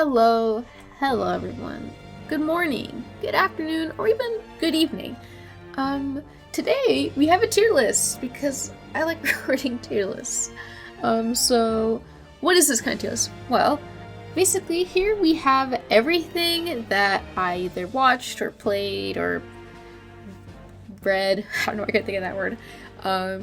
Hello everyone. Good morning, good afternoon, or even good evening. Today we have a tier list because I like recording tier lists. So what is this kind of tier list? Well, basically here we have everything that I either watched or played or read, I don't know, I can't think of that word,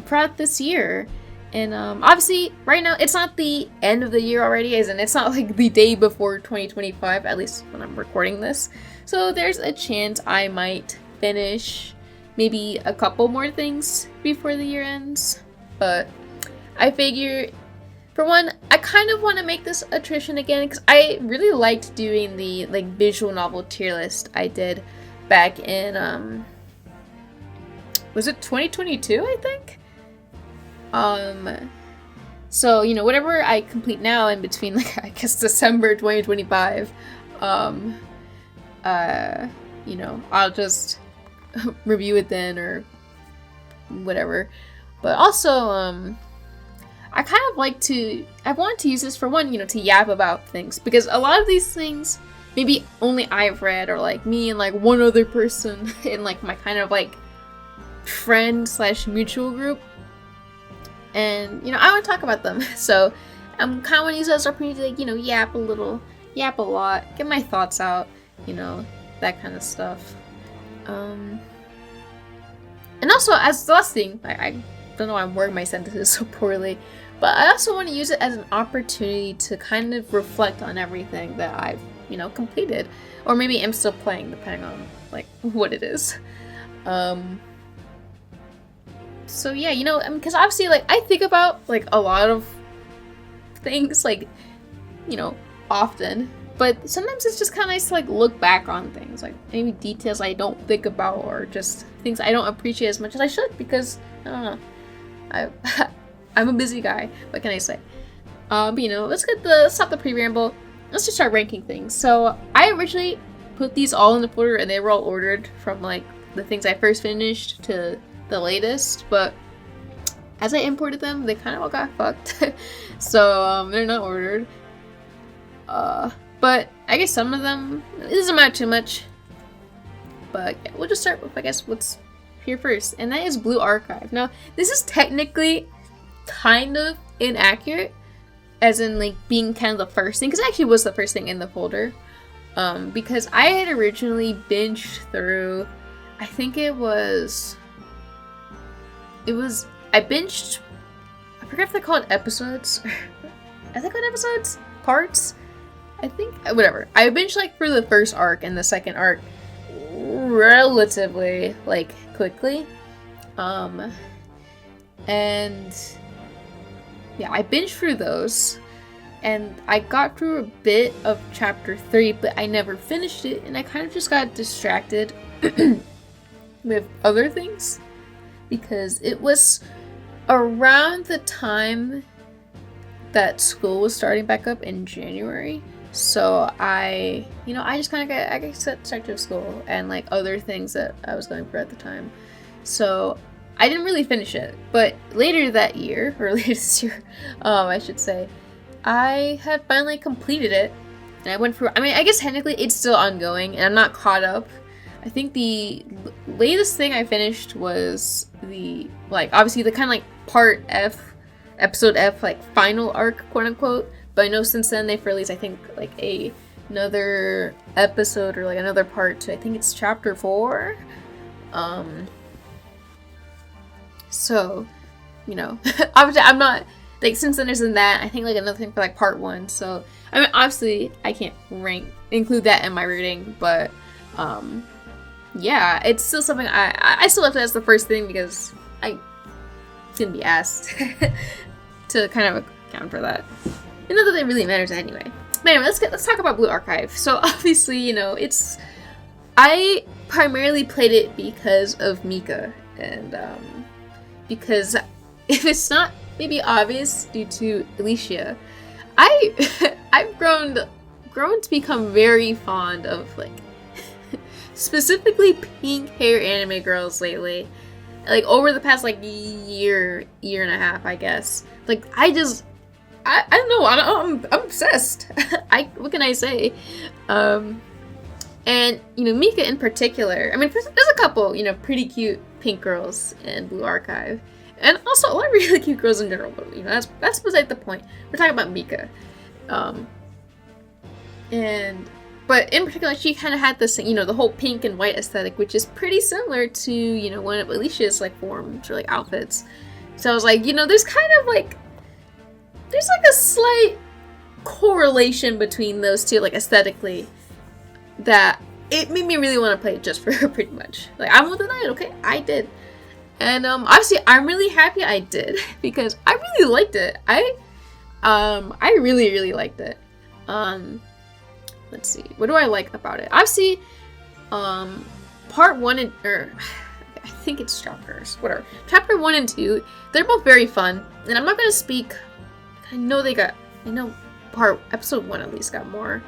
throughout this year. And obviously, right now, it's not the end of the year already, as in it's not like the day before 2025, at least when I'm recording this. So there's a chance I might finish maybe a couple more things before the year ends. But I figure, for one, I kind of want to make this a tradition again, because I really liked doing the visual novel tier list I did back in, was it 2022, I think? So, whatever I complete now in between, I guess December 2025, I'll just review it then or whatever. But also, I kind of I want to use this for one, to yap about things, because a lot of these things, maybe only I've read, or me and one other person in my kind of friend/mutual group. And, I want to talk about them. So, I'm kind of want to use this opportunity to, yap a lot, get my thoughts out, that kind of stuff. And also, as the last thing, I don't know why I'm wording my sentences so poorly, but I also want to use it as an opportunity to kind of reflect on everything that I've, completed. Or maybe I'm still playing, depending on, what it is. So yeah, because obviously, I think about, a lot of things, often. But sometimes it's just kind of nice to, look back on things. Maybe details I don't think about, or just things I don't appreciate as much as I should, because, I don't know. I'm a busy guy. What can I say? But, let's stop the pre-ramble. Let's just start ranking things. So, I originally put these all in the folder, and they were all ordered from, the things I first finished to the latest, but as I imported them, they kind of all got fucked. So, they're not ordered. But I guess some of them, it doesn't matter too much. But yeah, we'll just start with, I guess, what's here first, and that is Blue Archive. Now, this is technically kind of inaccurate, as in, being kind of the first thing, because it actually was the first thing in the folder. Because I had originally binged through, I think I binged, I forget if they're called episodes. Are they called episodes? Parts? I think, whatever. I binged, through the first arc and the second arc relatively, quickly. And, yeah, I binged through those. And I got through a bit of chapter 3, but I never finished it, and I kind of just got distracted with other things. Because it was around the time that school was starting back up in January. So I just kind of got distracted with school and other things that I was going through at the time. So I didn't really finish it. But later that year, or later this year, I should say, I had finally completed it. And I went through, I guess technically it's still ongoing and I'm not caught up. I think the latest thing I finished was the, obviously the kind of part F, episode F, final arc, quote unquote. But I know since then they've released, I think, another episode or another part to, I think it's chapter 4. So, obviously I'm not, since then there's that, I think another thing for part 1. So, obviously I can't include that in my rating, but, yeah, it's still something I still left it as the first thing because I didn't be asked to kind of account for that. And not that it really matters anyway. But anyway, let's talk about Blue Archive. So obviously, I primarily played it because of Mika, and because if it's not maybe obvious due to Alicia, I've grown to become very fond of specifically pink hair anime girls lately. Over the past year and a half, I guess. I just I don't know. I'm obsessed. What can I say? And Mika in particular. I mean, there's a couple pretty cute pink girls in Blue Archive, and also a lot of really cute girls in general. But that's beside the point. We're talking about Mika. But in particular, she kind of had this, the whole pink and white aesthetic, which is pretty similar to, one of Alicia's, like, forms or, like, outfits. So I was like, there's kind of, like, there's, like, a slight correlation between those two, like, aesthetically, that it made me really want to play it just for her, pretty much. Like, I won't deny it, okay? I did. And, obviously, I'm really happy I did, because I really liked it. I really, really liked it. Let's see. What do I like about it? Obviously, part 1 and I think it's chapters. Whatever. Chapter 1 and 2, they're both very fun. And I'm not gonna speak. I know episode 1 at least got more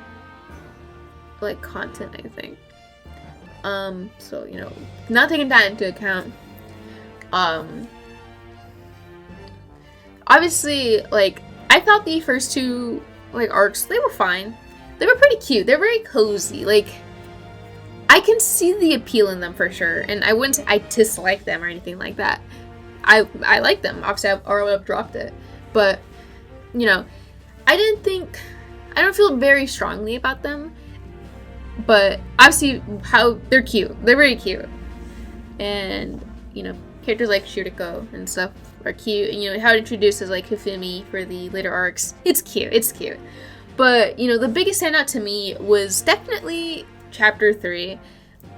like content, I think. So not taking that into account. Obviously, like, I thought the first 2 like arcs, they were fine. They were pretty cute. They're very cozy. Like, I can see the appeal in them for sure. And I wouldn't say I dislike them or anything like that. I like them. Obviously, or I would have dropped it. But, I don't feel very strongly about them. But, obviously, how they're cute. They're very cute. And, characters like Shuriko and stuff are cute. And, how it introduces, like, Hifumi for the later arcs. It's cute. It's cute. But, the biggest standout to me was definitely chapter 3.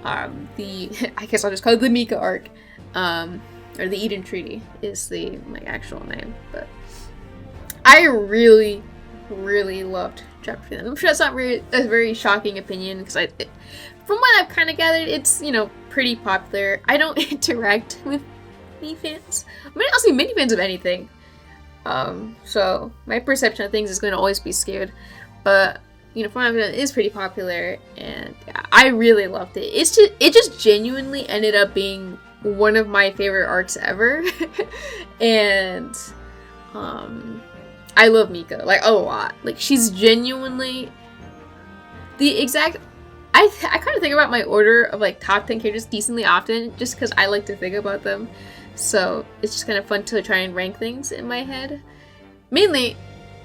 I guess I'll just call it the Mika arc. Or the Eden Treaty is the actual name. But I really, really loved chapter 3. I'm sure that's not a very shocking opinion, because from what I've kind of gathered, it's, pretty popular. I don't interact with mini fans. I mean, honestly, mini fans of anything. So my perception of things is going to always be skewed, but from what I've done, it is pretty popular, and yeah, I really loved it. It just genuinely ended up being one of my favorite arcs ever, and I love Mika like a lot. Like, she's genuinely the exact. I kind of think about my order of like top 10 characters decently often, just because I like to think about them. So it's just kind of fun to try and rank things in my head. Mainly,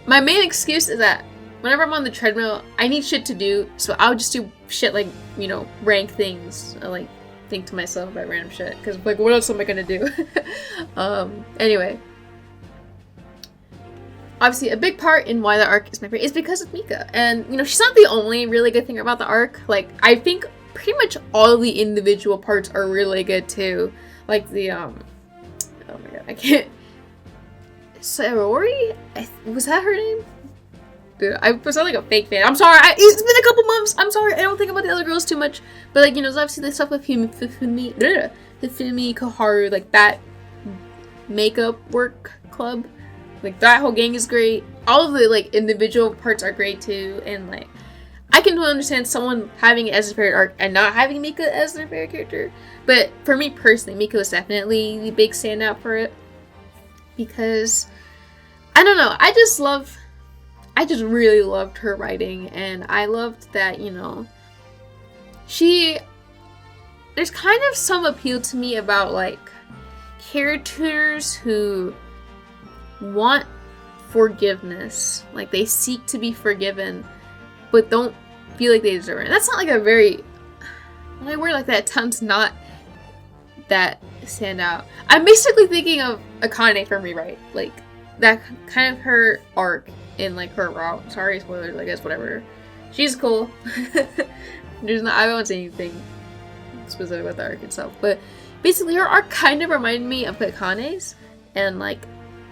my main excuse is that whenever I'm on the treadmill, I need shit to do, so I'll just do shit like, rank things. I like think to myself about random shit, because like, what else am I gonna do? Anyway. Obviously, a big part in why the arc is my favorite is because of Mika. And, she's not the only really good thing about the arc. Like, I think pretty much all the individual parts are really good too. Like the, oh my god, I can't. Sarori? Was that her name? Dude, I was like a fake fan. I'm sorry. It's been a couple months. I'm sorry. I don't think about the other girls too much. But like, there's obviously the stuff with Hifumi, Koharu, like that makeup work club. Like, that whole gang is great. All of the like individual parts are great too. And like, I can understand someone having it as their favorite arc and not having Mika as their favorite character. But for me personally, Mika was definitely the big standout for it. Because, I don't know, I just really loved her writing. And I loved that, there's kind of some appeal to me about like characters who want forgiveness. Like, they seek to be forgiven, but don't feel like they deserve it. And that's not like a very, when I word like that, it sounds not that stand out. I'm basically thinking of Akane from Rewrite. Like, that kind of her arc in like her raw. Sorry, spoilers, I guess, whatever. She's cool. I won't say anything specific about the arc itself, but basically her arc kind of reminded me of Akane's, and like,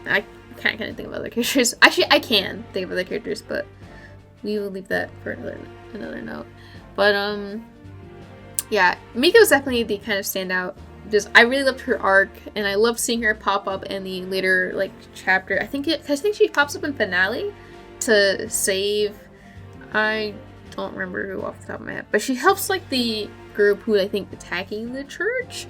I can't kind of think of other characters. Actually, I can think of other characters, but we will leave that for another note. But yeah, Mika was definitely the kind of standout. Just, I really loved her arc, and I loved seeing her pop up in the later like chapter. I think she pops up in finale to save. I don't remember who off the top of my head, but she helps like the group who I think attacking the church,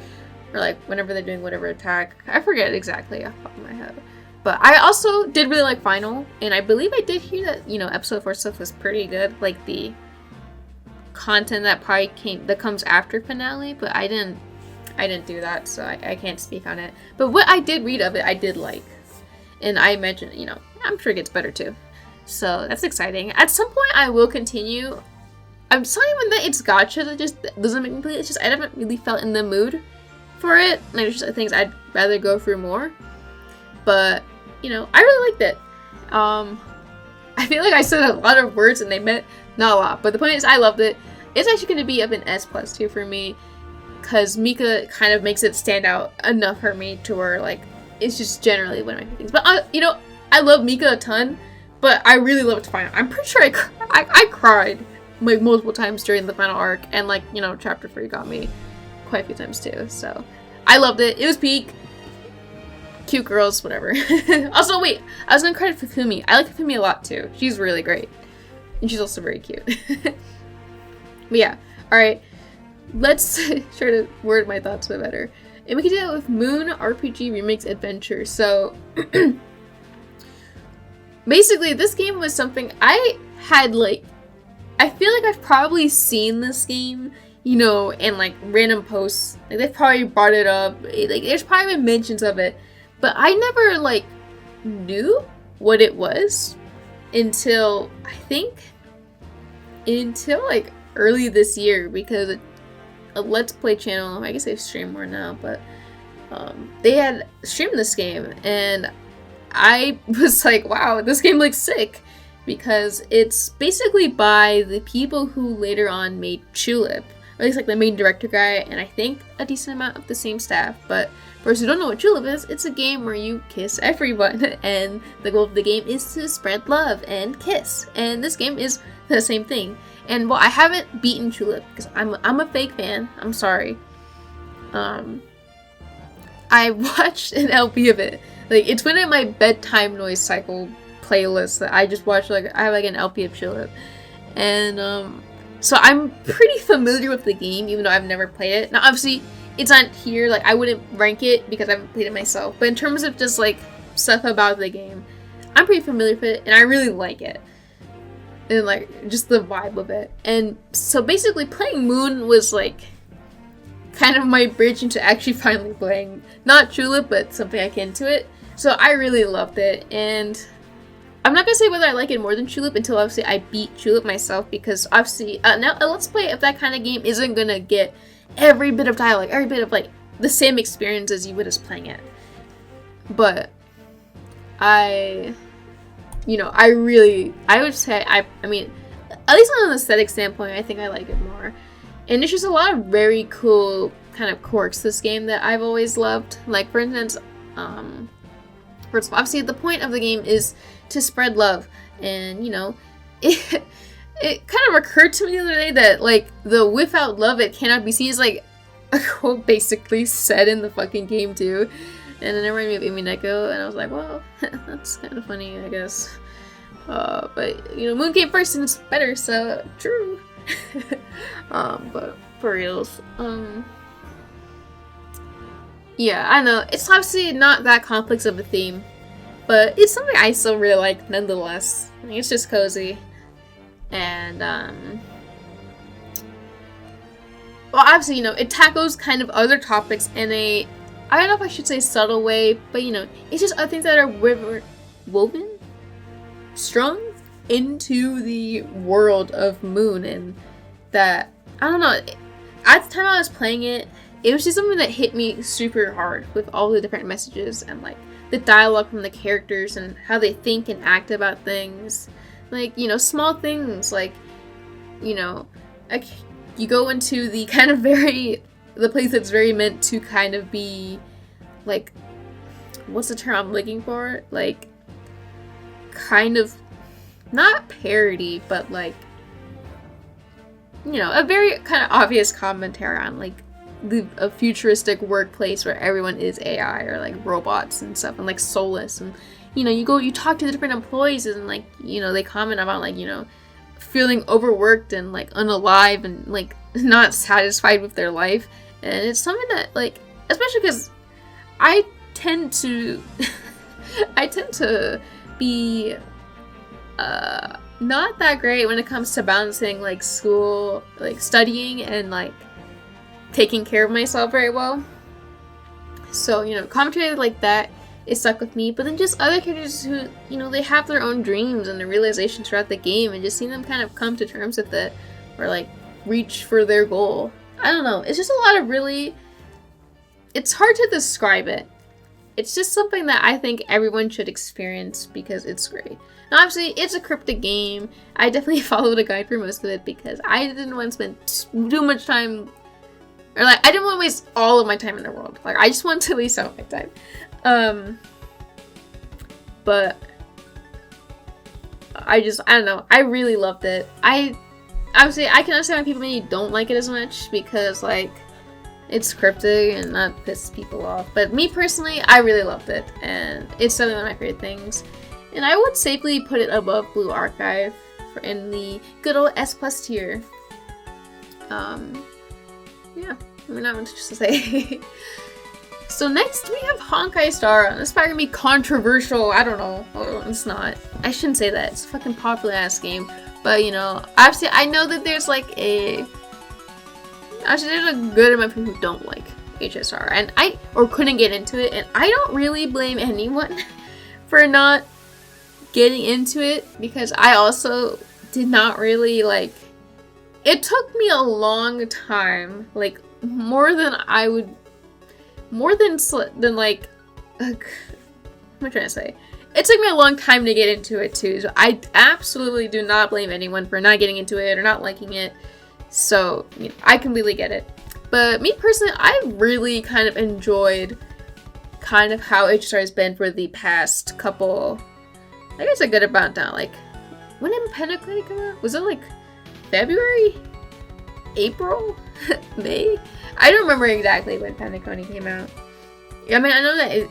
or like whenever they're doing whatever attack. I forget exactly off the top of my head. But I also did really like Final, and I believe I did hear that, you know, episode 4 stuff was pretty good, like the content that comes after finale, but I didn't do that, so I can't speak on it. But what I did read of it, I did like. And I imagine, you know, I'm sure it gets better too. So that's exciting. At some point I will continue. It's not even that it's gacha that just doesn't make me play it. It's just I haven't really felt in the mood for it. Like, there's just things I'd rather go through more. But, you know, I really liked it. I feel like I said a lot of words and they meant not a lot. But the point is, I loved it. It's actually going to be up an S+ too for me. Because Mika kind of makes it stand out enough for me to where, like, it's just generally one of my favorites. But, you know, I love Mika a ton. But I really loved Final. I'm pretty sure I cried, like, multiple times during the final arc. And, like, you know, chapter 3 got me quite a few times too. So, I loved it. It was peak. Cute girls, whatever. Also, wait, I was gonna credit Fukumi. I like Fukumi a lot too. She's really great. And she's also very cute. But yeah, alright. Let's try to word my thoughts a bit better. And we can do that with Moon RPG Remakes Adventure. So, basically, this game was something I had, like, I feel like I've probably seen this game, you know, in, like, random posts. Like, they've probably brought it up. Like, there's probably been mentions of it. But I never, like, knew what it was until, like, early this year, because a Let's Play channel, I guess they stream more now, but they had streamed this game, and I was like, wow, this game looks sick, because it's basically by the people who later on made Tulip, or at least, like, the main director guy, and I think a decent amount of the same staff. But for those who don't know what Tulip is, it's a game where you kiss everyone, and the goal of the game is to spread love and kiss, and this game is the same thing. And while I haven't beaten Tulip, because I'm a fake fan, I'm sorry, I watched an LP of it. Like, it's been in my bedtime noise cycle playlist that I just watched. Like, I have, like, an LP of Tulip, and so I'm pretty familiar with the game, even though I've never played it. Now, obviously, it's not here. Like, I wouldn't rank it because I haven't played it myself. But in terms of just, like, stuff about the game, I'm pretty familiar with it, and I really like it. And, like, just the vibe of it. And so basically, playing Moon was, like, kind of my bridge into actually finally playing, not Tulip, but something akin to it. So I really loved it, and I'm not gonna say whether I like it more than Tulip until obviously I beat Tulip myself, because obviously, now a Let's Play of that kind of game isn't gonna get every bit of dialogue, every bit of, like, the same experience as you would as playing it. But I would say, I mean, at least on an aesthetic standpoint, I think I like it more. And there's just a lot of very cool kind of quirks to this game that I've always loved. Like, for instance, first of all, obviously the point of the game is to spread love. And, you know, it kind of occurred to me the other day that, like, the without love it cannot be seen is, like, a quote basically said in the fucking game too. And then it reminded me of Imineko, and I was like, well, that's kind of funny, I guess. But, you know, Moon came first and it's better, so true. But for reals, yeah, I know, it's obviously not that complex of a theme, but it's something I still really like nonetheless. I mean, it's just cozy. And, well, obviously, you know, it tackles kind of other topics in a, I don't know if I should say subtle way, but, you know, it's just other things that are woven, strung into the world of Moon, and that, I don't know, at the time I was playing it, it was just something that hit me super hard with all the different messages and, like, the dialogue from the characters and how they think and act about things. Like, you know, small things, like, you know, like, you go into the kind of the place that's very meant to kind of be, like, what's the term I'm looking for? Like, kind of, not parody, but, like, you know, a very kind of obvious commentary on, like, a futuristic workplace where everyone is AI or, like, robots and stuff, and, like, soulless. And, you know, you talk to the different employees, and, like, you know, they comment about, like, you know, feeling overworked and, like, unalive and, like, not satisfied with their life. And it's something that, like, especially because I tend to I tend to be not that great when it comes to balancing like school, like studying and like taking care of myself very well. So, you know, commentary like that is stuck with me, but then just other characters who, you know, they have their own dreams and their realizations throughout the game, and just seeing them kind of come to terms with it or like reach for their goal. I don't know, it's just a lot of really, it's hard to describe it. It's just something that I think everyone should experience because it's great. Now, obviously, it's a cryptic game. I definitely followed a guide for most of it because I didn't want to spend too much time, or like, I didn't want to waste all of my time in the world. Like, I just wanted to waste some of my time. But I don't know. I really loved it. Obviously, I can understand why people maybe don't like it as much because, like, it's cryptic and that pisses people off. But me personally, I really loved it, and it's definitely one of my favorite things. And I would safely put it above Blue Archive in the good old S+ tier. Yeah, I mean, not much to say. So next we have Honkai Star. This is probably gonna be controversial. I don't know. Oh, it's not. I shouldn't say that. It's a fucking popular ass game. But, you know, obviously I know that there's like actually there's a good amount of people who don't like HSR and or couldn't get into it, and I don't really blame anyone for not getting into it because I also did not really like. It took me a long time, like more than like what am I trying to say? It took me a long time to get into it too, so I absolutely do not blame anyone for not getting into it or not liking it. So, you know, I completely get it. But me personally, I really kind of enjoyed kind of how HSR has been for the past couple, I guess a good amount now. Like, when did Penacony come out? Was it like February? April? May? I don't remember exactly when Penacony came out. I mean, I know that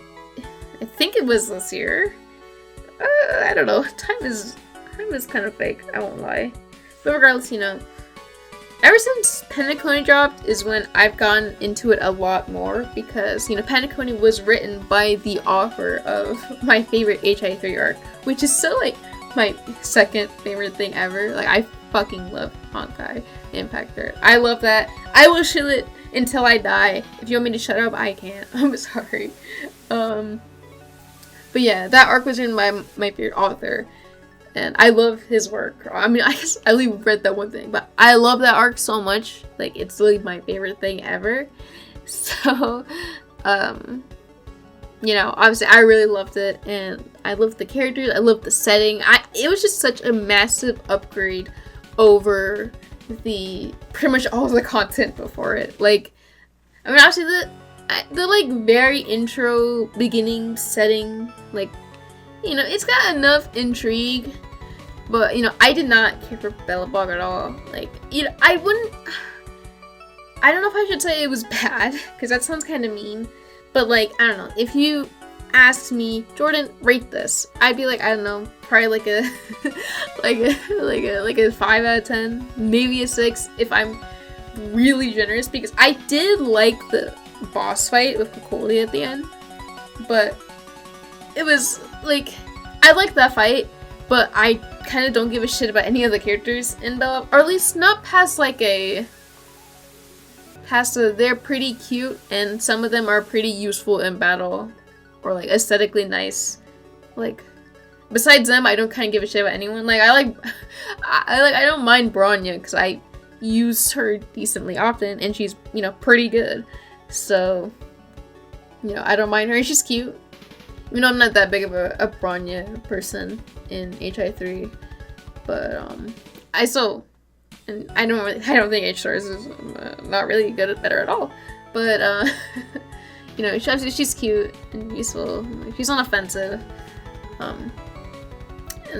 I think it was this year. I don't know. Time is kind of fake, I won't lie. But regardless, you know, ever since Penacony dropped is when I've gone into it a lot more because, you know, Penacony was written by the author of my favorite HI3 arc, which is still like my second favorite thing ever. Like, I fucking love Honkai Impact Third. I love that. I will shill it until I die. If you want me to shut up, I can't. I'm sorry. But yeah, that arc was written by my favorite author. And I love his work. I mean, I guess I only read that one thing, but I love that arc so much. Like, it's really my favorite thing ever. So, you know, obviously I really loved it, and I loved the characters, I loved the setting. It was just such a massive upgrade over pretty much all the content before it. Like, I mean, obviously the like very intro beginning setting, like, you know, it's got enough intrigue, but, you know, I did not care for Belobog at all. Like, you know, I don't know if I should say it was bad, because that sounds kind of mean, but, like, I don't know, if you asked me, Jordan, rate this, I'd be like, I don't know, probably like a like a 5 out of 10, maybe a 6, if I'm really generous, because I did like the boss fight with Kokoli at the end, but it was, like, I like that fight, but I kind of don't give a shit about any of the characters in Bella, or at least not past they're pretty cute, and some of them are pretty useful in battle, or, like, aesthetically nice. Like, besides them, I don't kind of give a shit about anyone. Like, I don't mind Bronya, because I use her decently often, and she's, you know, pretty good. So, you know, I don't mind her, and she's cute. Even though I'm not that big of a Bronya person in HI3, but I don't think H stars is not really good at better at all. But you know, she's cute and useful. She's unoffensive. And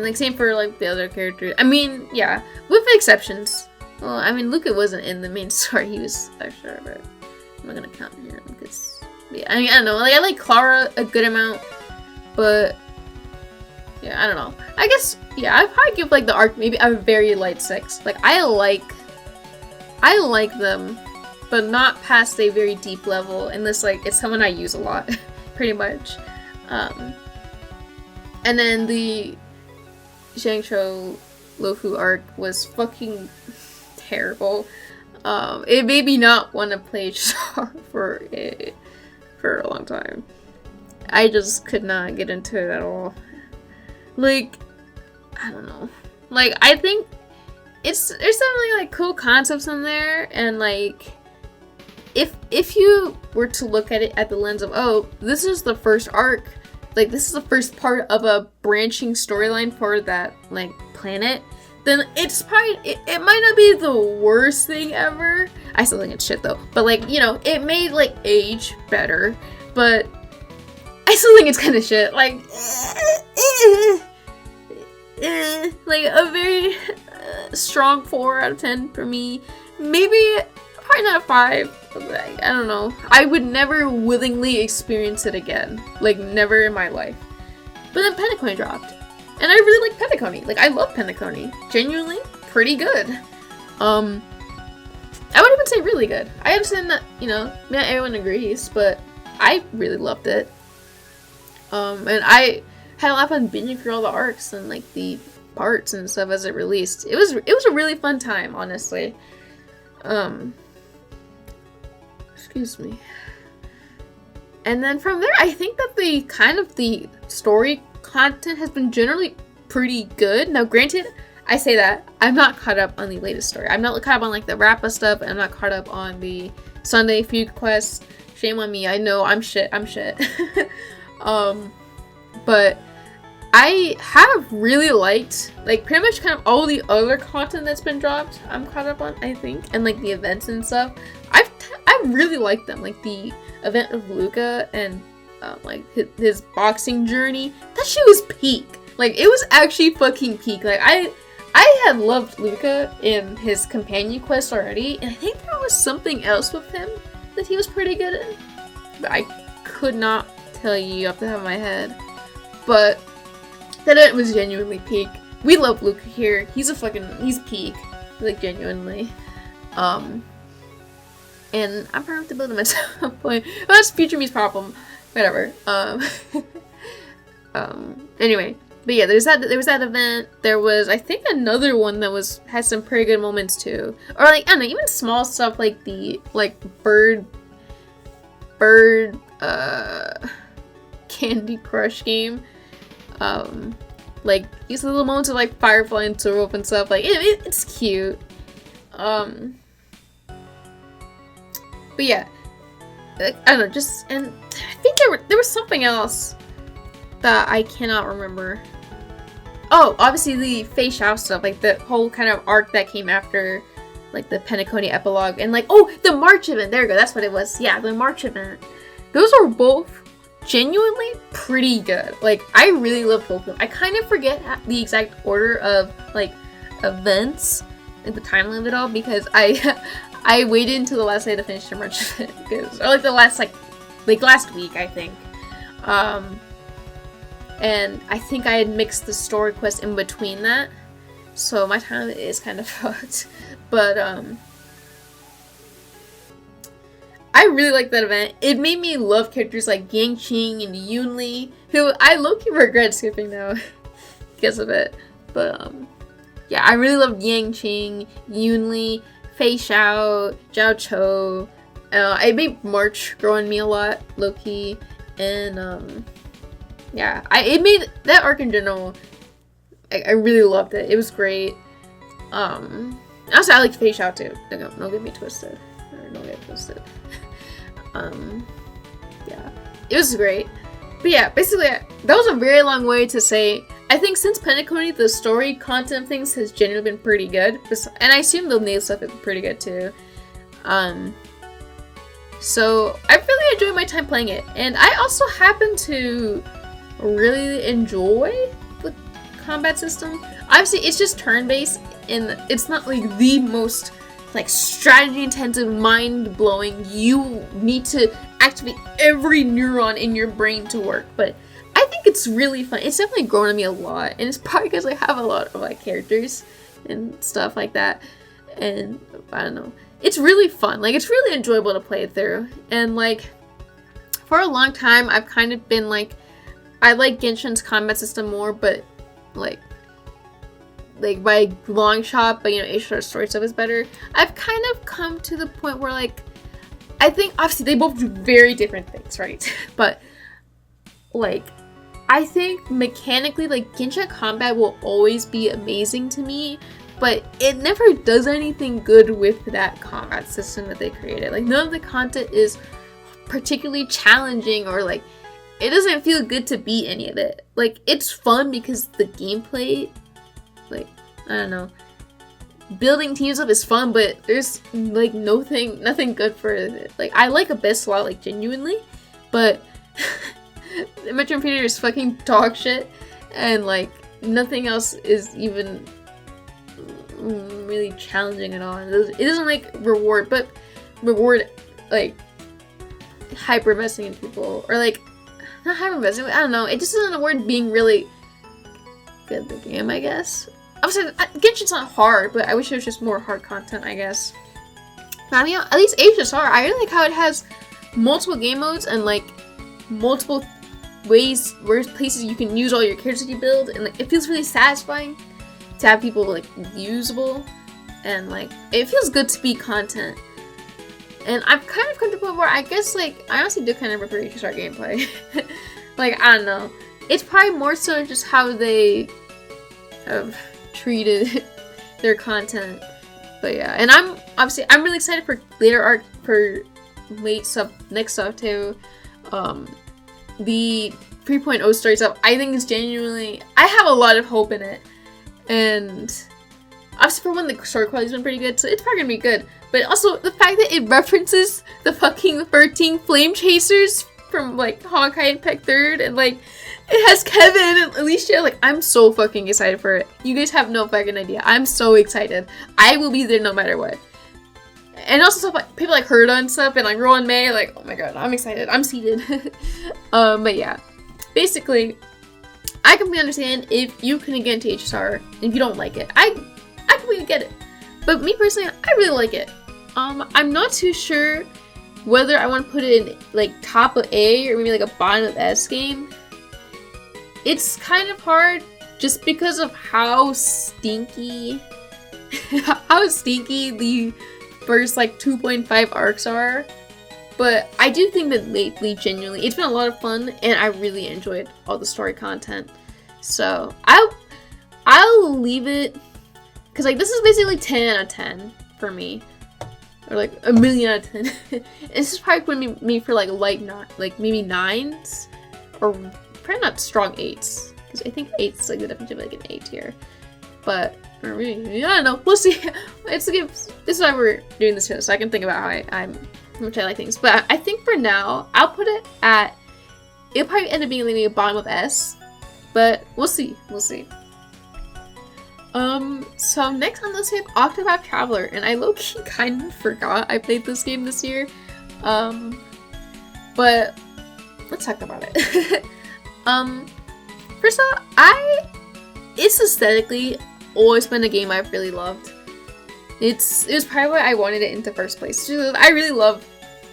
like same for like the other characters. I mean, yeah, with exceptions. Well, I mean, Luca wasn't in the main story; he was extra, but I'm not gonna count him because yeah, I mean, I don't know. Like, I like Clara a good amount. But yeah, I don't know. I guess, yeah, I'd probably give like the arc maybe a very light 6. Like, I like them, but not past a very deep level, unless like it's someone I use a lot, pretty much. And then the Shangshou Luofu arc was fucking terrible. It made me not want to play Char for a long time. I just could not get into it at all. Like, I don't know. Like, I think there's definitely like cool concepts in there, and like if you were to look at it at the lens of, oh, this is the first arc, like this is the first part of a branching storyline for that like planet, then it's probably it might not be the worst thing ever. I still think it's shit though, but like, you know, it may like age better, but I still think it's kind of shit. Like like a very strong 4 out of 10 for me. Maybe probably not a 5. Like, I don't know. I would never willingly experience it again. Like, never in my life. But then Penacony dropped. And I really like Penacony. Like, I love Penacony. Genuinely pretty good. I wouldn't even say really good. I understand that, you know, not everyone agrees, but I really loved it. And I had a lot of fun binging through all the arcs and like the parts and stuff as it released. It was a really fun time, honestly. Excuse me. And then from there, I think that the story content has been generally pretty good. Now, granted, I say that I'm not caught up on the latest story. I'm not caught up on like the Rappa stuff, and I'm not caught up on the Sunday Feud quest. Shame on me. I know I'm shit. But I have really liked, like, pretty much kind of all the other content that's been dropped. I'm caught up on, I think, and like the events and stuff. I really like them. Like the event of Luca and like his boxing journey. That shit was peak. Like, it was actually fucking peak. Like, I had loved Luca in his companion quest already, and I think there was something else with him that he was pretty good in, but I could not tell you off the top of my head. But that it was genuinely peak. We love Luca here. He's peak. Like, genuinely. And I'm probably have to build him at some point. Well, that's Future Me's problem. Whatever. Anyway. But yeah, there was that event. There was, I think, another one that had some pretty good moments too. Or like, I don't know, even small stuff like the bird Candy Crush game. Like these little moments of like Firefly and Twirl and stuff. Like it's cute. But yeah, I don't know. And I think there was something else that I cannot remember. Oh, obviously the Fei Xiao stuff, like the whole kind of arc that came after, like the Penacony epilogue, and like, oh, the March event. There we go. That's what it was. Yeah, the March event. Those are both genuinely pretty good. Like, I really love both of them. I kind of forget the exact order of like events and the timeline of it all, because I waited until the last day to finish the March event, or like the last last week, I think. And I think I had mixed the story quest in between that, so my time is kind of fucked. But I really liked that event. It made me love characters like Yangqing and Yunli, who I low-key regret skipping now because of it. But yeah, I really loved Yangqing, Yunli, Fei Xiao, Zhao Chou. It made March grow on me a lot, low-key, and yeah, it made that arc in general. I really loved it. It was great. Also, I liked Fei Xiao too. Don't get me twisted. Don't get twisted. Yeah, it was great. But yeah, basically, that was a very long way to say, I think since Penacony, the story content things has generally been pretty good. And I assume the nail stuff is pretty good too. So I really enjoyed my time playing it. And I also happen to really enjoy the combat system. Obviously, it's just turn-based, and it's not like the most like strategy intensive, mind blowing. You need to activate every neuron in your brain to work, but I think it's really fun. It's definitely grown on me a lot, and it's probably because I have a lot of like characters and stuff like that, and I don't know. It's really fun. Like, it's really enjoyable to play it through, and like for a long time I've kind of been like, I like Genshin's combat system more, but like by long shot, but HR's story stuff is better. I've kind of come to the point where like I think obviously they both do very different things, right? But like I think mechanically like Genshin combat will always be amazing to me, but it never does anything good with that combat system that they created. Like none of the content is particularly challenging, or like it doesn't feel good to beat any of it. Like it's fun because the gameplay, like I don't know, building teams up is fun, but there's like nothing good for it. Like I like Abyss a lot, like genuinely, but Metro Infinity is fucking dog shit, and like nothing else is even really challenging at all. It doesn't like reward like hyper investing in people, or like not hyper investing. I don't know. It just doesn't reward being really good at the game, I guess. Obviously, Genshin's not hard, but I wish it was just more hard content, I guess. But I mean, at least HSR, I really like how it has multiple game modes and like multiple places you can use all your characters that you build, and like it feels really satisfying to have people like usable, and like it feels good to be content. And I've kind of come to the point where I guess like I honestly do kind of prefer HSR gameplay. Like I don't know, it's probably more so just how they have treated their content. But yeah, and I'm really excited for next stuff too. The 3.0 story stuff, I think is genuinely, I have a lot of hope in it, and obviously for one, the story quality's been pretty good, so it's probably gonna be good. But also the fact that it references the fucking 13 flame chasers from like Honkai and Peck Third, and like it has Kevin and Alicia. Like I'm so fucking excited for it. You guys have no fucking idea. I'm so excited. I will be there no matter what. And also stuff like people like Herda and stuff, and like Rowan May. Like oh my god, I'm excited. I'm seated. But yeah, basically, I completely understand if you couldn't get into HSR and if you don't like it. I completely get it. But me personally, I really like it. I'm not too sure whether I want to put it in like top of A or maybe like a bottom of S game. It's kind of hard just because of how stinky the first like 2.5 arcs are. But I do think that lately, genuinely, it's been a lot of fun, and I really enjoyed all the story content. So I'll leave it, because like this is basically 10 out of 10 for me, or like a million out of 10. This is probably going to be me for like like maybe 9s, or probably not strong 8s, because I think 8's like the definition of like an 8 tier. But or maybe, I don't know. We'll see. This is why we're doing this show, so I can think about how much I like things. But I think for now, I'll put it at, it'll probably end up being maybe a bottom of S, but we'll see. So next on this we have Octopath Traveler, and I low-key kind of forgot I played this game this year. But let's talk about it. First of all, it's aesthetically always been a game I've really loved. It was probably why I wanted it in the first place. I really love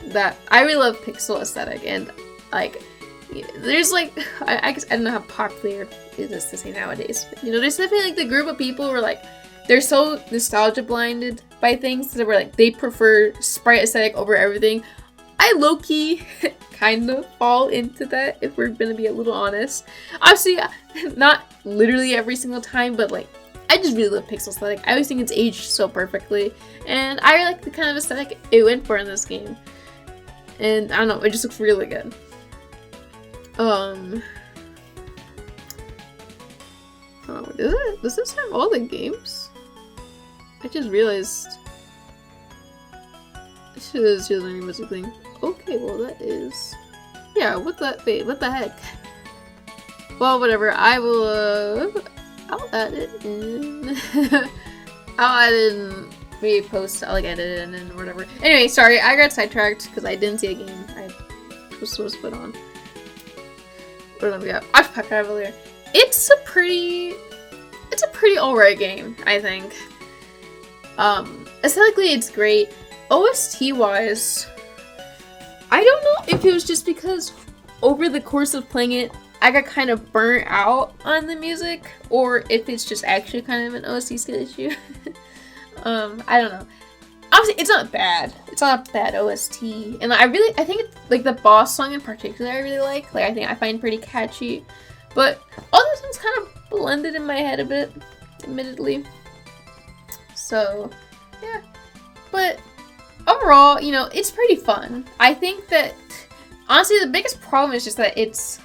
that. I really love pixel aesthetic, and like there's like I guess I don't know how popular it is to say nowadays, but there's definitely like the group of people who are like they're so nostalgia blinded by things that were like they prefer sprite aesthetic over everything. I low-key kind of fall into that, if we're gonna be a little honest. Obviously, not literally every single time, but like I just really love pixel aesthetic. I always think it's aged so perfectly, and I like the kind of aesthetic it went for in this game. And I don't know, it just looks really good. Does this have all the games? I just realized. This is just a music thing. Okay, well that is. Yeah, what the heck? Well, whatever. I'll add it in. I'll add it in. Maybe post. I'll like edit it in and whatever. Anyway, sorry, I got sidetracked because I didn't see a game I was supposed to put on. What do we got? Octopath Traveler. It's a pretty alright game, I think. Aesthetically, it's great. OST wise, I don't know if it was just because over the course of playing it, I got kind of burnt out on the music, or if it's just actually kind of an OST skill issue. I don't know. Obviously, it's not bad. It's not a bad OST, and I think it's, like, the boss song in particular I really like. Like, I find pretty catchy, but all those things kind of blended in my head a bit, admittedly. So, yeah. But overall, you know, it's pretty fun. I think that, honestly, the biggest problem is just that it's,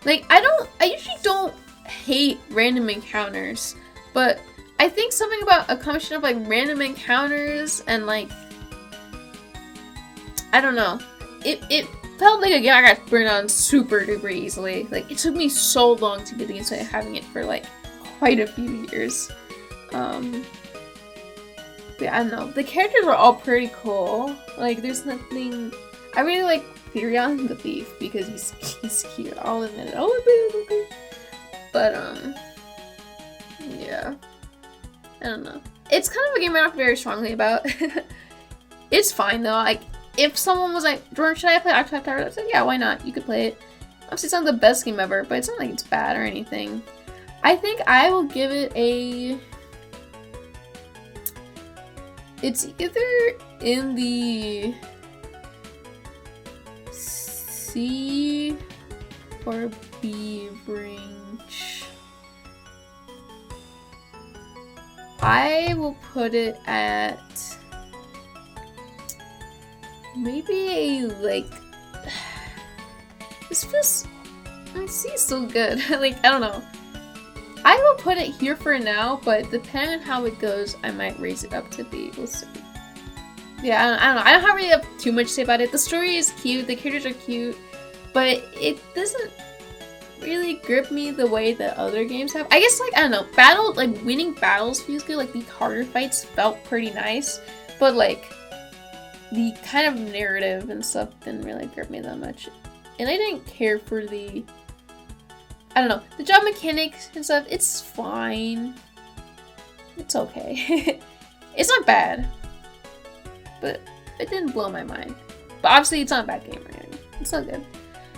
like, I usually don't hate random encounters, but I think something about a combination of, like, random encounters and, like, I don't know. It felt like a game I got burned on super duper easily. Like, it took me so long to get used to having it for, like, quite a few years. But I don't know. The characters were all pretty cool. Like, there's nothing... I really like Furion the Thief because he's cute. I'll admit it. Okay. But, yeah. I don't know. It's kind of a game I don't feel very strongly about. It's fine though. Like, if someone was like, Jordan, should I play Octopath Tower? I'd say, yeah, why not? You could play it. Obviously, it's not the best game ever, but it's not like it's bad or anything. I think I will give it a... It's either in the C or B range. I will put it at maybe a, like, this feels, C is so good. Like, I don't know. I will put it here for now, but depending on how it goes, I might raise it up to B. We'll see. Yeah, I don't know. I don't really have too much to say about it. The story is cute, the characters are cute, but it doesn't really grip me the way that other games have. I guess, like, I don't know, winning battles feels good. Like, the harder fights felt pretty nice, but, like, the kind of narrative and stuff didn't really grip me that much. And I didn't care for the, I don't know, the job mechanics and stuff, it's fine. It's okay. It's not bad, but it didn't blow my mind. But obviously, it's not a bad game or anything. It's not good.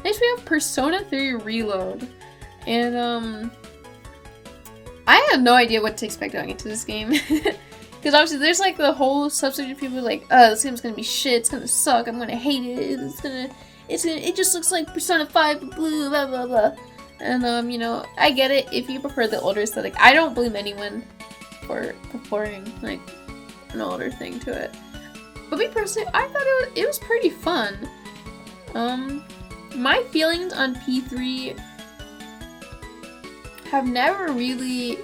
Next, we have Persona 3 Reload. And, I had no idea what to expect going into this game. Because obviously, there's, like, the whole subset of people like, this game's gonna be shit, it's gonna suck, I'm gonna hate it, it just looks like Persona 5, blah, blah, blah, blah. And, you know, I get it if you prefer the older aesthetic. I don't blame anyone for preferring, like, an older thing to it. But me personally, I thought it was pretty fun. My feelings on P3 have never really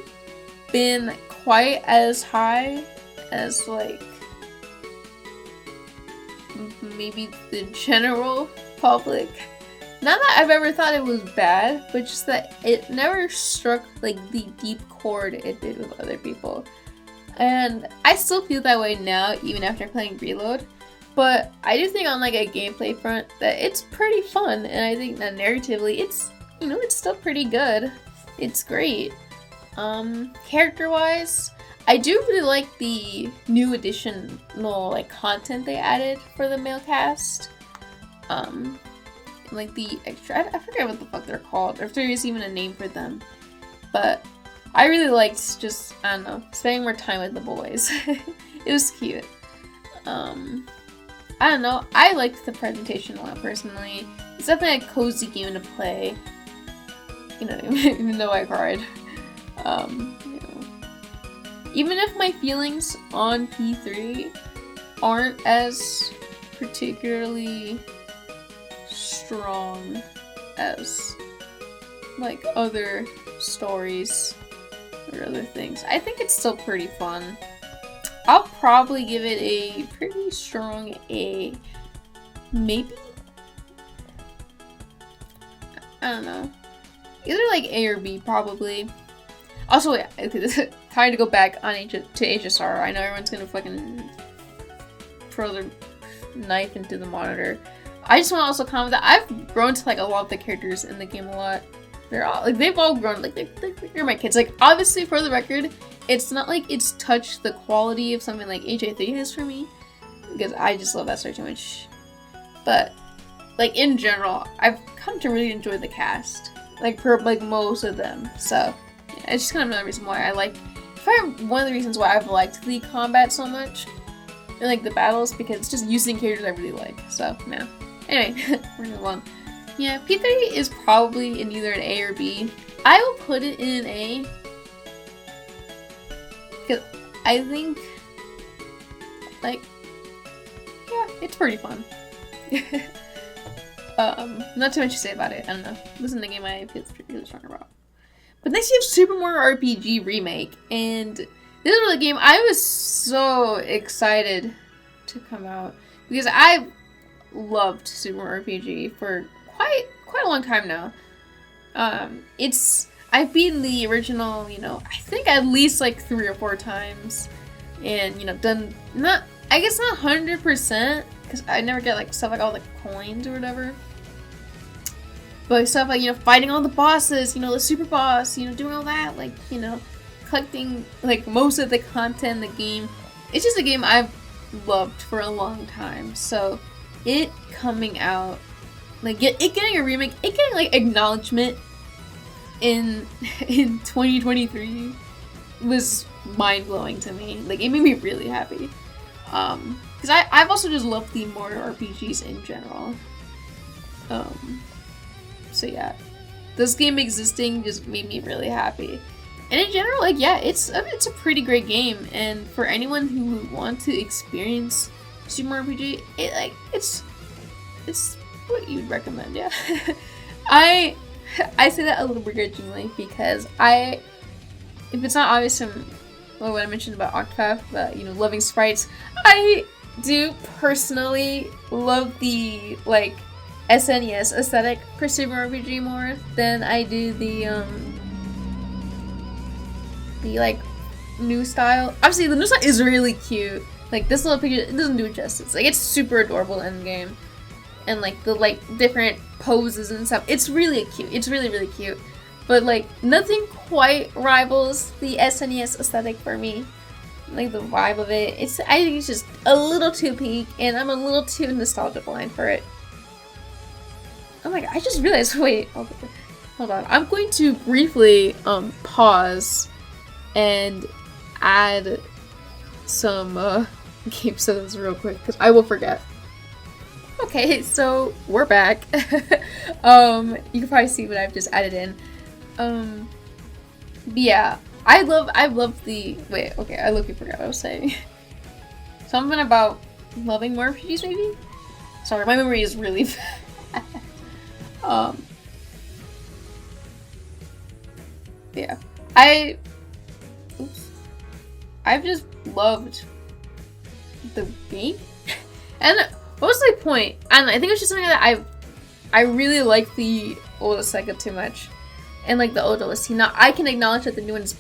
been quite as high as, like, maybe the general public. Not that I've ever thought it was bad, but just that it never struck, like, the deep chord it did with other people. And I still feel that way now, even after playing Reload. But I do think on, like, a gameplay front that it's pretty fun, and I think that narratively it's, you know, it's still pretty good. It's great. Character-wise, I do really like the new additional, like, content they added for the male cast. Like, the extra, I forget what the fuck they're called, or if there is even a name for them. But I really liked just, I don't know, spending more time with the boys. It was cute. I don't know, I liked the presentation a lot personally. It's definitely a cozy game to play. You know, even though I cried. You know. Even if my feelings on P3 aren't as particularly strong as, like, other stories or other things, I think it's still pretty fun. I'll probably give it a pretty strong A. Maybe? I don't know. Either like A or B, probably. Also, yeah, trying to go back on to HSR. I know everyone's gonna fucking throw their knife into the monitor. I just want to also comment that I've grown to like a lot of the characters in the game a lot. They're all like, they've all grown, like they're my kids. Like, obviously, for the record, it's not like it's touched the quality of something like HA3 has for me, because I just love that story too much. But like, in general, I've come to really enjoy the cast. like for like most of them. So yeah, it's just kind of another reason why I like. Probably one of the reasons why I've liked the combat so much and like the battles, because it's just using characters I really like. So yeah. Anyway, we're gonna move on. Yeah, P3 is probably in either an A or B. I will put it in an A because I think, like, yeah, it's pretty fun. Not too much to say about it. I don't know. This isn't the game I feel really strong about. But next you have Super Mario RPG Remake, and this is the game I was so excited to come out because I've loved Super Mario RPG for quite a long time now. I've beaten the original, you know, I think at least like 3 or 4 times, and you know, done not 100% because I never get like stuff like all the coins or whatever. But stuff like, you know, fighting all the bosses, you know, the super boss, you know, doing all that, like, you know, collecting, like, most of the content in the game. It's just a game I've loved for a long time. So, it coming out, like, it getting a remake, it getting, like, acknowledgement in 2023 was mind-blowing to me. Like, it made me really happy. Because I've also just loved the Mario RPGs in general. So yeah, this game existing just made me really happy. And in general, like, yeah, it's a pretty great game. And for anyone who would want to experience Super Mario RPG, it's what you'd recommend, yeah. I say that a little begrudgingly because if it's not obvious from what I mentioned about Octopath, you know, loving sprites, I do personally love the, like, SNES aesthetic for Super Mario RPG more than I do the like new style. Obviously the new style is really cute. Like this little picture, it doesn't do it justice. Like it's super adorable in game. And like the like different poses and stuff. It's really cute. It's really, really cute. But like nothing quite rivals the SNES aesthetic for me. Like the vibe of it. I think it's just a little too peak and I'm a little too nostalgia blind for it. Oh my god, I just realized, wait, hold on. I'm going to briefly pause and add some game sounds real quick because I will forget. Okay, so we're back. You can probably see what I've just added in. But yeah, I love the, wait, okay, I literally forgot what I was saying. Something about loving more RPGs maybe? Sorry, my memory is really bad. Yeah, I've just loved the game, and what was the point? I don't know, I think it's just something that I really like the old Sega too much, and like the old OST. Now I can acknowledge that the new one's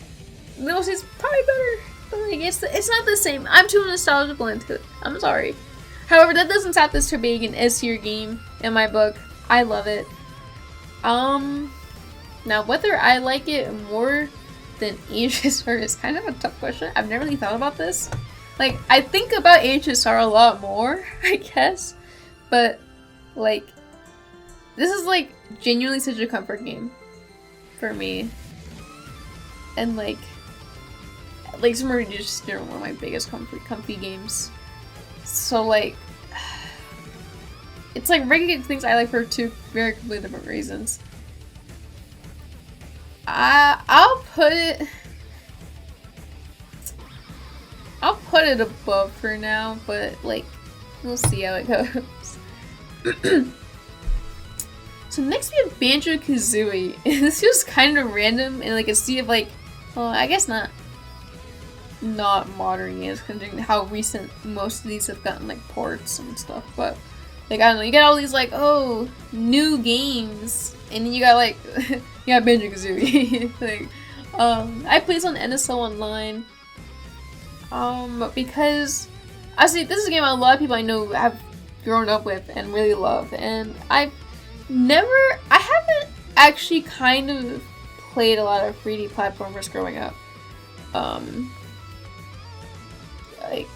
is probably better, but like it's not the same. I'm too nostalgic into it. I'm sorry. However, that doesn't stop this from being an S-tier game in my book. I love it. Now whether I like it more than HSR is kind of a tough question. I've never really thought about this. Like, I think about HSR a lot more, I guess. But, like, this is, like, genuinely such a comfort game for me. And, like Super Mario is just, you know, one of my biggest comfy games. So, like, it's like regular things I like for 2 very completely different reasons. I'll put it above for now, but like we'll see how it goes. So next we have Banjo-Kazooie. This feels kind of random and like a sea of like, well, I guess not modern games considering how recent most of these have gotten like ports and stuff, but like, I don't know, you got all these, like, oh, new games, and then you got, like, you got Banjo-Kazooie. Like, I play this on NSO Online, because, honestly, this is a game a lot of people I know have grown up with and really love, and I haven't actually kind of played a lot of 3D platformers growing up. Like,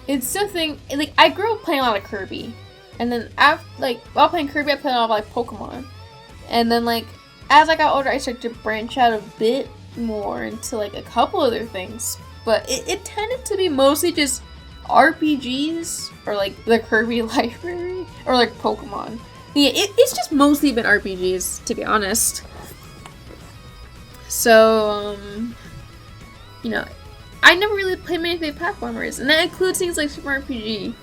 it's something, like, I grew up playing a lot of Kirby, and then after, like, while playing Kirby, I played a lot of, like, Pokemon, And then like as I got older, I started to branch out a bit more into like a couple other things, but it tended to be mostly just RPGs or like the Kirby library or like Pokemon. Yeah, it's just mostly been RPGs, to be honest. So, you know, I never really played many big platformers, and that includes things like Super RPG.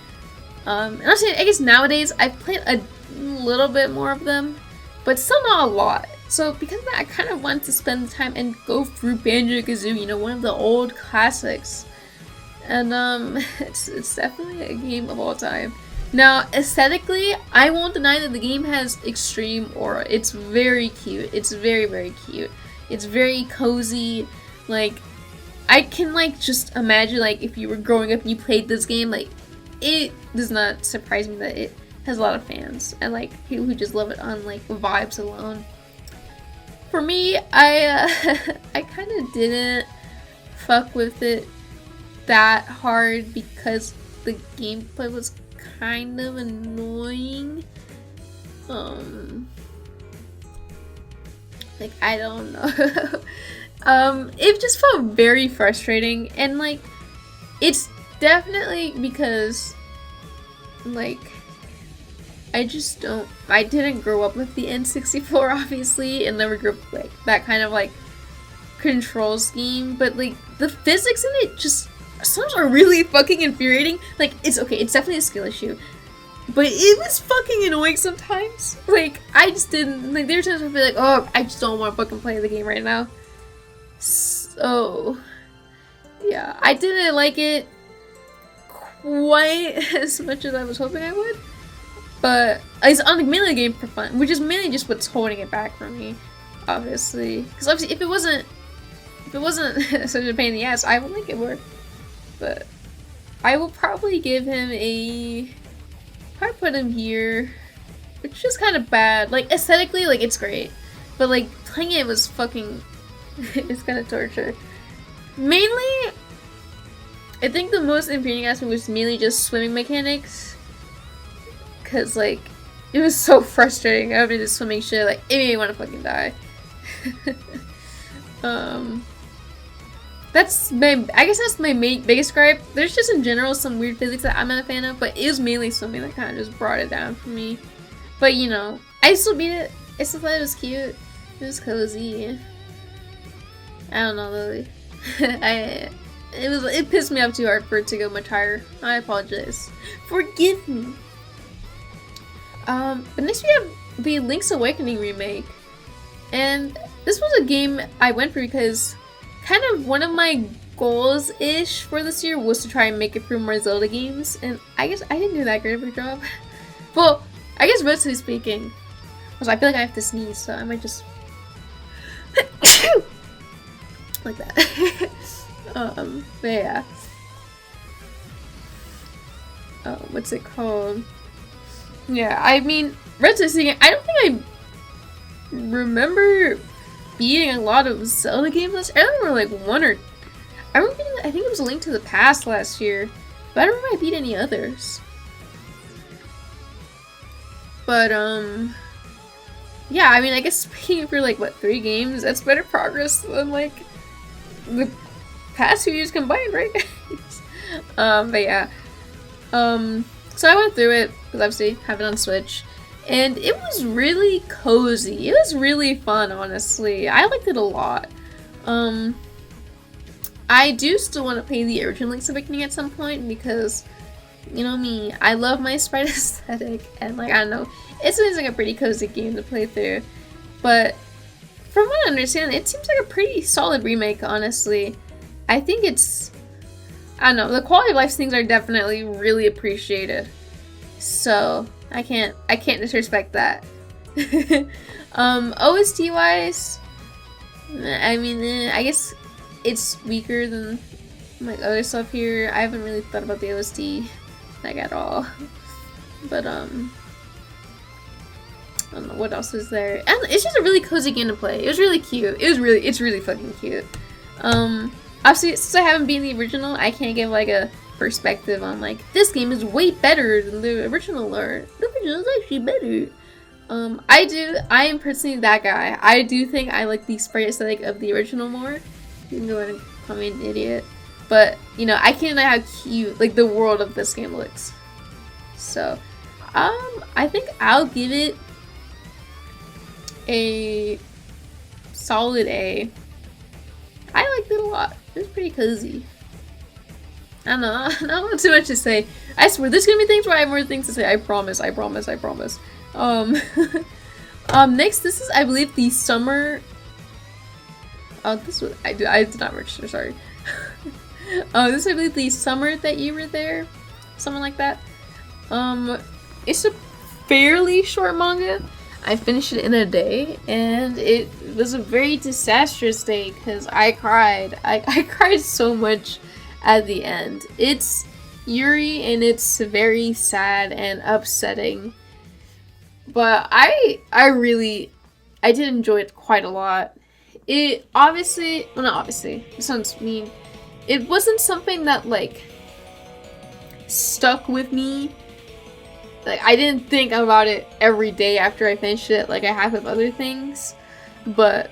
And honestly, I guess nowadays I've played a little bit more of them, but still not a lot. So because of that, I kind of wanted to spend the time and go through Banjo-Kazooie, you know, one of the old classics. And it's definitely a game of all time. Now, aesthetically, I won't deny that the game has extreme aura. It's very cute. It's very, very cute. It's very cozy. Like, I can like just imagine like if you were growing up and you played this game, like it does not surprise me that it has a lot of fans and like people who just love it on like vibes alone. For me, I I kind of didn't fuck with it that hard because the gameplay was kind of annoying. Like I don't know. It just felt very frustrating, and like it's definitely because like I didn't grow up with the N64 obviously, and never grew up with like that kind of like control scheme, but like the physics in it just sometimes are really fucking infuriating. Like it's okay, it's definitely a skill issue, but it was fucking annoying sometimes. Like I just didn't like there were times I'd be like, oh, I just don't want to fucking play the game right now. So yeah, I didn't like it quite as much as I was hoping I would, but it's on the melee game for fun, which is mainly just what's holding it back for me, obviously. Because obviously, if it wasn't such a pain in the ass, I would make it work. But I will probably give him probably put him here, which is kind of bad. Like aesthetically, like it's great, but like playing it was fucking, it's kind of torture. Mainly, I think the most infuriating aspect was mainly just swimming mechanics, cause like it was so frustrating after the swimming shit. Like it made me want to fucking die. I guess that's my biggest gripe. There's just in general some weird physics that I'm not a fan of, but it was mainly swimming that kind of just brought it down for me. But you know, I still beat it. I still thought it was cute. It was cozy. I don't know, Lily. It pissed me off too hard for it to go much higher. I apologize. Forgive me. But next we have the Link's Awakening remake, and this was a game I went for because kind of one of my goals-ish for this year was to try and make it through more Zelda games, and I guess I didn't do that great of a job. Well, I guess relatively speaking. Also, I feel like I have to sneeze, so I might just like that. But yeah. What's it called? Yeah, I mean, relatively speaking, I don't think I remember beating a lot of Zelda games last year. I remember like one or I remember beating, I think it was A Link to the Past last year, but I don't remember I beat any others. But yeah, I mean, I guess speaking for like what 3 games, that's better progress than like the past 2 years combined, right? But yeah, so I went through it because obviously I have it on Switch. And it was really cozy. It was really fun, honestly. I liked it a lot. I do still want to play the original Link's Awakening at some point because, you know me, I love my sprite aesthetic, and like, I don't know, it seems like a pretty cozy game to play through. But from what I understand, it seems like a pretty solid remake, honestly. I think it's, I don't know, the quality of life things are definitely really appreciated. So I can't disrespect that. OST wise, I mean, I guess it's weaker than my other stuff here. I haven't really thought about the OST like at all. But I don't know what else is there. And it's just a really cozy game to play. It was really cute. It's really fucking cute. Obviously, since I haven't beaten the original, I can't give like a perspective on like this game is way better than the original, or the original is actually better. I am personally that guy. I do think I like the sprite aesthetic of the original more. You can go ahead and call me an idiot. But, you know, I can't deny how cute, like, the world of this game looks. So, I think I'll give it a solid A. I liked it a lot. It was pretty cozy. I don't know, I don't know too much to say. I swear, there's gonna be things where I have more things to say. I promise, I promise, I promise. Next, this is, I believe, the summer. Oh, this was, I did not register, sorry. This is, I believe, the summer that you were there. Something like that. It's a fairly short manga. I finished it in a day, and it was a very disastrous day because I cried. I cried so much at the end. It's Yuri, and it's very sad and upsetting. But I did enjoy it quite a lot. It obviously, well, not obviously, this sounds mean. It wasn't something that, like, stuck with me. Like, I didn't think about it every day after I finished it like I have with other things. But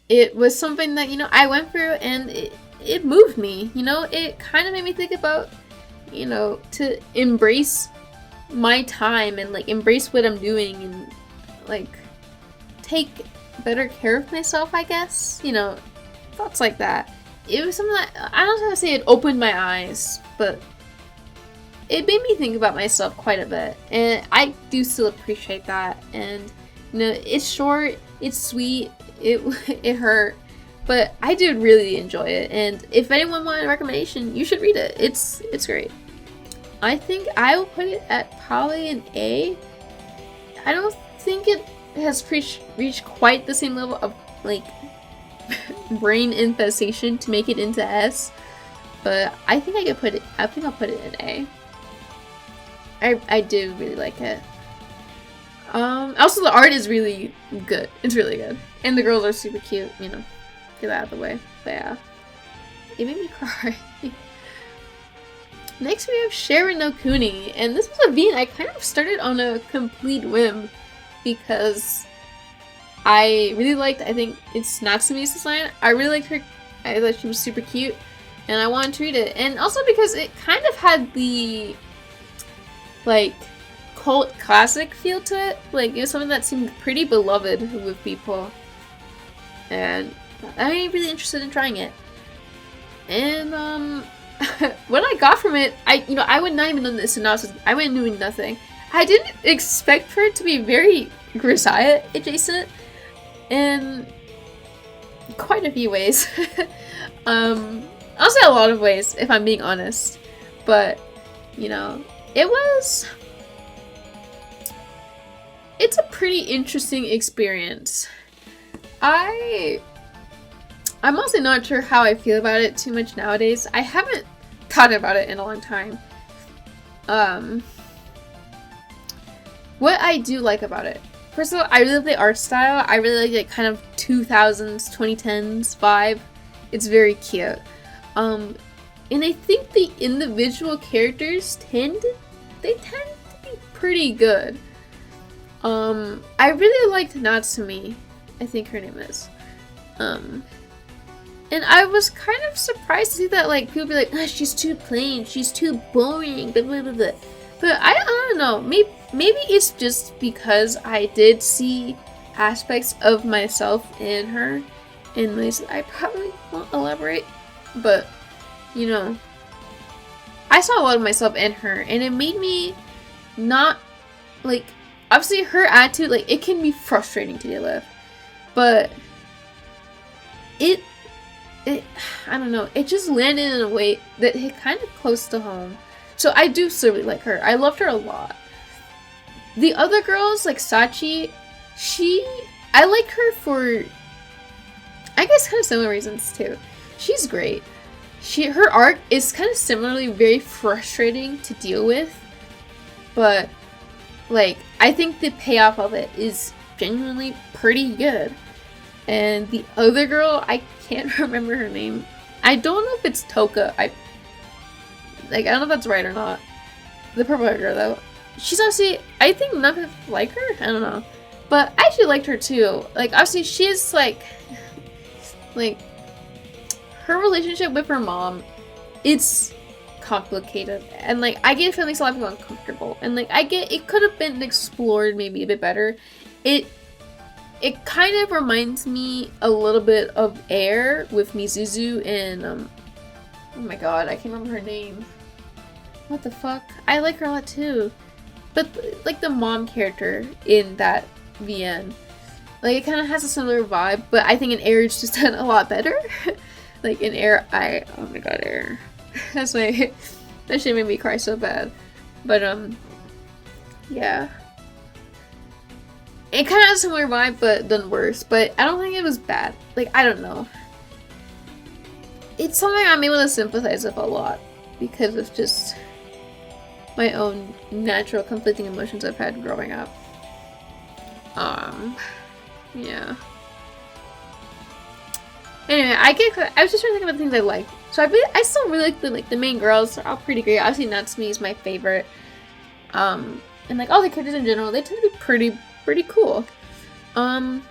it was something that, you know, I went through, and it moved me. You know, it kind of made me think about, you know, to embrace my time and, like, embrace what I'm doing and, like, take better care of myself, I guess. You know, thoughts like that. It was something that, I don't want to say it opened my eyes, but it made me think about myself quite a bit, and I do still appreciate that. And, you know, it's short, it's sweet, it hurt, but I did really enjoy it, and if anyone wanted a recommendation, you should read it. It's great. I think I will put it at probably an A. I don't think it has reached quite the same level of, like, brain infestation to make it into S, but I think I'll put it in A. I do really like it. Also, the art is really good. It's really good. And the girls are super cute, you know. Get that out of the way. But yeah. It made me cry. Next we have Sharon no Kuni. And this was a bean I kind of started on a complete whim. Because I really liked, I think it's Natsumi's design. I really liked her. I thought she was super cute. And I wanted to read it. And also because it kind of had the, like, cult classic feel to it. Like, it was something that seemed pretty beloved with people. And I'm really interested in trying it. And, what I got from it, I would not even know the synopsis. I went knowing nothing. I didn't expect for it to be very Grisaya adjacent in quite a few ways. I'll say a lot of ways, if I'm being honest. But, you know, it's a pretty interesting experience. I'm also not sure how I feel about it too much nowadays. I haven't thought about it in a long time. What I do like about it. First of all, I really like the art style. I really like kind of 2000s, 2010s vibe. It's very cute. And I think the individual characters tend to be pretty good. I really liked Natsumi. I think her name is. And I was kind of surprised to see that, like, people be like, oh, she's too plain, she's too boring, blah, blah, blah, blah. But I don't know, maybe it's just because I did see aspects of myself in her in ways that I probably won't elaborate. But, you know, I saw a lot of myself in her, and it made me not, like, obviously her attitude, like, it can be frustrating to deal with. But I don't know, it just landed in a way that hit kind of close to home. So I do still really like her. I loved her a lot. The other girls, like Sachi, I like her for, I guess, kind of similar reasons too. She's great. Her arc is kind of similarly very frustrating to deal with, but, like, I think the payoff of it is genuinely pretty good. And the other girl, I can't remember her name. I don't know if it's Toka. I don't know if that's right or not. The purple hair girl, though. she's obviously, I think none of us like her, I don't know, but I actually liked her too. Like, obviously she's like her relationship with her mom, it's complicated, and like I get feeling a lot of people uncomfortable, and like I get it could have been explored maybe a bit better. It kind of reminds me a little bit of Air with Mizuzu and oh my god, I can't remember her name. What the fuck? I like her a lot too. But like the mom character in that VN. Like it kind of has a similar vibe, but I think in Air it's just done a lot better. Like in Air, oh my god, Air. That shit made me cry so bad. But yeah. It kind of has a similar vibe, but done worse. But I don't think it was bad. Like, I don't know. It's something I'm able to sympathize with a lot because of just my own natural conflicting emotions I've had growing up. Yeah. Anyway, I was just trying to think about the things I like. So I still really like the main girls. They're all pretty great. Obviously, Natsumi is my favorite. And like all the characters in general, they tend to be pretty cool. But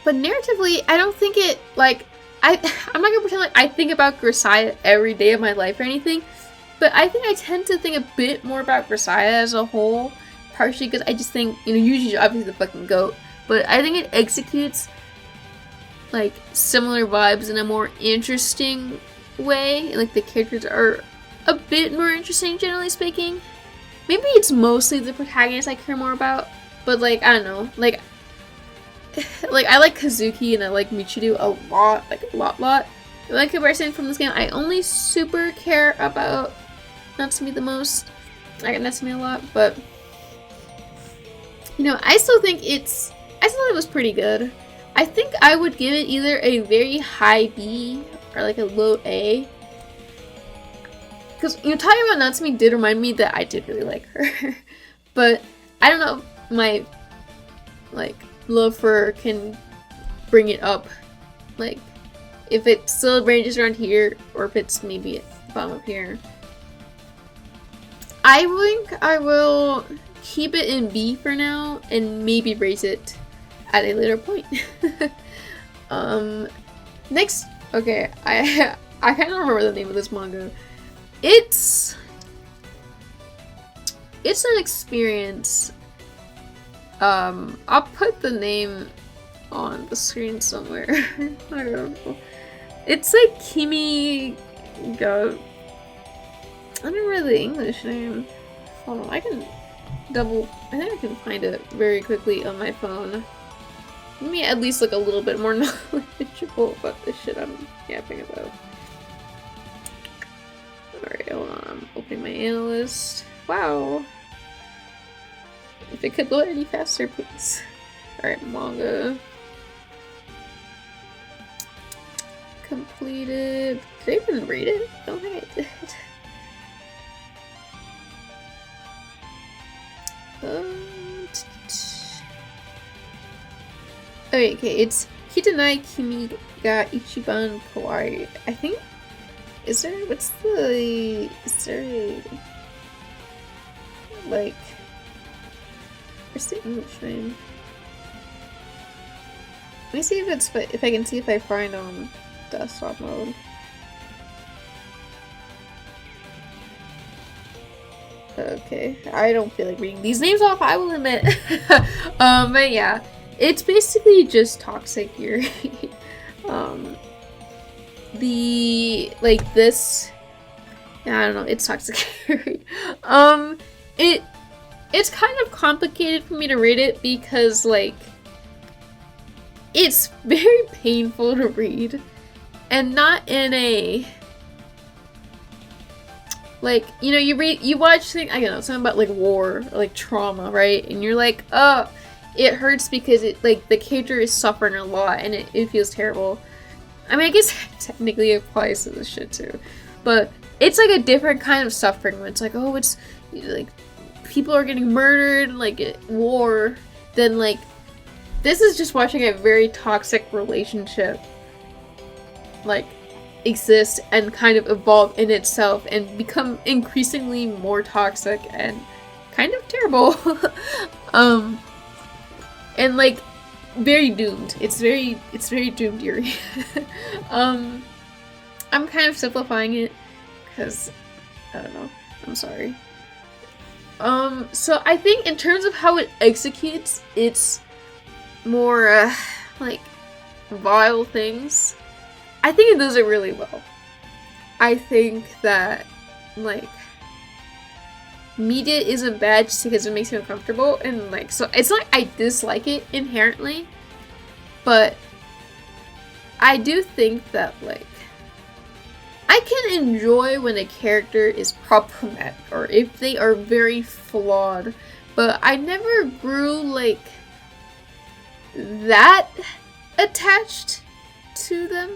narratively, I don't think it, like, I'm not gonna pretend like I think about Grisaia every day of my life or anything, but I think I tend to think a bit more about Grisaia as a whole, partially because I just think, you know, Yuji's obviously the fucking GOAT, but I think it executes, like, similar vibes in a more interesting way, like, the characters are a bit more interesting, generally speaking. Maybe it's mostly the protagonist I care more about, but, like, I don't know, like I like Kazuki and I like Michiru a lot, like a lot. Like comparison from this game, I only super care about Natsumi the most. I like Natsumi a lot, but you know, I still thought it was pretty good. I think I would give it either a very high B or like a low A. Because, you know, talking about Natsumi did remind me that I did really like her. But I don't know if my, like, love for her can bring it up. Like, if it still ranges around here, or if it's maybe at the bottom up here. I think I will keep it in B for now, and maybe raise it at a later point. Next, okay, I can't remember the name of this manga. It's an experience. I'll put the name on the screen somewhere. I don't know. It's like Kimi ga... I don't remember the English name. Hold on, I think I can find it very quickly on my phone. Let me at least look a little bit more knowledgeable about this shit I'm yapping about. Alright, hold on, I'm opening my analyst. Wow. If it could load any faster, please. Alright, manga. Completed. Did I even read it? I don't think I did. Okay, it's Hitanai Kimi ga Ichiban Kawaii. I think. Is there a, like, where's the English name? Let me see if I can see if I find on desktop mode. Okay, I don't feel like reading these names off, I will admit. But yeah, it's basically just toxic Yuri. This, I don't know, it's toxic Yuri. It's kind of complicated for me to rate it because, like, it's very painful to read, and not in a, like, you know, you watch things, I don't know, something about, like, war, or, like, trauma, right? And you're like, oh, it hurts because it, like, the character is suffering a lot, and it feels terrible. I mean, I guess technically it applies to this shit too, but it's, like, a different kind of suffering when it's like, oh, it's, like, people are getting murdered, like, at war, then, like, this is just watching a very toxic relationship, like, exist and kind of evolve in itself and become increasingly more toxic and kind of terrible. And like very doomed. It's very doomed Yuri. I'm kind of simplifying it because I don't know. I'm sorry. So I think in terms of how it executes, it's more like vile things. I think it does it really well. I think that like media isn't bad just because it makes me uncomfortable, and like, so it's not like I dislike it inherently, but I do think that like I can enjoy when a character is problematic or if they are very flawed, but I never grew like that attached to them.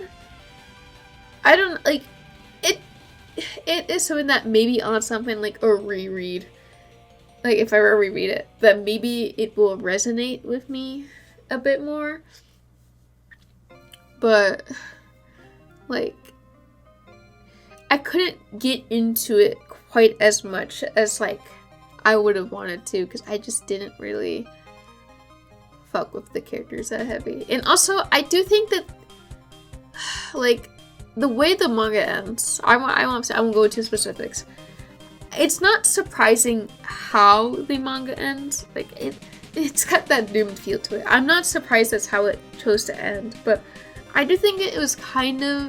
I don't like it is something that maybe on something like a reread, like if I were to reread it, that maybe it will resonate with me a bit more. But like I couldn't get into it quite as much as like I would have wanted to, because I just didn't really fuck with the characters that heavy. And also I do think that like the way the manga ends, I won't go into specifics. It's not surprising how the manga ends. Like it's got that doomed feel to it. I'm not surprised that's how it chose to end, but I do think it was kind of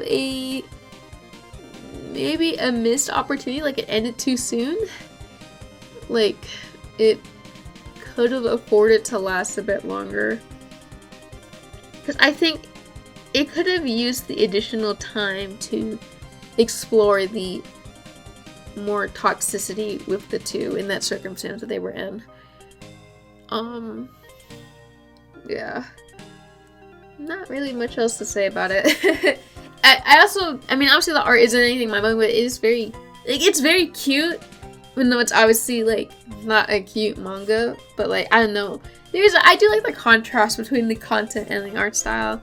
maybe a missed opportunity. Like it ended too soon. Like it could have afforded to last a bit longer. Because I think it could have used the additional time to explore the more toxicity with the two in that circumstance that they were in. Yeah. Not really much else to say about it. I mean, obviously the art isn't anything my manga, but it is very, like, it's very cute, even though it's obviously, like, not a cute manga, but, like, I don't know. I do like the contrast between the content and the art style.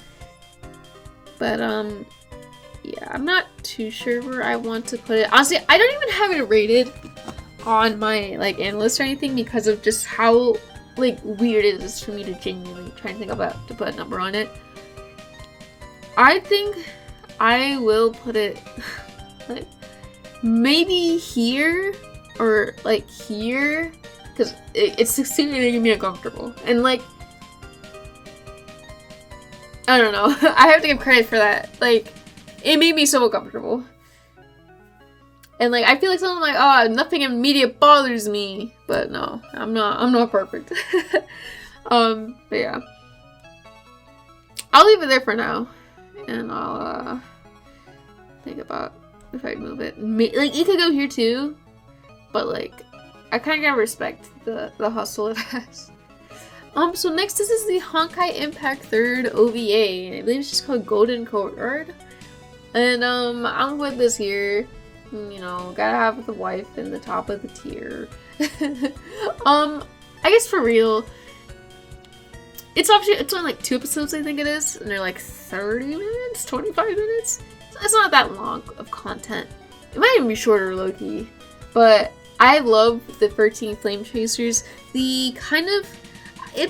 But, yeah, I'm not too sure where I want to put it. Honestly, I don't even have it rated on my, like, analyst or anything because of just how, like, weird it is for me to genuinely try and think about to put a number on it. I think I will put it, like, maybe here or, like, here, because it's extremely making me uncomfortable. And, like, I don't know. I have to give credit for that. Like, it made me so uncomfortable. And like, I feel like something like, oh, nothing in media bothers me. But no, I'm not perfect. But yeah. I'll leave it there for now. And I'll, think about if I move it. Like, it could go here too. But like, I kind of gotta respect the hustle it has. So next, this is the Honkai Impact 3rd OVA. I believe it's just called Golden Courtyard. And, I'm with this here. You know, gotta have the wife in the top of the tier. I guess for real, it's only like 2 episodes, I think it is. And they're like 30 minutes, 25 minutes. It's not that long of content. It might even be shorter, low-key. But I love the 13 Flame Chasers. The kind of... I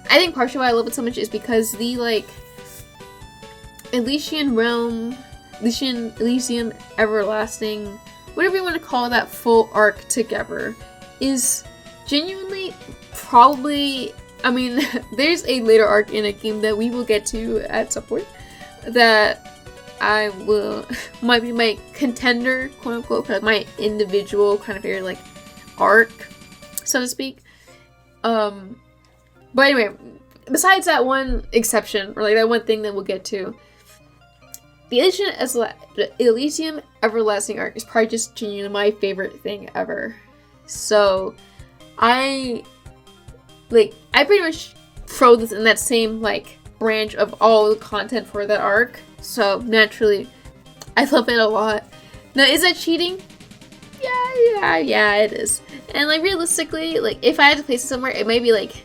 think partially why I love it so much is because the, like, Elysian Everlasting, whatever you want to call that full arc together, is genuinely probably, I mean, there's a later arc in a game that we will get to at some point that might be my contender, quote unquote, for my individual kind of very, like, arc, so to speak. But anyway, besides that one exception, or like that one thing that we'll get to, the Elysium Everlasting arc is probably just genuinely my favorite thing ever. So, I pretty much throw this in that same, like, branch of all the content for that arc. So, naturally, I love it a lot. Now, is that cheating? Yeah, it is. And, like, realistically, like, if I had to place it somewhere, it might be, like,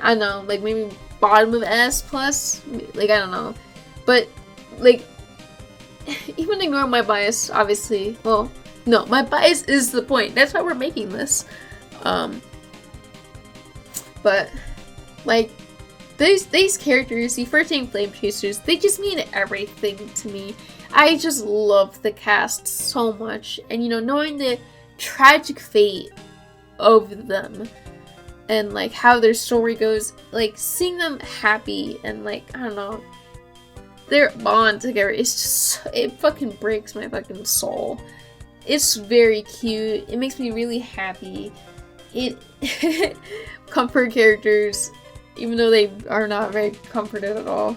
I don't know, like, maybe bottom of S plus? Like, I don't know. But, like, even ignoring my bias, obviously, well, no, my bias is the point. That's why we're making this. But like these characters, the 13 Flame Chasers, they just mean everything to me. I just love the cast so much, and you know, knowing the tragic fate of them and like how their story goes, like seeing them happy and like, I don't know, their bond together is just, it fucking breaks my fucking soul. It's very cute. It makes me really happy. It comfort characters, even though they are not very comforted at all.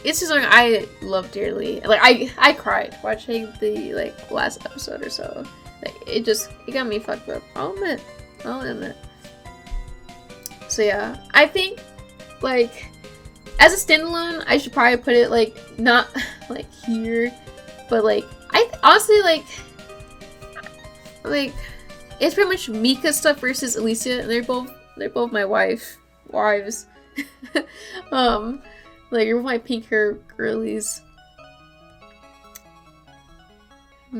It's just something I love dearly. Like I cried watching the like last episode or so. Like it got me fucked up. I'll admit. So yeah, I think like as a standalone, I should probably put it like not like here, but like I honestly like it's pretty much Mika stuff versus Alicia, and they're both my wives. Like you're my pink hair girlies. I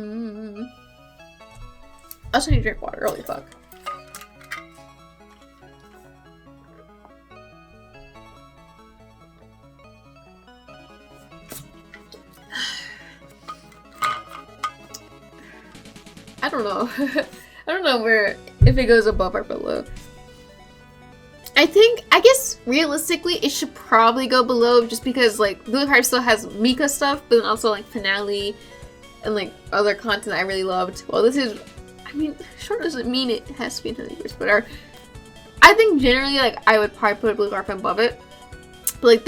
also need to drink water. Holy fuck. I don't know. I don't know if it goes above or below. I guess realistically it should probably go below, just because like Blue Heart still has Mika stuff, but then also like Finale and like other content I really loved. Well, this is, I mean, sure doesn't mean it has to be in the universe, but I think generally like I would probably put Blue Heart above it. But like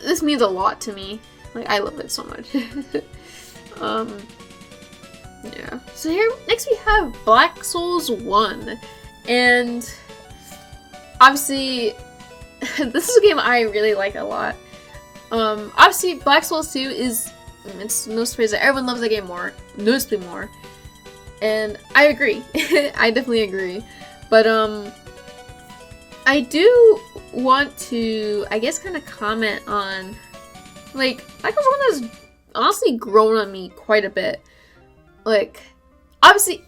this means a lot to me. Like I love it so much. Yeah. So here next we have Black Souls 1, and obviously this is a game I really like a lot. Obviously Black Souls 2 is, it's no surprise that everyone loves the game more, noticeably more, and I agree. I definitely agree. But I do want to, I guess, kind of comment on like Black Souls 1 has honestly grown on me quite a bit. Like, obviously,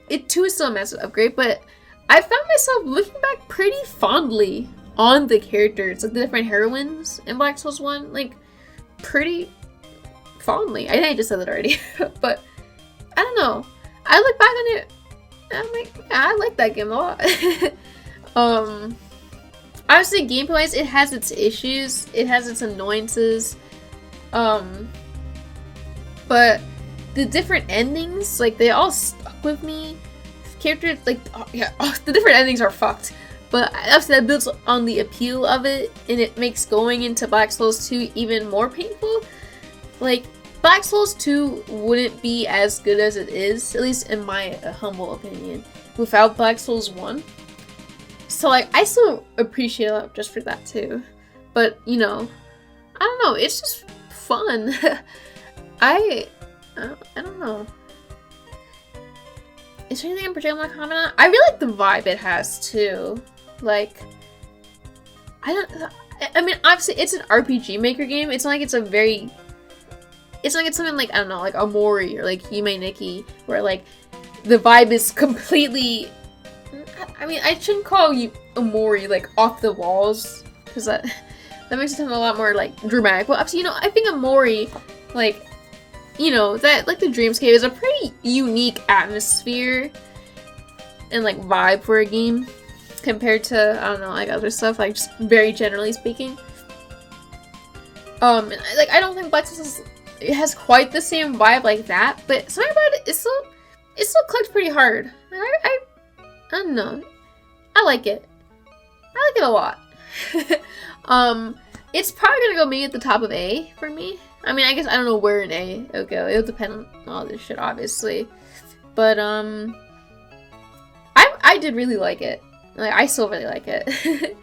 it too is still a massive upgrade, but I found myself looking back pretty fondly on the characters, like the different heroines in Black Souls 1, like, pretty fondly. I think I just said that already, but I don't know. I look back on it, and I'm like, yeah, I like that game a lot. Obviously, gameplay-wise, it has its issues, it has its annoyances, but the different endings, like, they all stuck with me. Characters, like, the different endings are fucked. But obviously that builds on the appeal of it, and it makes going into Black Souls 2 even more painful. Like, Black Souls 2 wouldn't be as good as it is, at least in my humble opinion, without Black Souls 1. So, like, I still appreciate it just for that, too. But, you know, I don't know, it's just fun. I don't know. Is there anything in particular I want to comment on? I really like the vibe it has, too. Like, I mean, obviously, it's an RPG Maker game. It's not like it's a very... It's like it's something like, I don't know, like Omori or like Yume Nikki, where, like, the vibe is completely... I mean, I shouldn't call you Omori, like, off the walls, because that makes it sound a lot more, like, dramatic. Well, obviously, you know, I think Omori, like... You know, that, like, the Dreamscape is a pretty unique atmosphere and, like, vibe for a game compared to, I don't know, like, other stuff, like, just very generally speaking. Like, I don't think Black Souls has quite the same vibe like that, but something about it, it still clicks pretty hard. I don't know. I like it. I like it a lot. It's probably gonna go maybe at the top of A for me. I mean, I guess I don't know where in A it'll go. It'll depend on all this shit, obviously. But, I did really like it. Like, I still really like it.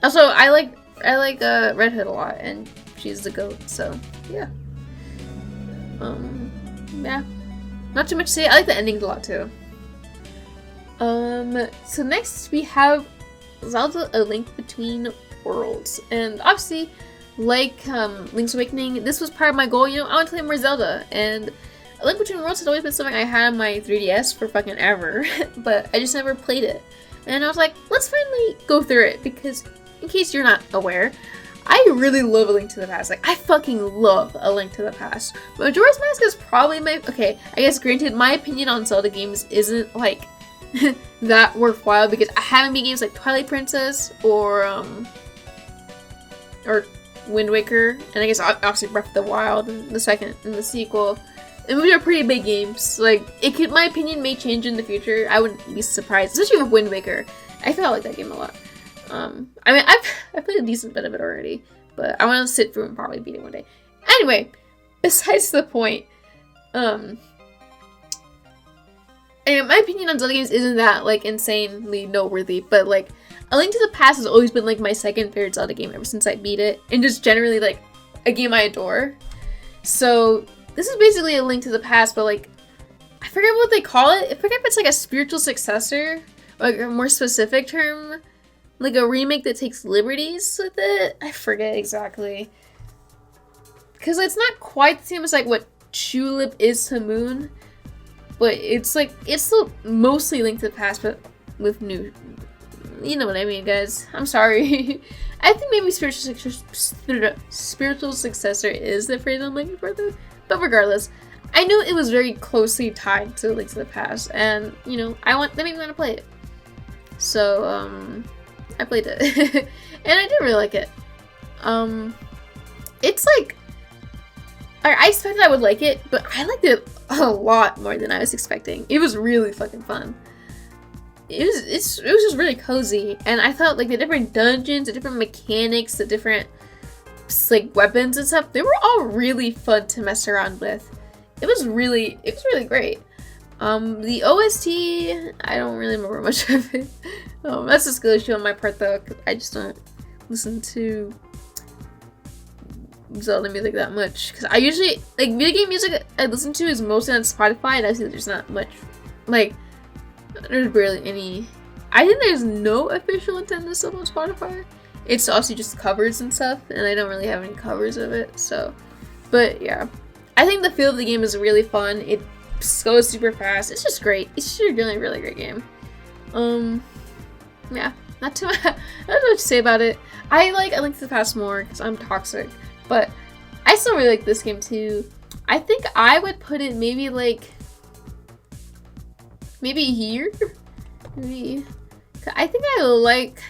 Also, I like Red Hood a lot, and she's the GOAT, so, yeah. Yeah. Not too much to say. I like the endings a lot, too. So next we have Zelda: A Link Between Worlds. And obviously, like Link's Awakening, this was part of my goal. You know, I want to play more Zelda, and Link Between Worlds has always been something I had on my 3DS for fucking ever, but I just never played it. And I was like, let's finally go through it, because in case you're not aware, I really love A Link to the Past. Like, I fucking love A Link to the Past. Majora's Mask is probably my... Okay, I guess granted, my opinion on Zelda games isn't, like, that worthwhile, because I haven't beat games like Twilight Princess or Wind Waker, and I guess obviously Breath of the Wild and the second and the sequel. And those are pretty big games. Like, it could, my opinion may change in the future. I wouldn't be surprised, especially with Wind Waker. I felt like that game a lot. I mean, I've played a decent bit of it already, but I want to sit through and probably beat it one day. Anyway, besides the point, and my opinion on Zelda games isn't that, like, insanely noteworthy, but, like, A Link to the Past has always been, like, my second favorite Zelda game ever since I beat it, and just generally, like, a game I adore. So, this is basically A Link to the Past, but, like, I forget what they call it. I forget if it's, like, a spiritual successor, or, like, a more specific term, like, a remake that takes liberties with it. I forget exactly. Because it's not quite the same as, like, what Tulip is to Moon, but it's, like, it's still mostly Link to the Past, but with new... You know what I mean, guys. I'm sorry. I think maybe spiritual successor is the phrase I'm looking for, though. But regardless, I knew it was very closely tied to Link to the Past, and, you know, that made me want to play it. So, I played it. And I did really like it. It's like... I expected I would like it, but I liked it a lot more than I was expecting. It was really fucking fun. It was just really cozy, and I thought, like, the different dungeons, the different mechanics, the different, like, weapons and stuff, they were all really fun to mess around with. It was really great. The OST, I don't really remember much of it. That's a skill issue on my part, though, 'cause I just don't listen to Zelda music that much. Because I usually, like, video game music I listen to is mostly on Spotify, and I see there's not much, like, there's barely any. I think there's no official Nintendo stuff on Spotify. It's also just covers and stuff, and I don't really have any covers of it, so. But yeah, I think the feel of the game is really fun. It goes super fast. It's just great. It's just a really, really great game. Yeah, not too much to say about it. I like A Link to the Past more because I'm toxic, but I still really like this game too. I think I would put it maybe like. Maybe here? Maybe. I think I like...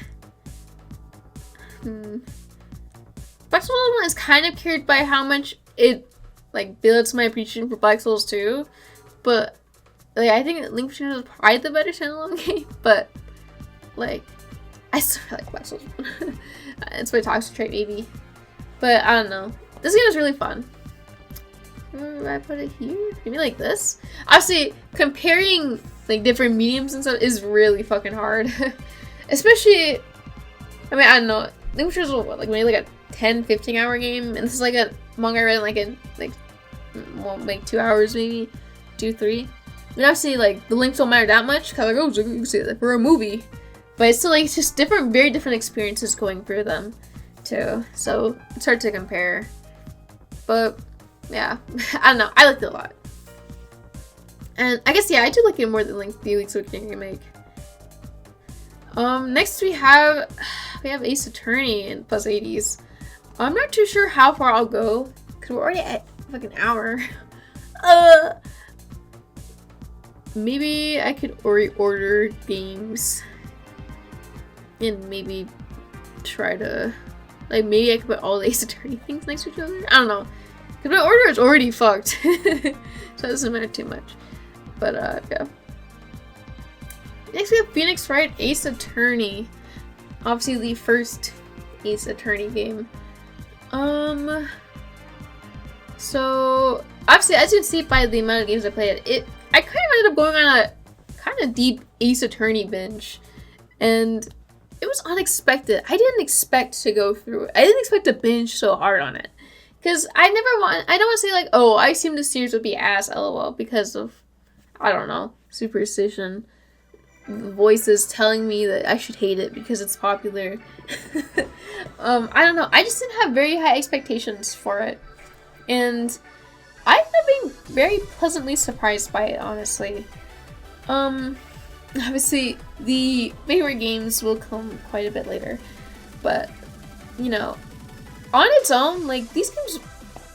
Black Souls 1 is kind of carried by how much it, like, builds my appreciation for Black Souls 2. But, like, I think Link Between Worlds is probably the better standalone game. But, like, I still like Black Souls 1. It's my toxic trait, maybe. But, I don't know. This game is really fun. Where would I put it here? Maybe like this? Obviously, comparing like different mediums and stuff is really fucking hard. Especially, I mean, I don't know. Link Between Worlds was like maybe like a 10-15 hour game, and this is like a manga I read like in like 2 hours maybe, 2-3. And obviously, like the links don't matter that much because like, oh, you can see that for a movie, but it's still like it's just different, very different experiences going through them too. So it's hard to compare. But yeah, I don't know. I liked it a lot. And I guess, yeah, I do like it more than like the Link's Awakening remake. Next we have Ace Attorney in plus 80s. I'm not too sure how far I'll go because we're already at like an hour. Maybe I could reorder games and maybe try to, like, maybe I could put all the Ace Attorney things next to each other. I don't know. Because my order is already fucked. So it doesn't matter too much. But, yeah. Next we have Phoenix Wright Ace Attorney. Obviously the first Ace Attorney game. So, obviously, as you can see by the amount of games I played, I kind of ended up going on a kind of deep Ace Attorney binge. And it was unexpected. I didn't expect to go through it. I didn't expect to binge so hard on it. Because I don't want to say like, oh, I assumed the series would be ass, lol, because of, I don't know, superstition. Voices telling me that I should hate it because it's popular. I don't know. I just didn't have very high expectations for it. And I ended up being very pleasantly surprised by it, honestly. Obviously, the favorite games will come quite a bit later, but, you know, on its own, like, these games,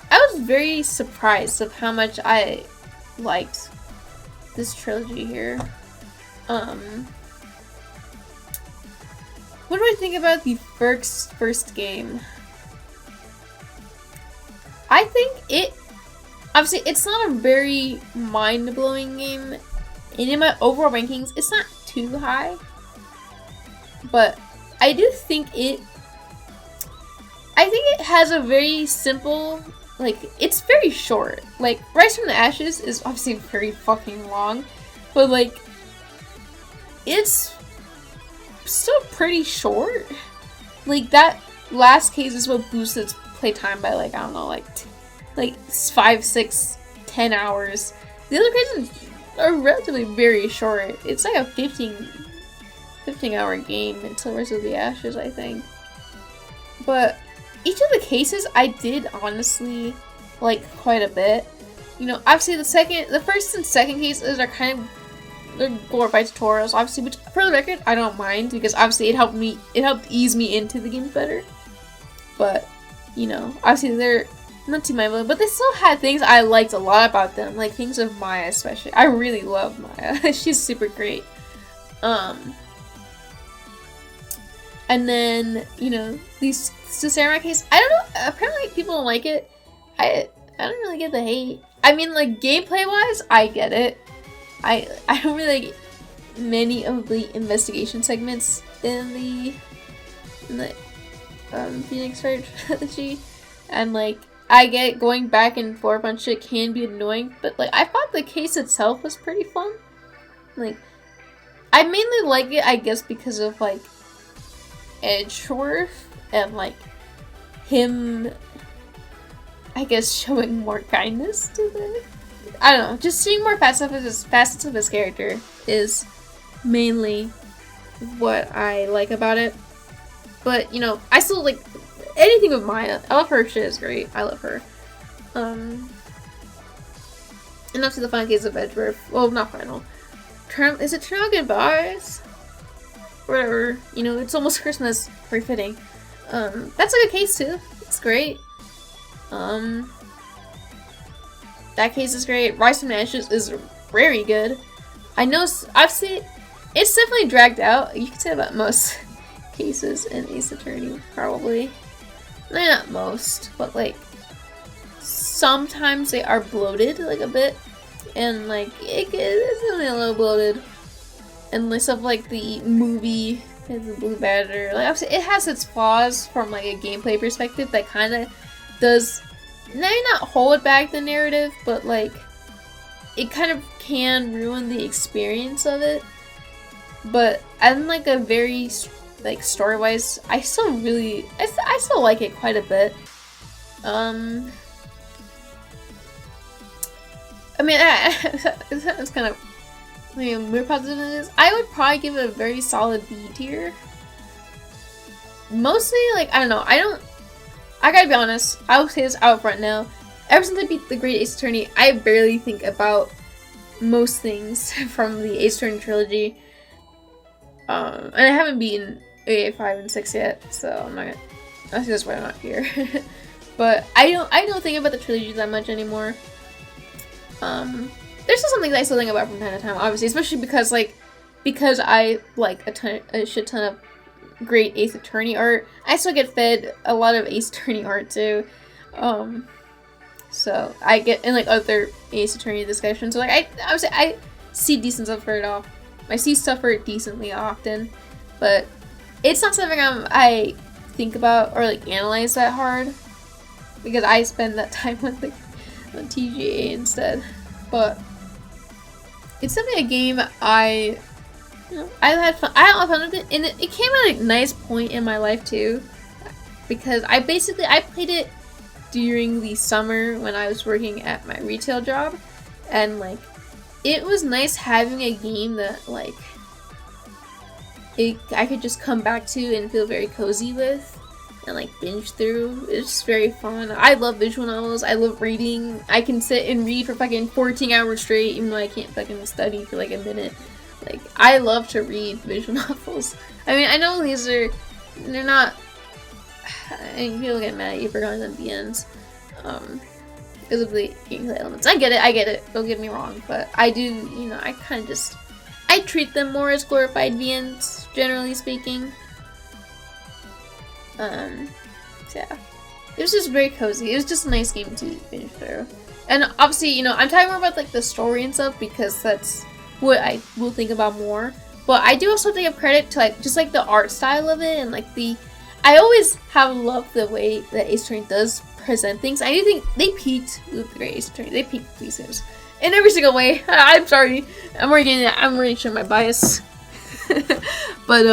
I was very surprised of how much I liked this trilogy here. What do I think about the first game? I think obviously, it's not a very mind-blowing game, and in my overall rankings, it's not too high, but I do think it has a very simple, like, it's very short. Like, Rise from the Ashes is obviously very fucking long, but, like, it's still pretty short. Like, that last case is what boosts its playtime by, like, I don't know, like 5, 6, 10 hours. The other cases are relatively very short. It's like a 15-hour game until Rise of the Ashes, I think. But each of the cases I did honestly like quite a bit. You know, obviously the first and second cases are kind of, they're glorified tutorials, obviously, which for the record I don't mind, because obviously it helped ease me into the game better. But, you know, obviously they're not too mind-blowing, but they still had things I liked a lot about them, like things of Maya especially. I really love Maya. She's super great. And then, you know, the samurai case, I don't know, apparently people don't like it. I don't really get the hate. I mean, like, gameplay-wise, I get it. I don't really like many of the investigation segments in the Phoenix Wright trilogy, and, like, I get going back and forth on shit can be annoying, but, like, I thought the case itself was pretty fun. Like, I mainly like it, I guess, because of, like, Edgeworth and, like, him, I guess, showing more kindness to the, I don't know, just seeing more facets of his character is mainly what I like about it. But, you know, I still like anything with Maya. I love her shit is great. I love her. And up to the final case of Edgeworth. Well, not final. Is it Turn Out Goodbyes? Whatever. You know, it's almost Christmas. Very fitting. That's a good case too. It's great. That case is great. Rise from the Ashes is very good. I know, I've seen, it's definitely dragged out. You can say about most cases in Ace Attorney, probably. Not most, but, like, sometimes they are bloated, like, a bit. And, like, it's definitely a little bloated. And less of, like, the movie, the Blue Badger. Like, obviously, it has its flaws from, like, a gameplay perspective that kind of does maybe not hold back the narrative, but, like, it kind of can ruin the experience of it. But I'm, like, a very, like, story-wise, I still like it quite a bit. I mean, it's kind of, I mean, more positive than it is. I would probably give it a very solid B tier. Mostly, like, I don't know, I gotta be honest, I will say this out front now. Ever since I beat the Great Ace Attorney, I barely think about most things from the Ace Attorney trilogy. And I haven't beaten 5 and 6 yet, so I'm not gonna, I think that's why I'm not here. But I don't think about the trilogy that much anymore. There's still something that I still think about from time to time, obviously, especially because I like a shit ton of great Ace Attorney art. I still get fed a lot of Ace Attorney art too. So I get in, like, other Ace Attorney discussions. So, like, I see decent stuff for it all. I see stuff for it decently often, but it's not something I think about or, like, analyze that hard, because I spend that time with, like, on TGA instead. But it's definitely a game I had fun. I had a lot of fun with it, and it came at a nice point in my life too, because I played it during the summer when I was working at my retail job, and, like, it was nice having a game that, like, I could just come back to and feel very cozy with. and like binge through. It's very fun. I love visual novels. I love reading. I can sit and read for fucking 14 hours straight, even though I can't fucking study for like a minute. Like, I love to read visual novels. I mean, I know they're not, I mean, people get mad at you for calling them VNs. Because of the gameplay elements. I get it, don't get me wrong, but I do, you know, I kind of just, I treat them more as glorified VNs, generally speaking. So yeah. It was just very cozy. It was just a nice game to finish through. And obviously, you know, I'm talking more about like the story and stuff because that's what I will think about more. But I do also give credit to like just like the art style of it and like I always have loved the way that Ace Attorney does present things. I do think they peaked with the great Ace Attorney. They peaked with these games in every single way. I'm sorry. I'm already showing my bias. But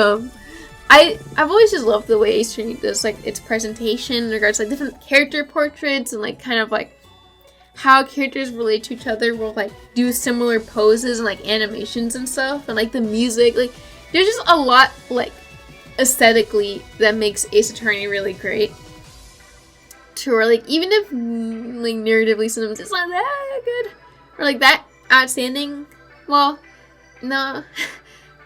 I've always just loved the way Ace Attorney does like its presentation in regards to like different character portraits and like kind of like how characters relate to each other will like do similar poses and like animations and stuff, and like the music, like there's just a lot like aesthetically that makes Ace Attorney really great. To where like even if like narratively sometimes it's not that good or like that outstanding, well, no.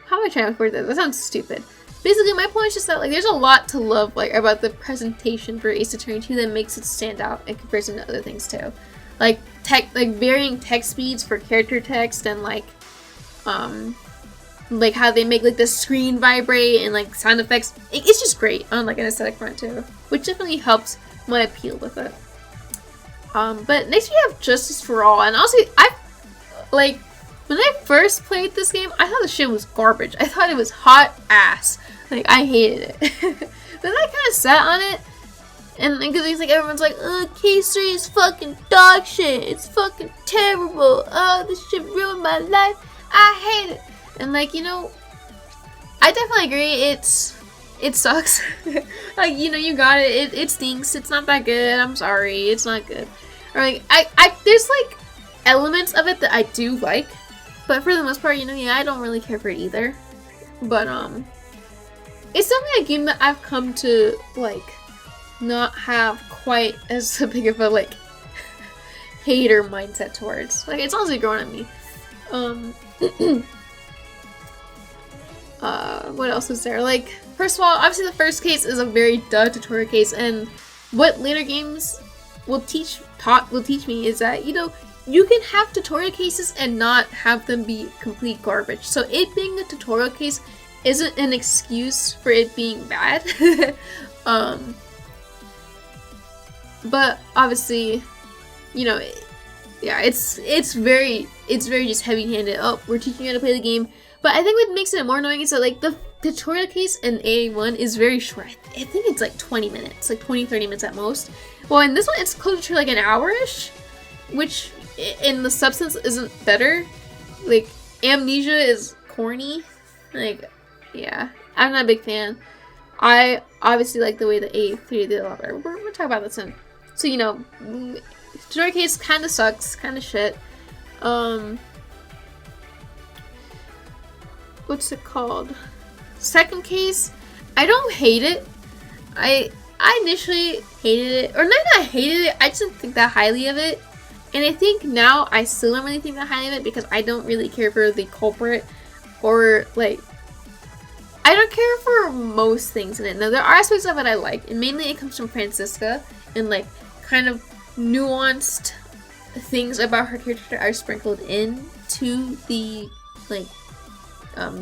How am I trying to word that? That sounds stupid. Basically, my point is just that like there's a lot to love like about the presentation for Ace Attorney 2 that makes it stand out in comparison to other things too. Like varying text speeds for character text and like how they make like the screen vibrate and like sound effects. It's just great on like an aesthetic front too, which definitely helps my appeal with it. But next we have Justice for All, and honestly, when I first played this game, I thought the shit was garbage. I thought it was hot ass. Like, I hated it. Then I kind of sat on it, and because it's like everyone's like, K3 is fucking dog shit. It's fucking terrible. This shit ruined my life. I hate it. And like, you know, I definitely agree. It sucks. Like, you know, you got it. It stinks. It's not that good. I'm sorry. It's not good. Or like, there's like elements of it that I do like, but for the most part, you know, yeah, I don't really care for it either. But it's definitely a game that I've come to like not have quite as big of a like hater mindset towards. Like, it's honestly growing on me. What else is there? Like, first of all, obviously the first case is a very tutorial case, and what later games will teach me is that, you know, you can have tutorial cases and not have them be complete garbage. So it being a tutorial case isn't an excuse for it being bad. But obviously, you know, yeah, it's very just heavy-handed. Oh, we're teaching you how to play the game. But I think what makes it more annoying is that like the tutorial case in AA1 is very short. I think it's like 20 minutes, like 20-30 minutes at most. Well, in this one, it's closer to like an hour-ish, which in the substance isn't better. Like, Amnesia is corny. Like, yeah, I'm not a big fan. I obviously like the way that A3 did a lot better. We're gonna talk about this soon. So, you know, tutorial case kind of sucks, kind of shit. What's it called? Second case, I don't hate it. I initially hated it, or not hated it, I just didn't think that highly of it. And I think now I still don't really think that highly of it because I don't really care for the culprit, or like, I don't care for most things in it. Now there are aspects of it I like, and mainly it comes from Francisca, and like kind of nuanced things about her character are sprinkled into the like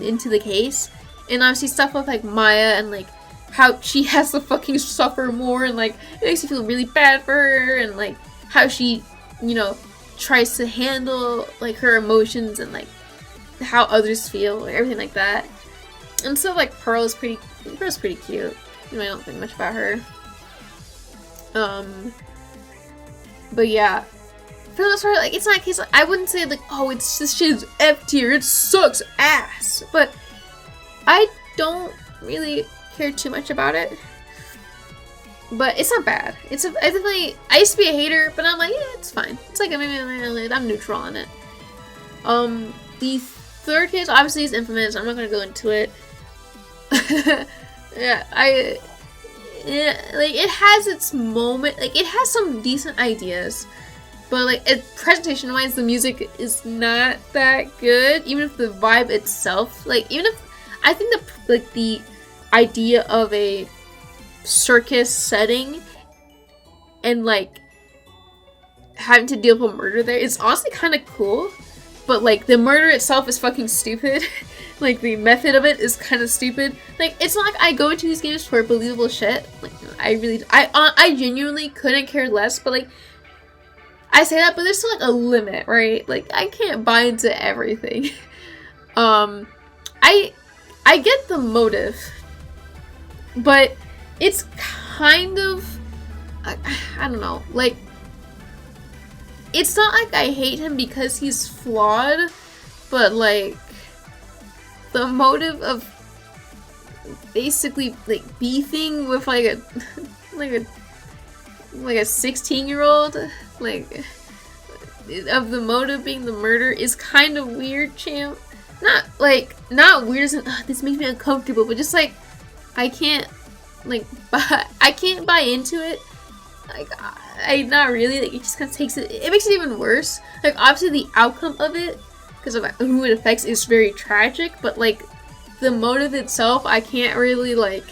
into the case, and obviously stuff with like Maya and like how she has to fucking suffer more, and like it makes you feel really bad for her, and like how she, you know, tries to handle like her emotions and like how others feel, like, everything like that. And so like Pearl's pretty cute. I don't think much about her. But yeah, for the most part, like, it's not a case, like, I wouldn't say like, oh, it's this shit is F tier, it sucks ass, but I don't really care too much about it. But it's not bad. I used to be a hater, but I'm like, yeah, it's fine. It's like, I'm neutral on it. The third case obviously is Infamous. I'm not gonna go into it. Yeah, like, it has its moment, like, it has some decent ideas, but, like, presentation-wise, the music is not that good, even if the vibe itself, like, even if, I think the idea of a circus setting and, like, having to deal with a murder there is honestly kind of cool, but, like, the murder itself is fucking stupid. Like, the method of it is kind of stupid. Like, it's not like I go into these games for believable shit. Like, I genuinely couldn't care less, but, like, I say that, but there's still, like, a limit, right? Like, I can't buy into everything. I get the motive, but it's kind of, I don't know, like, it's not like I hate him because he's flawed, but, like, the motive of basically, like, beefing with, like, a 16-year-old, like, of the motive being the murder is kind of weird, champ. Not weird as in, this makes me uncomfortable, but just, like, I can't buy into it. Like, not really, like, it just kind of takes it makes it even worse. Like, obviously the outcome of it, because of who it affects, is very tragic, but, like, the motive itself, I can't really, like,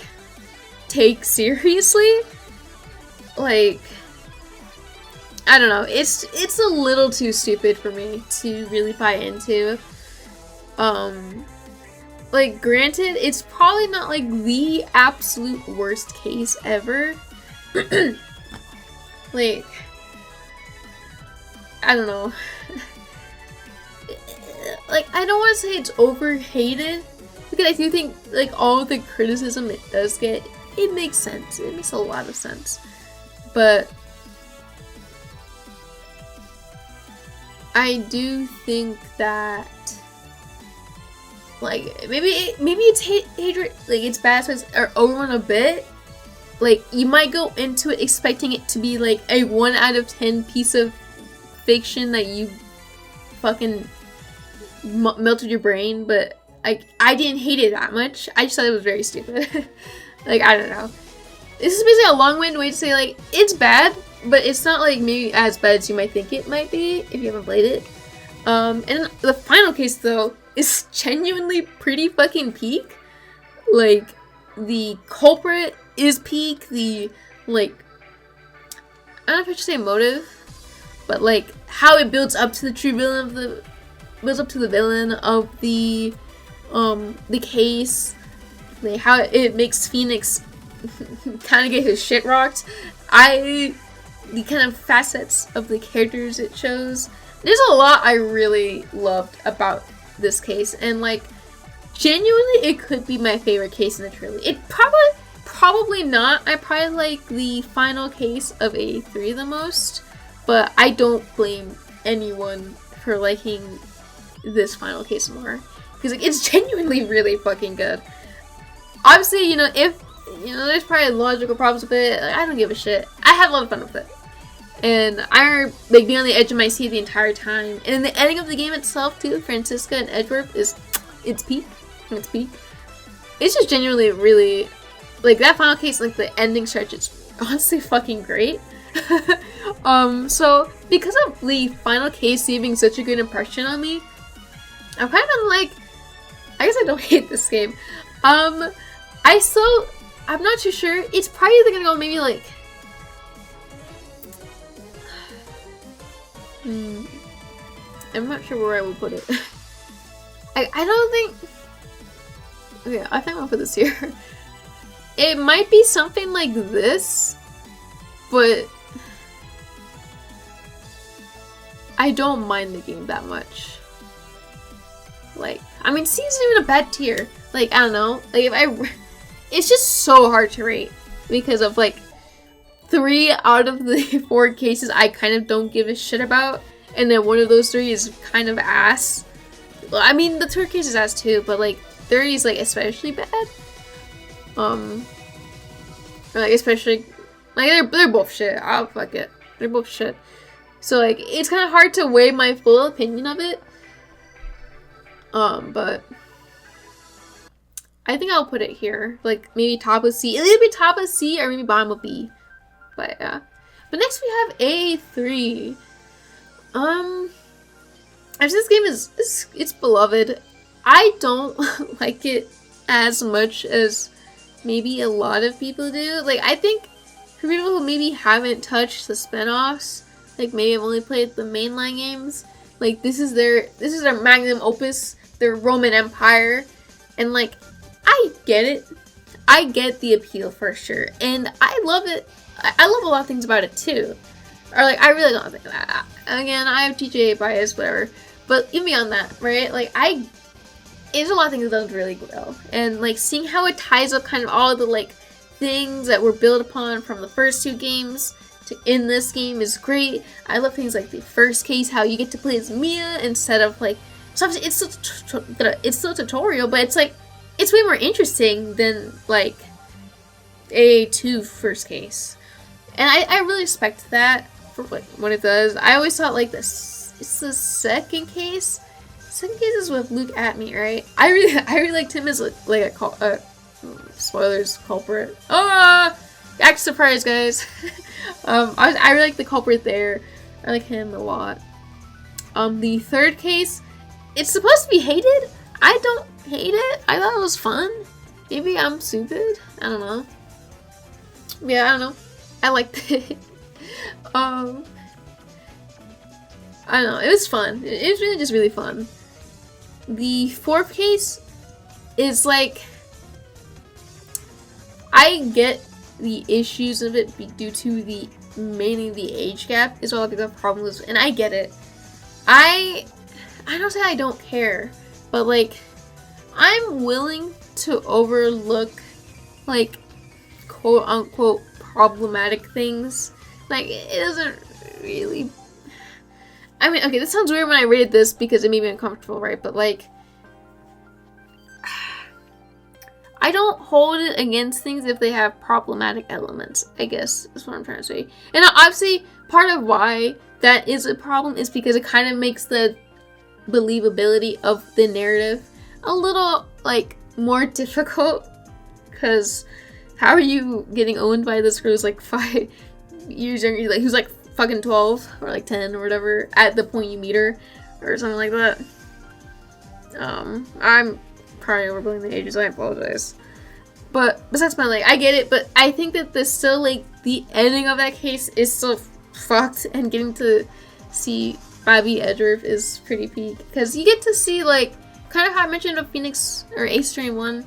take seriously. Like, I don't know, it's a little too stupid for me to really buy into. Like, granted, it's probably not, like, the absolute worst case ever. Like, I don't know. Like, I don't want to say it's overhated, because I do think, like, all of the criticism it does get, it makes sense. It makes a lot of sense. But I do think that, like, maybe it's hatred, like, it's bad aspects are overrun a bit. Like, you might go into it expecting it to be, like, a 1 out of 10 piece of fiction that you fucking melted your brain, but I didn't hate it that much. I just thought it was very stupid. Like, I don't know. This is basically a long-winded way to say, like, it's bad, but it's not, like, maybe as bad as you might think it might be if you haven't played it. And the final case, though, is genuinely pretty fucking peak. Like, the culprit is peak, the, like, I don't know if I should say motive, but, like, how it builds up to the true villain of the, villain of the case, like, how it makes Phoenix kind of get his shit rocked. The kind of facets of the characters it shows. There's a lot I really loved about this case, and, like, genuinely, it could be my favorite case in the trilogy. It probably not. I probably like the final case of A3 the most, but I don't blame anyone for liking this final case more, because, like, it's genuinely really fucking good. Obviously, you know, if, you know, there's probably logical problems with it, like, I don't give a shit. I have a lot of fun with it. And I remember, like, being on the edge of my seat the entire time. And the ending of the game itself, too, Francisca and Edgeworth, it's peak. It's peak. It's just genuinely really, like, that final case, like, the ending stretch is honestly fucking great. So, because of the final case leaving such a good impression on me, I'm kind of like, I guess I don't hate this game. I'm not too sure. It's probably gonna go maybe, like, I'm not sure where I will put it. I don't think... Okay, I think I'll put this here. It might be something like this, but I don't mind the game that much. Like, I mean, C isn't even a bad tier. Like, I don't know. Like, it's just so hard to rate because of, like, 3 out of the 4 cases I kind of don't give a shit about, and then one of those 3 is kind of ass. Well, I mean, the 3rd case is ass too, but, like, 30 is, like, especially bad. Or, like, especially, like, they're both shit. I'll fuck it. They're both shit. So, like, it's kind of hard to weigh my full opinion of it. But I think I'll put it here. Like, maybe top of C. It'll be top of C or maybe bottom of B. But, yeah. But next we have A3. This game it's beloved. I don't like it as much as maybe a lot of people do. Like, I think for people who maybe haven't touched the spinoffs, like maybe have only played the mainline games, like this is their magnum opus, their Roman Empire, and like I get it. I get the appeal for sure, and I love it. I love a lot of things about it too. Or like I really don't think that. Again, I have TJ bias, whatever. But even beyond that, right? Like there's a lot of things that does really well, and like seeing how it ties up kind of all the like things that were built upon from the first two games to in this game is great. I love things like the first case, how you get to play as Mia instead of like. So it's still a tutorial, but it's like it's way more interesting than like A2 first case, and I really respect that for what it does. I always thought like this. It's the second case. Second case is with Luke at me, right? I really liked him as like a spoilers culprit. Oh, act surprised, guys. I really like the culprit there. I like him a lot. The third case, it's supposed to be hated. I don't hate it. I thought it was fun. Maybe I'm stupid. I don't know. Yeah, I don't know. I liked it. I don't know. It was fun. It was really just really fun. The fourth case is like, I get the issues of it due to mainly the age gap is what a lot of people have problems with, and I get it. I don't say I don't care, but like I'm willing to overlook like quote unquote problematic things. Like it doesn't really. I mean, okay, this sounds weird when I rated this because it made me uncomfortable, right? But like, I don't hold it against things if they have problematic elements, I guess is what I'm trying to say. And obviously, part of why that is a problem is because it kind of makes the believability of the narrative a little, like, more difficult. Because how are you getting owned by this girl who's, like, 5 years younger, like, who's, like, fucking 12 or, like, 10 or whatever at the point you meet her or something like that? I'm probably overblowing the ages, I apologize. But besides my, like, I get it, but I think that there's still, like, the ending of that case is still fucked, and getting to see Bobby Edgeworth is pretty peak. Because you get to see, like, kind of how I mentioned of Phoenix, or Ace Train 1,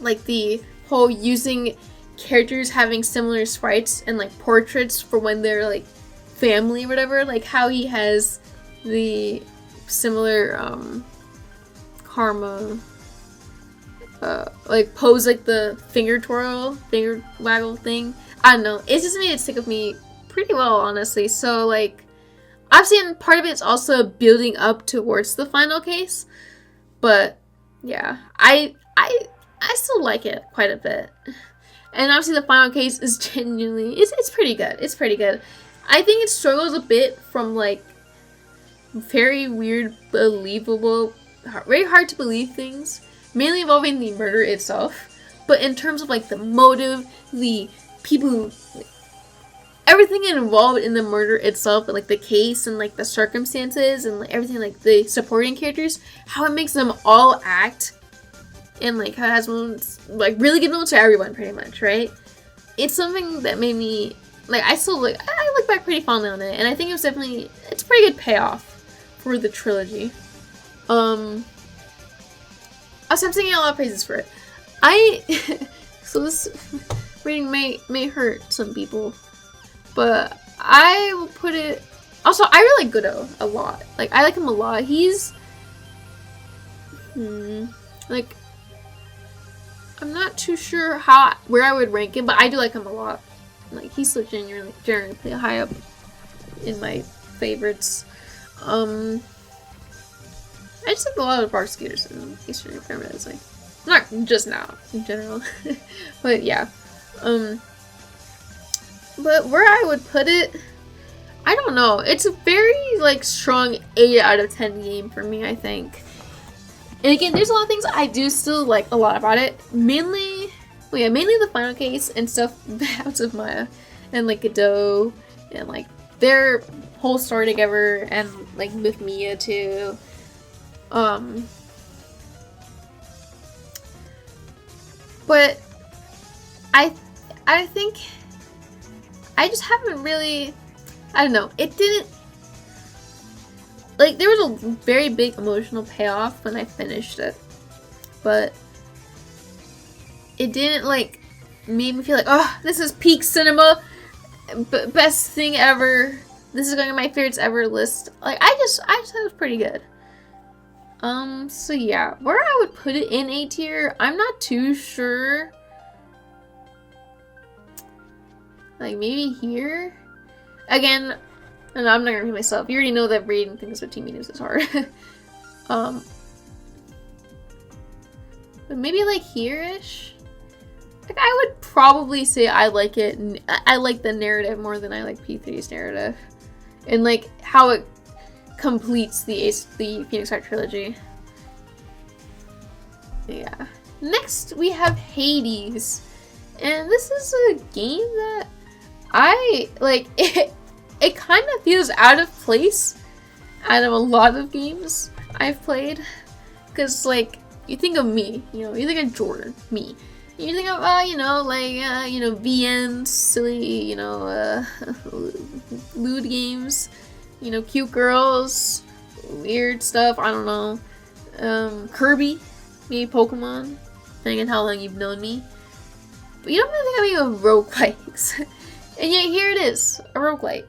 like, the whole using characters having similar sprites and, like, portraits for when they're, like, family or whatever, like, how he has the similar, Karma, like pose like the finger waggle thing. I don't know. It's just made it stick with me pretty well, honestly. So like, obviously, and part of it's also building up towards the final case. But yeah, I still like it quite a bit. And obviously, the final case is genuinely it's pretty good. It's pretty good. I think it struggles a bit from like very weird, believable, very hard to believe things, mainly involving the murder itself. But in terms of like the motive, the people, everything involved in the murder itself, and like the case and like the circumstances and like everything, like the supporting characters, how it makes them all act, and like how it has moments, like really good moments to everyone, pretty much, right? It's something that made me like I look back pretty fondly on it, and I think it's a pretty good payoff for the trilogy. I'm singing a lot of praises for it. So this rating may hurt some people, but I will put it. Also, I really like Godot a lot. Like I like him a lot. He's like, I'm not too sure where I would rank him, but I do like him a lot. Like he's still generally pretty high up in my favorites. I just like a lot of bar scooters in Eastern Pyramid, like not just now in general. But yeah. But where I would put it, I don't know. It's a very like strong 8 out of 10 game for me, I think. And again, there's a lot of things I do still like a lot about it. Mainly the final case and stuff out of Maya and like Godot and like their whole story together and like with Mia too. But I think I just haven't really, I don't know, it didn't, like there was a very big emotional payoff when I finished it, but it didn't like make me feel like, oh, this is peak cinema, best thing ever, this is going on my favorites ever list. Like I just thought it was pretty good. So yeah, where I would put it in A tier, I'm not too sure. Like maybe here? Again, and I'm not gonna repeat myself. You already know that rating things with team mediums is hard. But maybe like here-ish? Like I would probably say I like it, I like the narrative more than I like P3's narrative. And like how it completes the Phoenix Wright trilogy. Yeah. Next we have Hades. And this is a game that I like it kind of feels out of place out of a lot of games I've played. Cause like you think of me, you think of Jordan, me. You think of VN, silly, lewd games, cute girls, weird stuff, I don't know. Kirby, maybe Pokemon, depending on how long you've known me. But you don't really think of me of roguelikes. And yet here it is, a roguelike.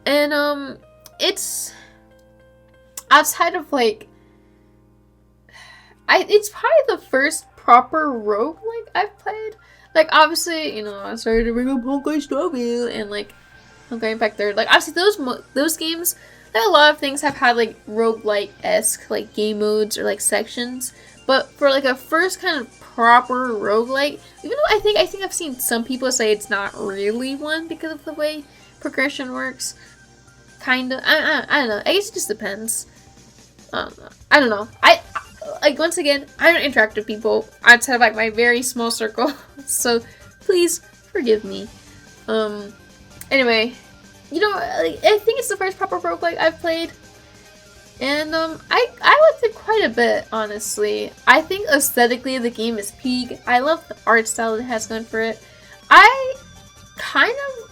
And it's outside of like it's probably the first proper roguelike I've played. Like obviously, I started to bring up Honkai Star Rail and like Honkai Impact 3rd. Like obviously those games, like a lot of things have had like roguelike-esque like game modes or like sections. But for like a first kind of proper roguelike, even though I think I've seen some people say it's not really one because of the way progression works. Kinda. I don't know. I guess it just depends. I don't know. I like once again, I don't interact with people outside of like my very small circle. So please forgive me. Anyway, I think it's the first proper roguelike I've played. And I liked it quite a bit, honestly. I think aesthetically the game is peak. I love the art style it has going for it. I kind of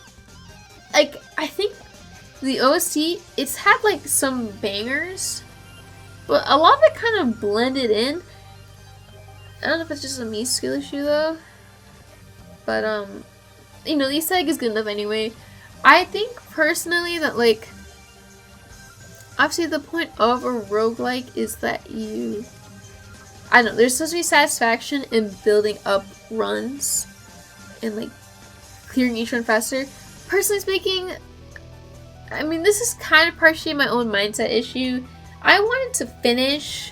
like, I think the OST, it's had like some bangers, but a lot of it kind of blended in. I don't know if it's just a me skill issue though, but the aesthetic is good enough anyway. I think personally that like, obviously the point of a roguelike is that I don't know, there's supposed to be satisfaction in building up runs and like clearing each run faster. Personally speaking, I mean, this is kind of partially my own mindset issue. I wanted to finish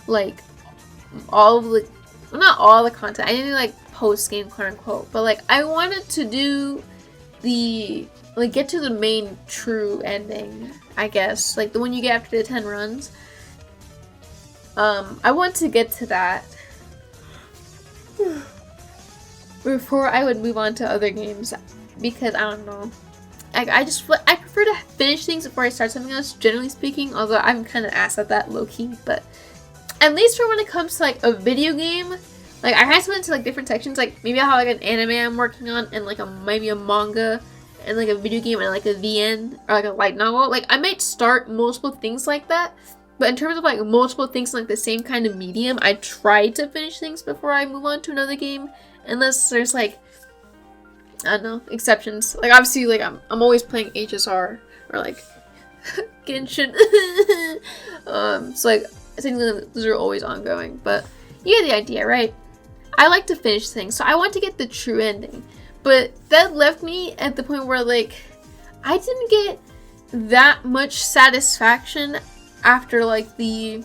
like all of the, well, not all the content. I didn't do like post game, quote unquote, but like I wanted to do get to the main true ending, I guess, like the one you get after the 10 runs. I want to get to that before I would move on to other games, because I don't know, I prefer to finish things before I start something else, generally speaking, although I'm kind of ass at that low-key. But at least for when it comes to like a video game, like I kind of went into like different sections, like maybe I'll have like an anime I'm working on and like maybe a manga and like a video game and like a VN or like a light novel. Like I might start multiple things like that, but in terms of like multiple things in like the same kind of medium, I try to finish things before I move on to another game, unless there's like, I don't know, exceptions. Like obviously like I'm always playing HSR or like Genshin. So like I think those are always ongoing, but you get the idea, right? I like to finish things, so I want to get the true ending. But that left me at the point where like I didn't get that much satisfaction after like the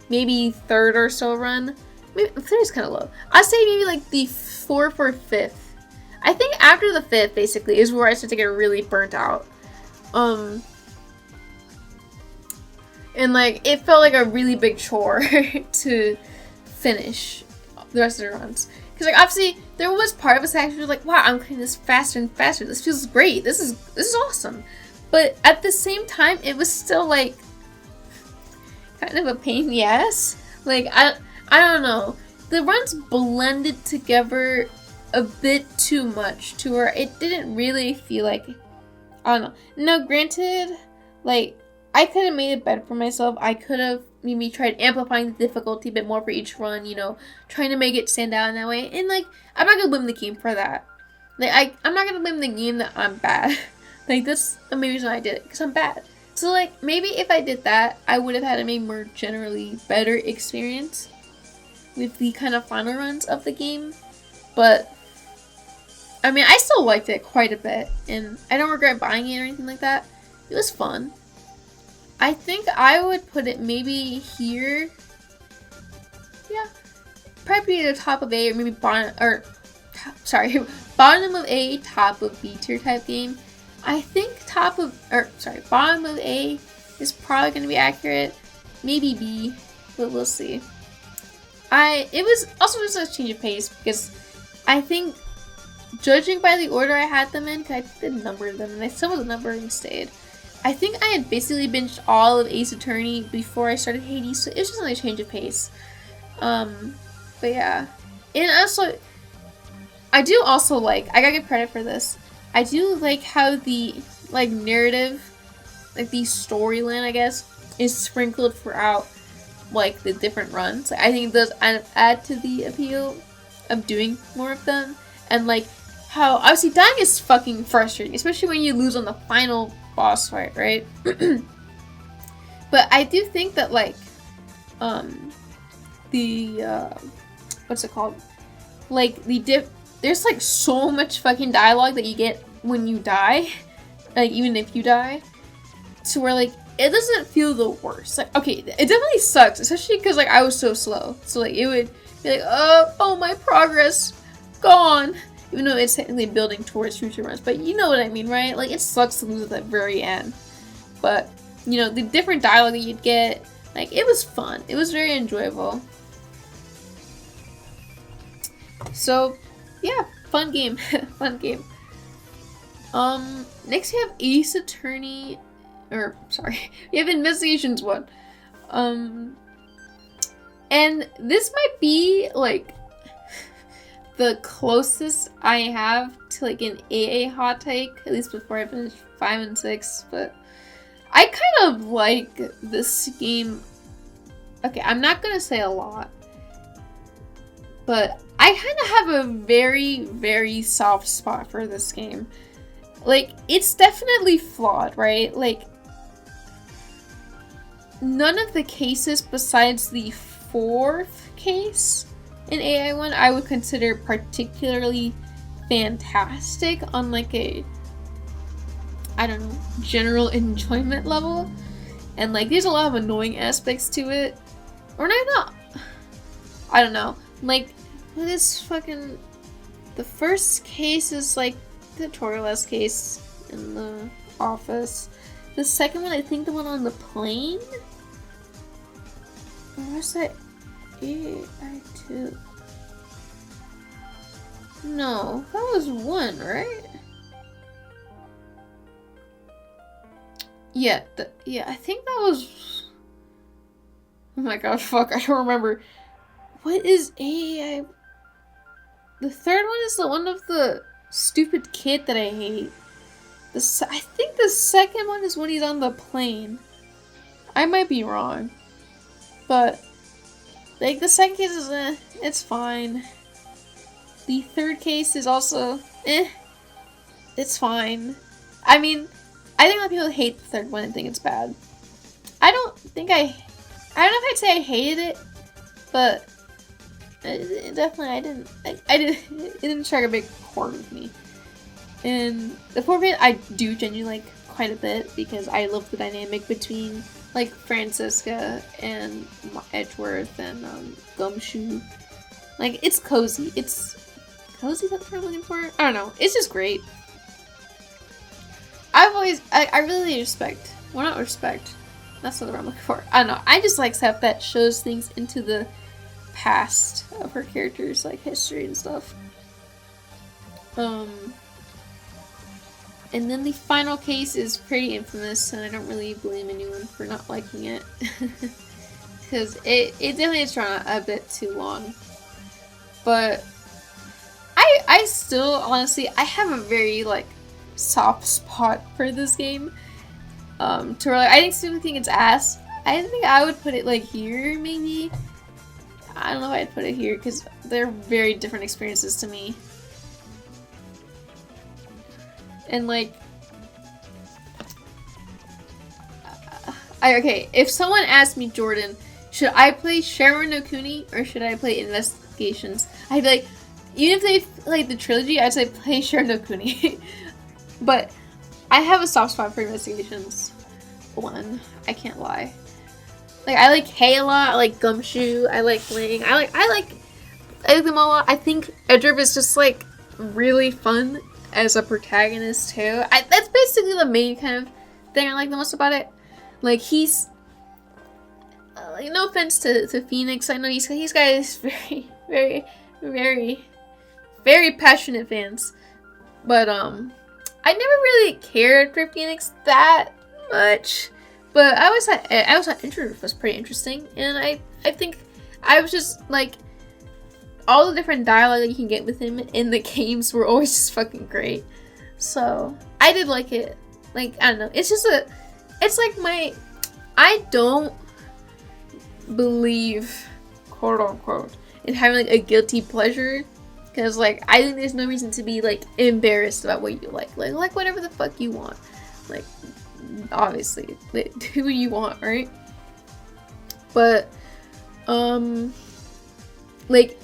maybe 3rd or so run. Maybe 3rd is kind of low. I'd say maybe like the 4th or 5th. I think after the 5th basically is where I start to get really burnt out. And like it felt like a really big chore to finish the rest of the runs. Because like obviously there was part of us actually like, wow, I'm playing this faster and faster. This feels great. This is awesome. But at the same time, it was still like kind of a pain in the ass. Like I don't know. The runs blended together a bit too much to where it didn't really feel like, I don't know. Now granted, like I could have made it better for myself. I could have maybe tried amplifying the difficulty a bit more for each run, you know, trying to make it stand out in that way. And like, I'm not gonna blame the game for that. Like, I'm not gonna blame the game that I'm bad. Like, that's the main reason I did it, because I'm bad. So like, maybe if I did that, I would have had a maybe more generally better experience with the kind of final runs of the game. But I mean, I still liked it quite a bit, and I don't regret buying it or anything like that. It was fun. I think I would put it maybe here. Yeah, probably the top of A, or maybe bottom of A, top of B tier type game. I think bottom of A is probably going to be accurate. Maybe B, but we'll see. It was also just a change of pace because I think, judging by the order I had them in, because I did number them and some of the numbering stayed, I think I had basically binged all of Ace Attorney before I started Hades, so it was just a change of pace. But yeah. And also, I do also like, I gotta give credit for this, I do like how the, like, narrative, like, the storyline, I guess, is sprinkled throughout, like, the different runs. Like, I think it does add to the appeal of doing more of them. And, like, how, obviously, dying is fucking frustrating, especially when you lose on the final boss fight, right? But I do think that, like, what's it called? Like, there's, like, so much fucking dialogue that you get when you die, like, even if you die, to where, like, it doesn't feel the worst. Like, okay, it definitely sucks, especially because, like, I was so slow. So, like, it would be like, oh, my progress gone. Even though it's technically building towards future runs. But you know what I mean, right? Like, it sucks to lose at the very end. But, you know, the different dialogue that you'd get, like, it was fun. It was very enjoyable. So, yeah, fun game. Fun game. Next we have Ace Attorney, we have Investigations 1. And this might be, like, the closest I have to, like, an AA hot take, at least before I finish 5 and 6, but I kind of like this game. Okay, I'm not gonna say a lot, but I kind of have a very, very soft spot for this game. Like, it's definitely flawed, right? Like, none of the cases besides the 4th case in AI1 I would consider particularly fantastic on, like, a, I don't know, general enjoyment level. And, like, there's a lot of annoying aspects to it. Or not. I don't know. Like, what is fucking... The first case is, like, the tutorial-esque case in the office. The second one, I think the one on the plane? Or where's that? AI2. No, that was 1, right? Yeah, I think that was... Oh my god, fuck, I don't remember. What is AI? The third one is the one of the stupid kid that I hate. I think the second one is when he's on the plane. I might be wrong. But, like, the second case is, it's fine. The third case is also, it's fine. I mean, I think a lot of people hate the third one and think it's bad. I don't know if I'd say I hated it, but it didn't strike a big chord with me. And the fourth one I do genuinely like quite a bit because I love the dynamic between, like, Francisca and Edgeworth and Gumshoe. Like, it's cozy. It's cozy, that's what I'm looking for? I don't know. It's just great. I really respect. Well, not respect. That's what I'm looking for. I don't know. I just like stuff that shows things into the past of her characters, like history and stuff. And then the final case is pretty infamous, and I don't really blame anyone for not liking it. Because it definitely is drawn a bit too long. But I still, honestly, I have a very, like, soft spot for this game. To where, like, I think still think it's ass. I think I would put it, like, here, maybe? I don't know if I'd put it here, because they're very different experiences to me. And, like, okay, if someone asked me, Jordan, should I play Sharon no Kuni or should I play Investigations? I'd be like, even if they played the trilogy, I'd say play Sharon no Kuni. But I have a soft spot for Investigations. One, I can't lie. Like, I like Hay a lot, I like Gumshoe, I like Ling, I like them all a lot. I think Edriv is just, like, really fun as a protagonist too. That's basically the main kind of thing I like the most about it. Like, he's like, no offense to Phoenix, I know he's guys very, very, very, very passionate fans, but I never really cared for Phoenix that much. But I always thought Edriv was pretty interesting, and I think I was just like, all the different dialogue that you can get with him in the games were always just fucking great. So, I did like it. Like, I don't know. It's just it's like I don't believe, quote unquote, in having like a guilty pleasure. Because, like, I think there's no reason to be, like, embarrassed about what you like. Like whatever the fuck you want. Like, obviously, like, do what you want, right? But, like,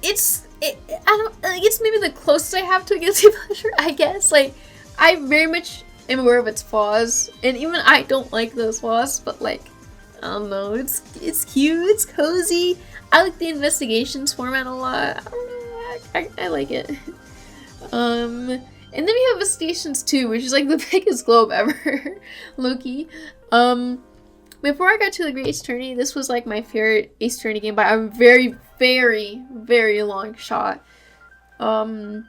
it's maybe the closest I have to a guilty pleasure, I guess. Like, I very much am aware of its flaws, and even I don't like those flaws, but, like, I don't know, it's cute, it's cozy. I like the Investigations format a lot. I don't know, I like it. And then we have Investigations 2, which is like the biggest globe ever. Loki. Before I got to the Great Ace Attorney, this was like my favorite Ace Attorney game by a very, very, very long shot. I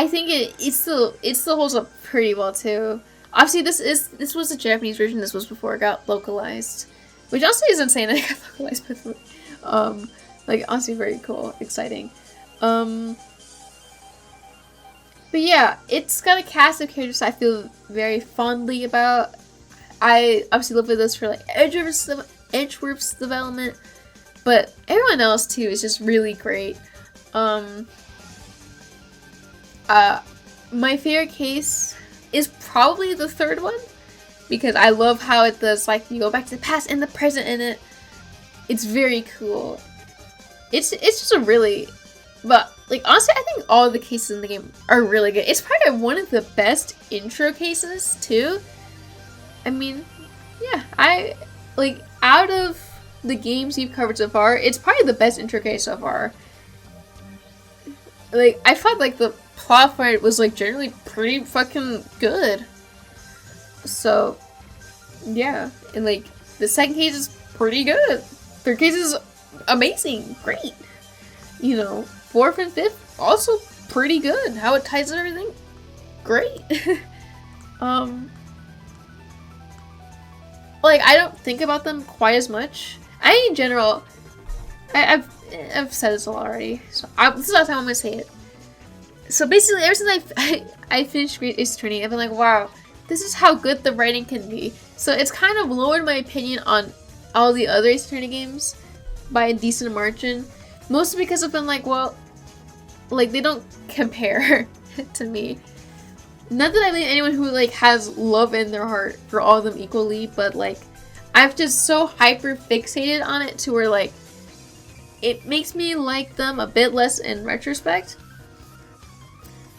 think it still holds up pretty well too. Obviously, this was the Japanese version. This was before it got localized, which also is insane that it got localized. Like, honestly, very cool, exciting. But yeah, it's got a cast of characters I feel very fondly about. I obviously live with this for like Edgeworth's development, but everyone else too is just really great. My favorite case is probably the third one, because I love how it does, like, you go back to the past and the present in it. It's very cool. It's just a really, but, like, honestly, I think all the cases in the game are really good. It's probably one of the best intro cases too. I mean, yeah, like, out of the games you've covered so far, it's probably the best intro case so far. Like, I felt like the plot for it was, like, generally pretty fucking good. So, yeah. And, like, the second case is pretty good. Third case is amazing. Great. You know, fourth and fifth, also pretty good. How it ties in everything, great. Like, I don't think about them quite as much. In general, I've said this a lot already, so this is the last time I'm gonna say it. So basically, ever since I finished Great Ace Attorney, I've been like, wow, this is how good the writing can be. So it's kind of lowered my opinion on all the other Ace Attorney games by a decent margin. Mostly because I've been like, well, like, they don't compare to me. Not that I blame anyone who, like, has love in their heart for all of them equally, but, like, I've just so hyper fixated on it to where, like, it makes me like them a bit less in retrospect.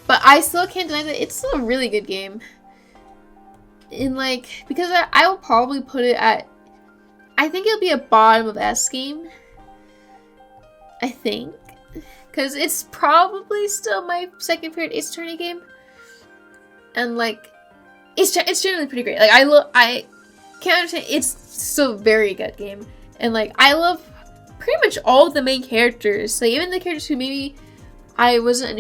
But I still can't deny that it's still a really good game. And, like, because I will probably put it at, I think it'll be a bottom of S game. I think. Because it's probably still my second favorite Ace Attorney game. And, like, it's generally pretty great. Like, can't understand. It's still a very good game, and like I love pretty much all of the main characters. Like even the characters who maybe I wasn't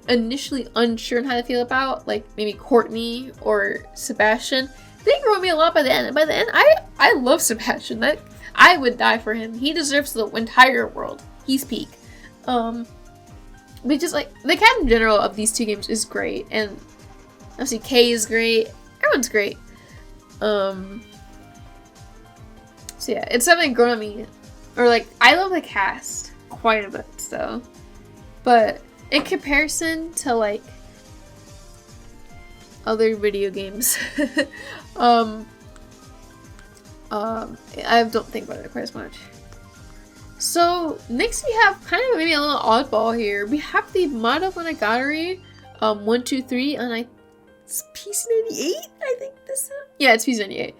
initially unsure on how to feel about, like maybe Courtney or Sebastian. They grew on me a lot by the end. And by the end, I love Sebastian. That I would die for him. He deserves the entire world. He's peak. But just like the cast in general of these two games is great, and obviously Kay is great. Everyone's great. So yeah, it's something grown on me. Or like, I love the cast quite a bit still. But in comparison to like other video games, I don't think about it quite as much. So next we have kind of maybe a little oddball here. We have the Monogatari 1, 2, 3 on it's PC98, I think this is. Yeah, it's PC98.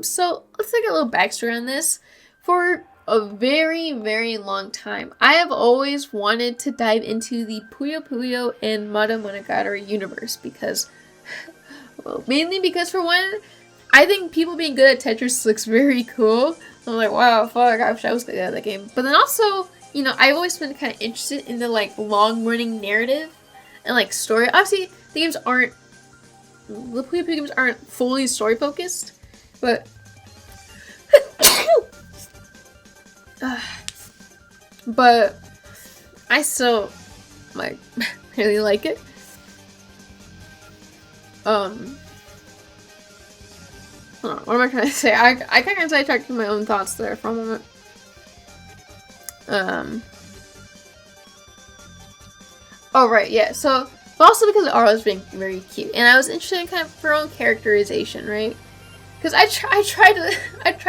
So let's take a little backstory on this. For a very, very long time, I have always wanted to dive into the Puyo Puyo and Monogatari universe because, well, mainly because for one, I think people being good at Tetris looks very cool. I'm like, wow, fuck, I wish I was good at that game. But then also, you know, I've always been kind of interested in the like long-running narrative and like story. Obviously, the Puyo Puyo games aren't fully story-focused, but but I still like really like it. Hold on, what am I trying to say? I kind of sidetracked my own thoughts there for a moment. Oh right, yeah. So, but also because Aura was being very cute, and I was interested in kind of her own characterization, right? Because I try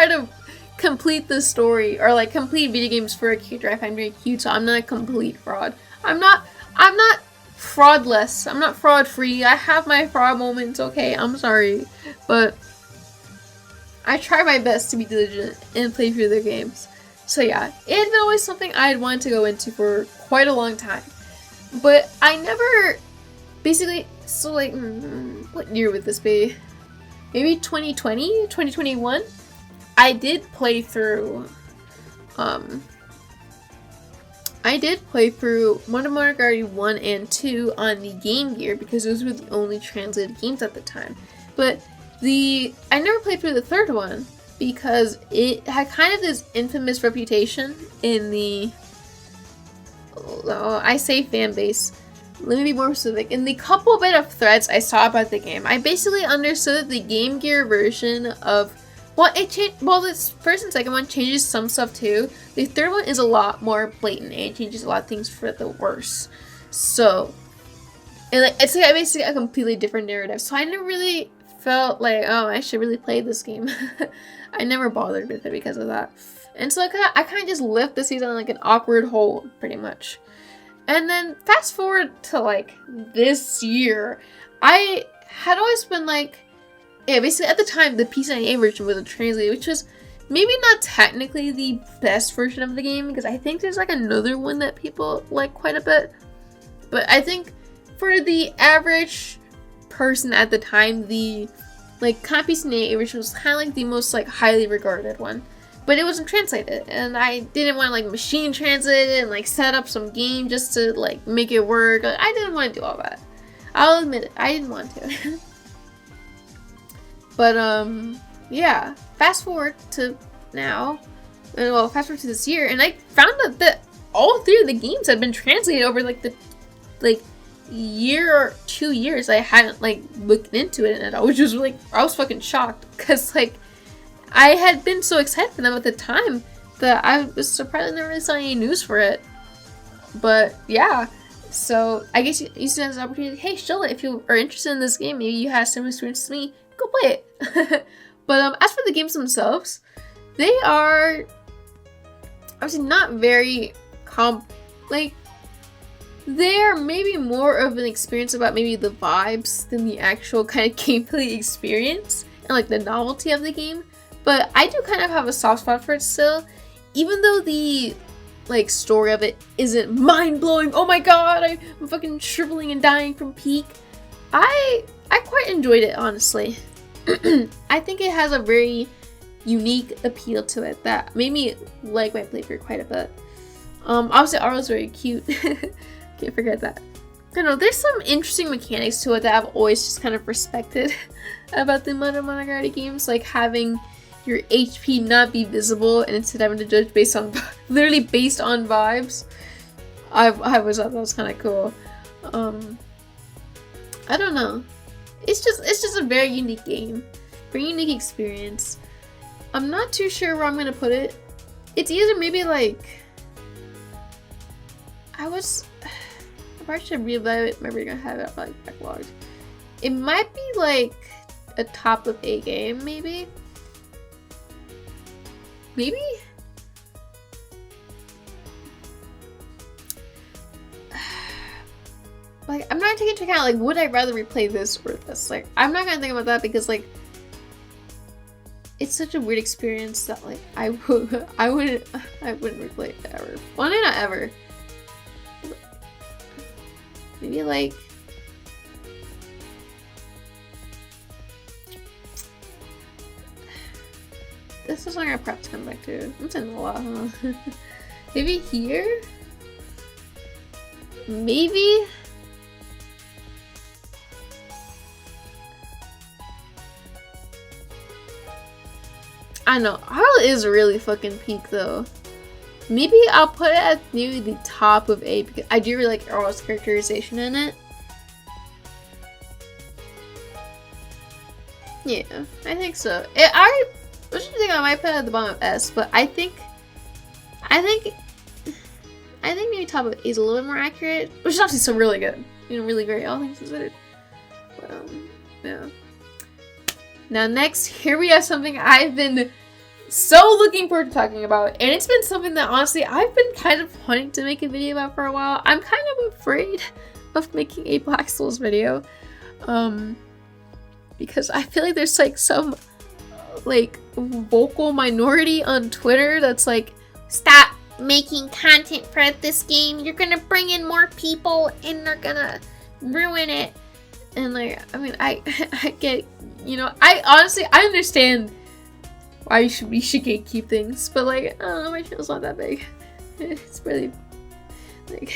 to complete the story or like complete video games for a character I find very cute. So I'm not a complete fraud. I'm not fraudless. I'm not fraud free. I have my fraud moments. Okay, I'm sorry, but I try my best to be diligent and play through their games. So yeah, it had been always something I had wanted to go into for quite a long time, but I never basically. So like, what year would this be? Maybe 2020, 2021. I did play through Monogatari 1 and 2 on the Game Gear because those were the only translated games at the time. But I never played through the third one because it had kind of this infamous reputation in the I say fan base. Let me be more specific. In the couple bit of threads I saw about the game, I basically understood that the Game Gear version of this first and second one changes some stuff too. The third one is a lot more blatant and it changes a lot of things for the worse. So, and like, it's like basically a completely different narrative. So I never really felt like, oh, I should really play this game. I never bothered with it because of that. And so I kind of just left the season on like an awkward hold, pretty much. And then fast forward to like this year, I had always been like, yeah, basically at the time the PC98 version was translated, which was maybe not technically the best version of the game because I think there's like another one that people like quite a bit. But I think for the average person at the time, the like kind of PC98 version was kind of like the most like highly regarded one. But it wasn't translated, and I didn't want to like machine translate it and like set up some game just to like make it work. Like, I didn't want to do all that. I'll admit it, I didn't want to. But yeah. Fast forward to now, well, fast forward to this year, and I found out that all three of the games had been translated over like the year or 2 years. I hadn't like looked into it, and I was just like, I was fucking shocked because like. I had been so excited for them at the time that I was surprised I never really saw any news for it. But yeah, so I guess you used to have this opportunity. Hey, Sheila, if you are interested in this game, maybe you have similar experience to me, go play it. But as for the games themselves, they are obviously not very they're maybe more of an experience about maybe the vibes than the actual kind of gameplay experience and like the novelty of the game. But I do kind of have a soft spot for it still, even though the like story of it isn't mind-blowing. Oh my god, I'm fucking shriveling and dying from peak. I quite enjoyed it, honestly. I think it has a very unique appeal to it that made me like my playthrough quite a bit. Obviously Arlo's very cute. Can't forget that. I don't know, there's some interesting mechanics to it that I've always just kind of respected about the Monogatari games, like having your HP not be visible and instead having to judge based on literally based on vibes. I was thought that was kind of cool. I don't know. It's just a very unique game, very unique experience. I'm not too sure where I'm gonna put it. It's either maybe like I probably should reevaluate my rating. I have it like backlogged. It might be like a top of A game, maybe. Maybe? Like, I'm not taking into account, like, would I rather replay this or this? Like, I'm not gonna think about that because, like, it's such a weird experience that, like, I wouldn't replay it ever. Well, not ever. Maybe, like, this is something I perhaps come back to. It's in a lot, huh? Maybe here? Maybe? I know, Arl is really fucking peak though. Maybe I'll put it at near the top of A because I do really like Arl's characterization in it. Yeah, I think so. I was think I might put it at the bottom of S, but I think maybe top of A is a little bit more accurate, which is obviously still really good. You know, really great, all things considered. But yeah. Now next, here we have something I've been so looking forward to talking about, and it's been something that honestly I've been kind of wanting to make a video about for a while. I'm kind of afraid of making a Black Souls video, because I feel like there's like some like vocal minority on Twitter that's like, stop making content for this game, you're gonna bring in more people and they're gonna ruin it. And like, I mean, I get, you know, I honestly, I understand why we should gatekeep things, but like, I don't know, my channel's not that big. It's really, like,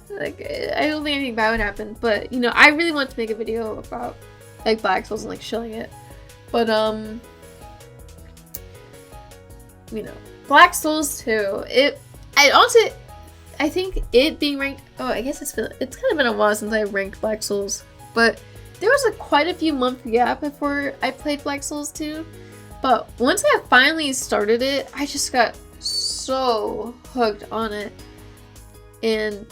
like, I don't think anything bad would happen, but, you know, I really want to make a video about, like, Black Souls and, like, showing it. But, you know, Black Souls 2, I think it being ranked, oh, I guess it's kind of been a while since I ranked Black Souls, but there was quite a few month gap before I played Black Souls 2, but once I finally started it, I just got so hooked on it, and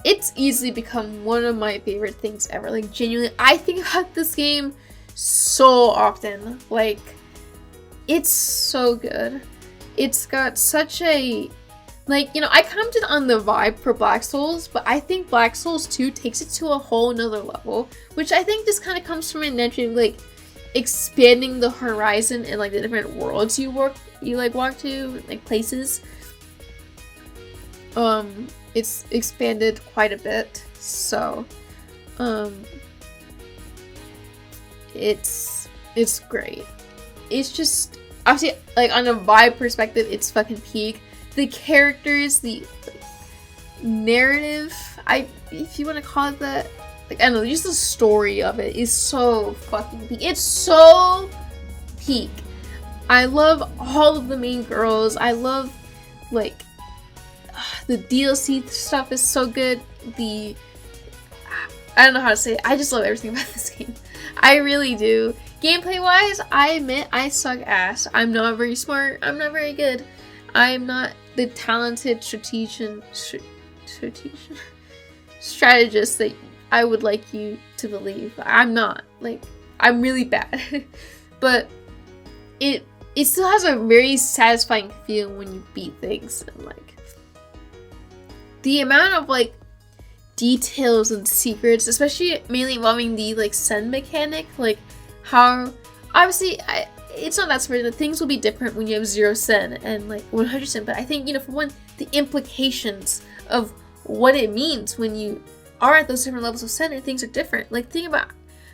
it's easily become one of my favorite things ever. Like, genuinely, I think about this game so often. Like, it's so good. It's got such a, like, you know, I commented on the vibe for Black Souls, but I think Black Souls 2 takes it to a whole nother level, which I think just kind of comes from intention, like, expanding the horizon and, like, the different worlds you walk to, like, places. It's expanded quite a bit, so, it's great. It's just, obviously, like, on a vibe perspective, it's fucking peak. The characters, the narrative, if you want to call it that, like, I don't know, just the story of it is so fucking peak. It's so peak. I love all of the main girls. I love, like, the DLC stuff is so good. I don't know how to say it. I just love everything about this game. I really do. Gameplay wise, I admit I suck ass. I'm not very smart. I'm not very good. I'm not the talented strategist that I would like you to believe. I'm not. Like, I'm really bad. But it still has a very satisfying feel when you beat things, and like the amount of like details and secrets, especially mainly involving the like send mechanic, like how obviously it's not that surprising that things will be different when you have 0 sen and like 100 sen, but I think, you know, for one, the implications of what it means when you are at those different levels of sen and things are different. Like, think about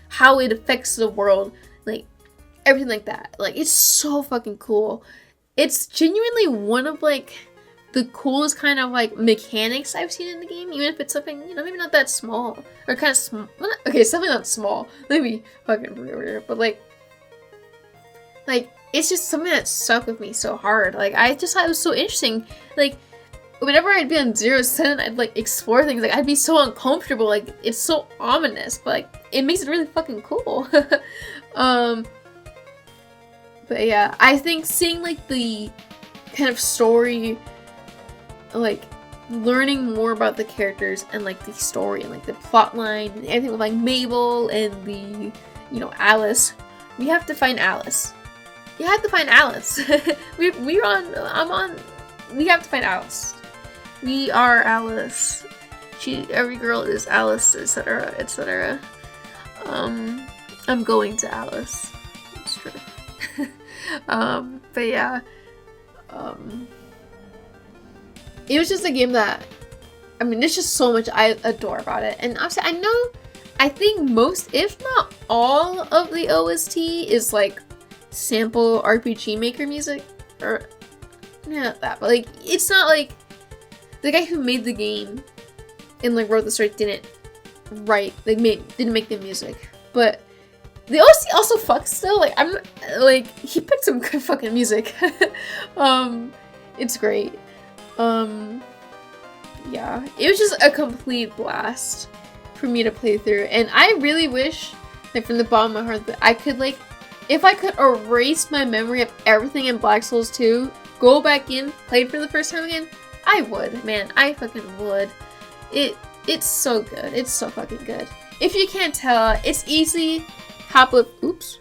how it affects the world, like everything like that. Like, it's so fucking cool. It's genuinely one of, like, the coolest kind of, like, mechanics I've seen in the game, even if it's something, you know, maybe not that small, or kind of small. Okay, something not small, maybe fucking weird, but, like, it's just something that stuck with me so hard. Like, I just thought it was so interesting. Like, whenever I'd be on 0-7, I'd, like, explore things. Like, I'd be so uncomfortable. Like, it's so ominous, but, like, it makes it really fucking cool. But yeah, I think seeing, like, the kind of story, like, learning more about the characters and, like, the story and, like, the plot line and everything with, like, Mabel and the, you know, Alice. We have to find Alice. You have to find Alice. we have to find Alice. We are Alice. Every girl is Alice, etc., etc. I'm going to Alice. It's true. But yeah. It was just a game that, I mean, there's just so much I adore about it. And obviously, I think most, if not all, of the OST is, like, sample RPG Maker music, or not that, but, like, it's not like the guy who made the game and, like, wrote the story didn't make the music, but the OST also fucks still. Like, he picked some good fucking music. It's great. Yeah, it was just a complete blast for me to play through, and I really wish, like, from the bottom of my heart, that I could, like, if I could erase my memory of everything in Black Souls 2, go back in, play it for the first time again, I would, man. I fucking would. It's so good. It's so fucking good. If you can't tell, it's easy top of, oops.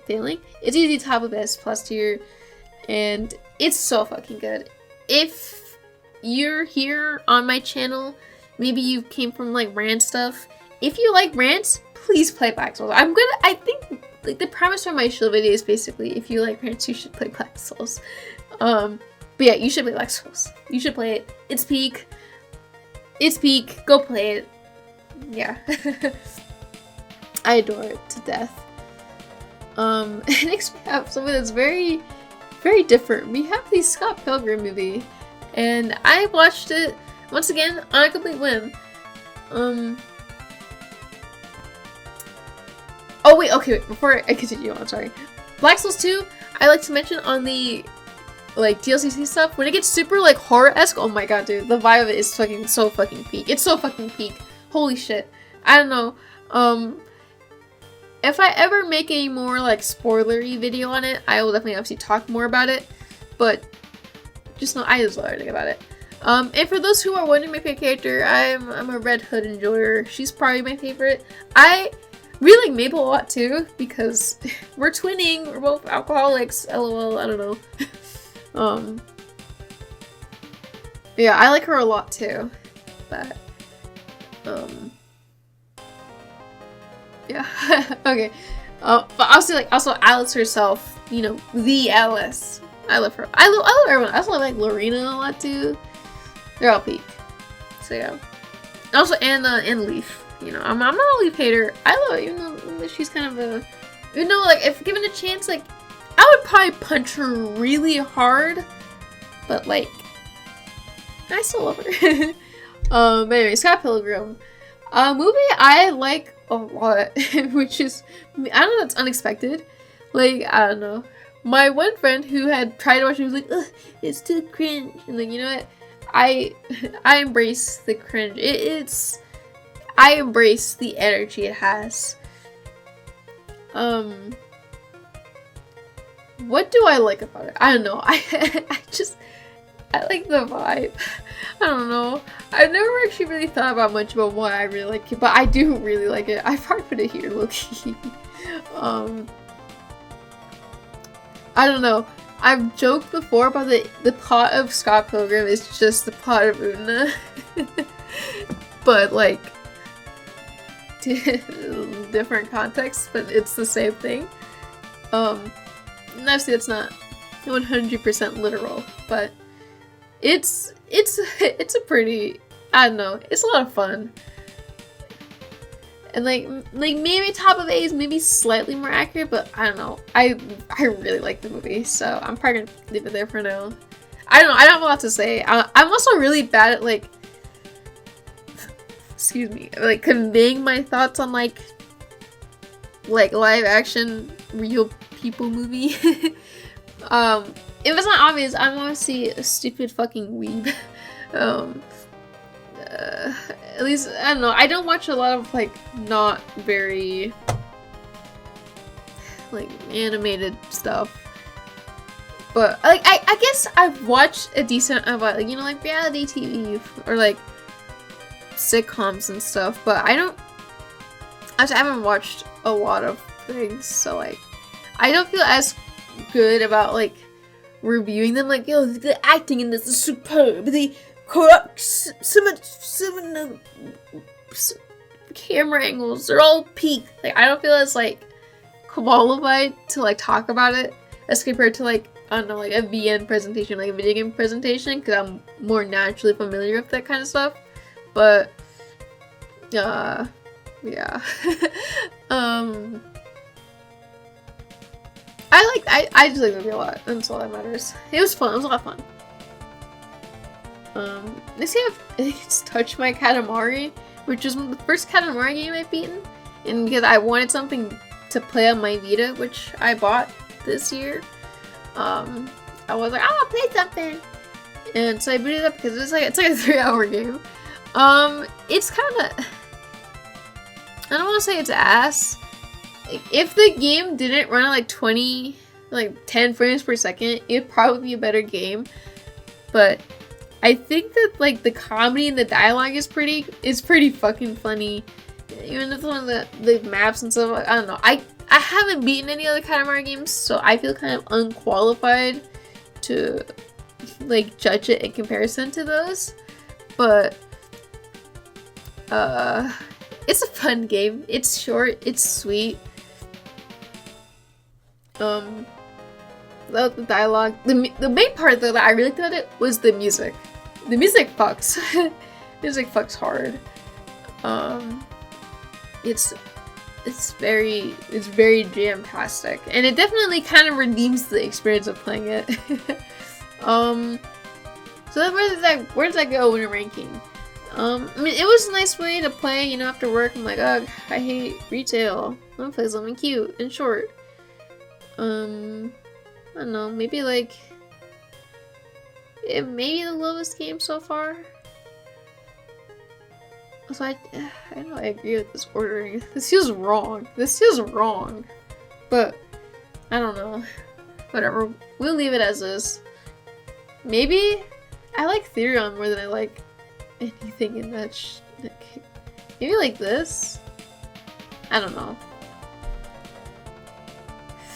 Failing? It's easy top of S plus tier, and it's so fucking good. If you're here on my channel, maybe you came from, like, rant stuff. If you like rants, please play Black Souls. I think, like, the premise for my shield video is basically, if you like rants, you should play Black Souls. But yeah, you should play Black Souls. You should play it. It's peak. It's peak. Go play it. Yeah. I adore it to death. Next we have something that's very, very different. We have the Scott Pilgrim movie, and I watched it once again on a complete whim. Oh wait, okay, wait, before I continue on, sorry. Black Souls 2, I like to mention on the, like, DLC stuff, when it gets super, like, horror-esque, oh my god, dude, the vibe of it is fucking so fucking peak. It's so fucking peak. Holy shit. I don't know. If I ever make a more, like, spoilery video on it, I will definitely obviously talk more about it, but just know I just love everything about it. And for those who are wondering my favorite character, I'm a Red Hood enjoyer. She's probably my favorite. I really like Mabel a lot too, because we're twinning, we're both alcoholics, lol, I don't know. Yeah, I like her a lot too, but, yeah, okay. But also Alice herself, you know, the Alice. I love her. I love everyone. I also like Lorena a lot too. They're all peak. So yeah. Also Anna and Leaf. You know, I'm not a Leaf hater. I love it, even though she's kind of a, you know, like, if given a chance, like, I would probably punch her really hard, but, like, I still love her. But anyway, Scott Pilgrim. Movie I like a lot, which is, I don't know, it's unexpected. Like, I don't know. My one friend who had tried to watch it was like, ugh, it's too cringe. And like, you know what? I embrace the cringe. I embrace the energy it has. What do I like about it? I don't know. I like the vibe. I don't know. I've never actually really thought about much about why I really like it, but I do really like it. I probably put it here, low-key. I don't know. I've joked before about the plot of Scott Pilgrim is just the plot of Una. But, like, different contexts, but it's the same thing. And obviously it's not 100% literal, but it's a pretty, I don't know, it's a lot of fun. And like maybe top of A is maybe slightly more accurate, but I don't know. I really like the movie, so I'm probably gonna leave it there for now. I don't know. I don't have a lot to say. I'm also really bad at like, excuse me, like conveying my thoughts on like live action real people movie. If it's not obvious, I want to see a stupid fucking weeb. At least, I don't know, I don't watch a lot of like not very like animated stuff, but like I guess I've watched a decent amount, like, you know, like reality TV or like sitcoms and stuff, but I haven't watched a lot of things, so like I don't feel as good about like reviewing them, like, yo, the acting in this is superb, the some camera angles, they're all peak. Like, I don't feel as like qualified to like talk about it as compared to like, I don't know, like a VN presentation, like a video game presentation, because I'm more naturally familiar with that kind of stuff. But yeah. I just like the movie a lot. That's all that matters. It was fun. It was a lot of fun. Next game is Touch My Katamari, which was the first Katamari game I've beaten, and because I wanted something to play on my Vita, which I bought this year. I was like, I'll play something, and so I booted it up because it's like a 3-hour game. It's kind of, I don't want to say it's ass. Like, if the game didn't run at like 10 frames per second, it'd probably be a better game. But I think that like the comedy and the dialogue is pretty fucking funny. Even if one of the maps and stuff, like, I don't know. I haven't beaten any other Katamari games, so I feel kind of unqualified to like judge it in comparison to those. But it's a fun game. It's short, it's sweet. The dialogue, the main part though that I really liked about it was the music. The music fucks. Music fucks hard. It's very jam-tastic, and it definitely kind of redeems the experience of playing it. So then where does that go when you're ranking? I mean, it was a nice way to play, you know, after work. I'm like, ugh, I hate retail. I'm gonna play something cute and short. I don't know, maybe like, maybe the lowest game so far. So I know I agree with this ordering. This feels wrong. But I don't know. Whatever. We'll leave it as is. Maybe I like Theron more than I like anything in that maybe like this? I don't know.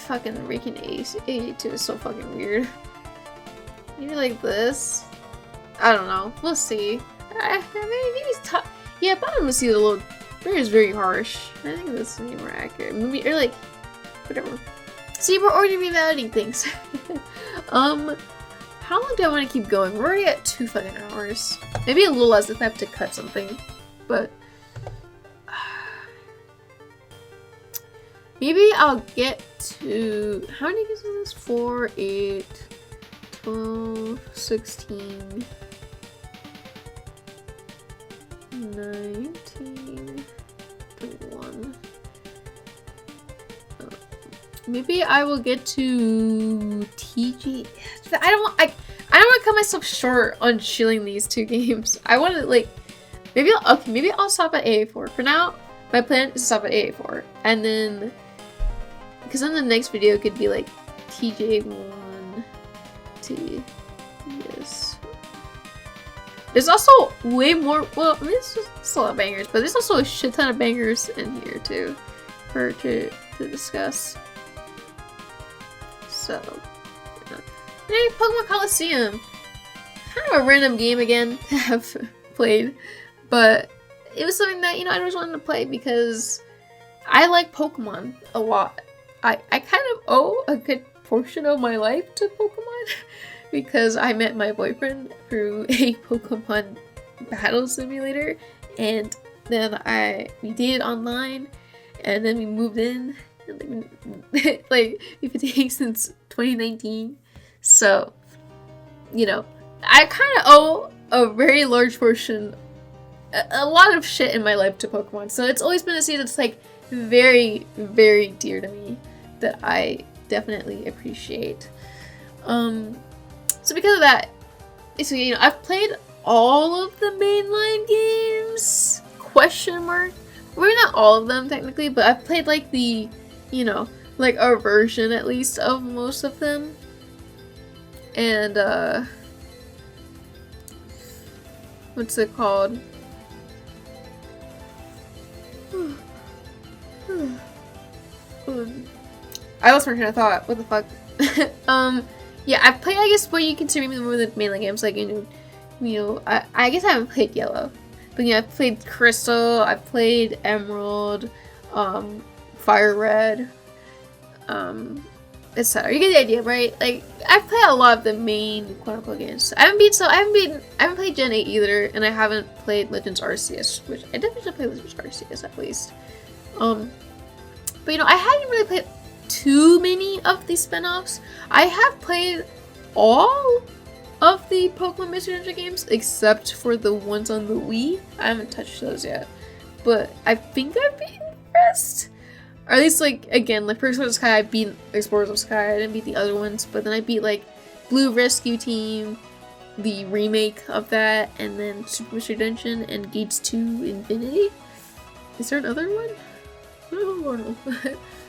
Fucking ranking 82 is so fucking weird. Maybe like this? I don't know. We'll see. Maybe it's tough. Yeah, bottom was a little. There is very harsh. I think this would be more accurate. Maybe, or like, whatever. See, we're already revalidating things. How long do I want to keep going? We're already at 2 fucking hours. Maybe a little less if I have to cut something, but maybe I'll get to, how many games is this? 4, 8, 12, 16, 19, 21. Maybe I will get to TG. I don't want to cut myself short on shilling these 2 games. I want to like, maybe I'll stop at AA4 for now. My plan is to stop at AA4, and then because then the next video could be like TJ1 T. Yes. There's also way more. Well, I mean, it's just a lot of bangers, but there's also a shit ton of bangers in here too, to discuss. So, hey, Pokemon Coliseum. Kind of a random game again to have played, but it was something that, you know, I always wanted to play because I like Pokemon a lot. I kind of owe a good portion of my life to Pokemon because I met my boyfriend through a Pokemon battle simulator, and then we dated online, and then we moved in. Like we've been dating since 2019, so you know, I kind of owe a very large portion, a lot of shit in my life to Pokemon. So it's always been a series that's like very, very dear to me that I definitely appreciate. So because of that, so you know, I've played all of the mainline games? Question mark. Maybe not all of them technically, but I've played like the, you know, like a version at least of most of them. And what's it called? I lost my train of thought. What the fuck? Yeah, I've played, I guess, what you consider maybe more the mainline games, like, you know, I guess I haven't played Yellow, but yeah, I've played Crystal, I've played Emerald, Fire Red, etc. You get the idea, right? Like, I've played a lot of the main quote-unquote games. I haven't played Gen 8 either, and I haven't played Legends Arceus, which I definitely should play Legends Arceus at least. But you know, I haven't really played too many of these spin-offs. I have played all of the Pokemon Mystery Dungeon games except for the ones on the Wii. I haven't touched those yet, but I think I've beaten the rest. Or at least, like, again, like Explorers of Sky, I beat Explorers of Sky. I didn't beat the other ones, but then I beat like Blue Rescue Team, the remake of that, and then Super Mystery Dungeon and Gates 2 Infinity. Is there another one? I don't know.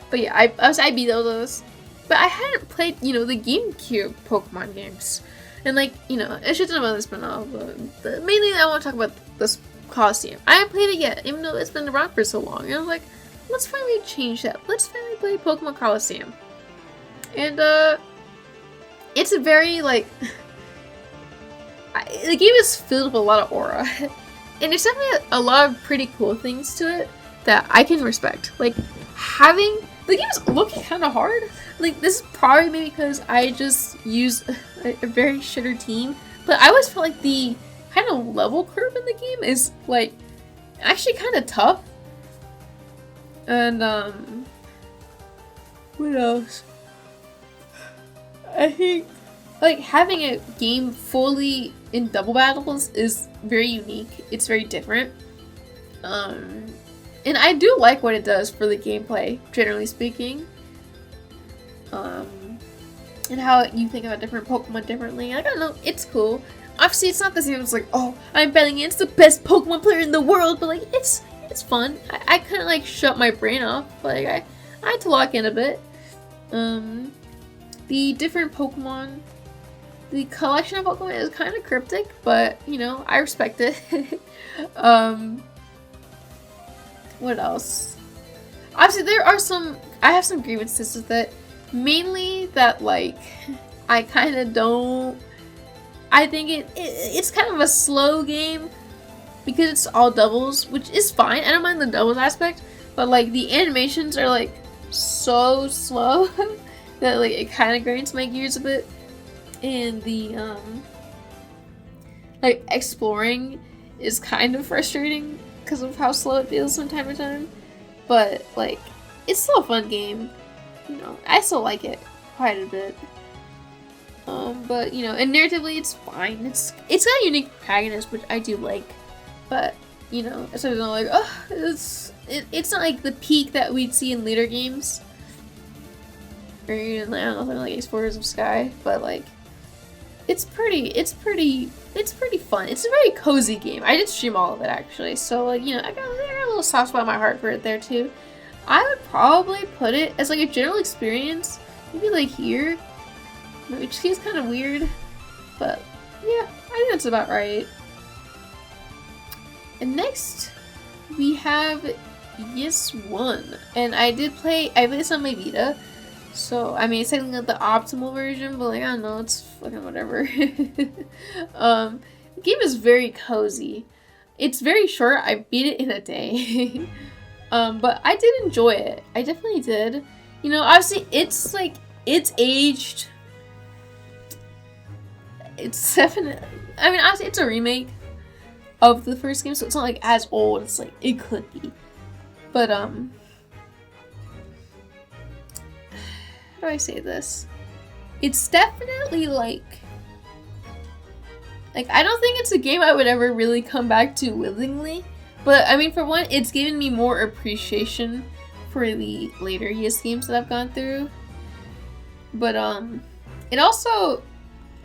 But yeah, I beat all those. But I hadn't played, you know, the GameCube Pokemon games. And like, you know, I should talk about this spin-off, but mainly I want to talk about this Coliseum. I haven't played it yet, even though it's been around for so long. And I was like, let's finally change that. Let's finally play Pokemon Coliseum. And it's a very, like, the game is filled with a lot of aura. And there's definitely a lot of pretty cool things to it that I can respect. Like, having the game's looking kind of hard. Like, this is probably maybe because I just use a very shitter team, but I always felt like the kind of level curve in the game is like actually kind of tough. And what else? I think like having a game fully in double battles is very unique. It's very different. And I do like what it does for the gameplay, generally speaking. And how you think about different Pokemon differently. I don't know, it's cool. Obviously, it's not the same as like, oh, I'm betting against the best Pokemon player in the world, but like, it's fun. I kind of like shut my brain off. Like, I had to lock in a bit. The different Pokemon, the collection of Pokemon is kind of cryptic, but you know, I respect it. What else? Obviously, I have some grievances with it. Mainly that, like, I kind of don't... I think it's kind of a slow game because it's all doubles, which is fine. I don't mind the doubles aspect, but, like, the animations are, like, so slow that, like, it kind of grinds my gears a bit. And the, like, exploring is kind of frustrating because of how slow it feels from time to time, but like it's still a fun game, you know. I still like it quite a bit. But you know, and narratively it's fine. It's got a unique protagonist, which I do like, but you know, it's not like, oh, it's not like the peak that we'd see in later games, or I don't know, something like Explorers of Sky, but like it's pretty fun. It's a very cozy game. I did stream all of it actually, so like, you know, I got a little soft spot in my heart for it there too. I would probably put it as like a general experience, maybe like here, which seems kind of weird, but yeah, I think that's about right. And next we have Yes One, and I played this on my Vita. So, I mean, it's technically not the optimal version, but like, I don't know, it's fucking whatever. The game is very cozy. It's very short. I beat it in a day. But I did enjoy it. I definitely did. You know, obviously, it's like, it's aged. It's definitely, I mean, obviously, it's a remake. of the first game, so it's not like as old as like it could be. But how do I say this? It's definitely like I don't think it's a game I would ever really come back to willingly. But I mean, for one, it's given me more appreciation for the later years games that I've gone through. But it also,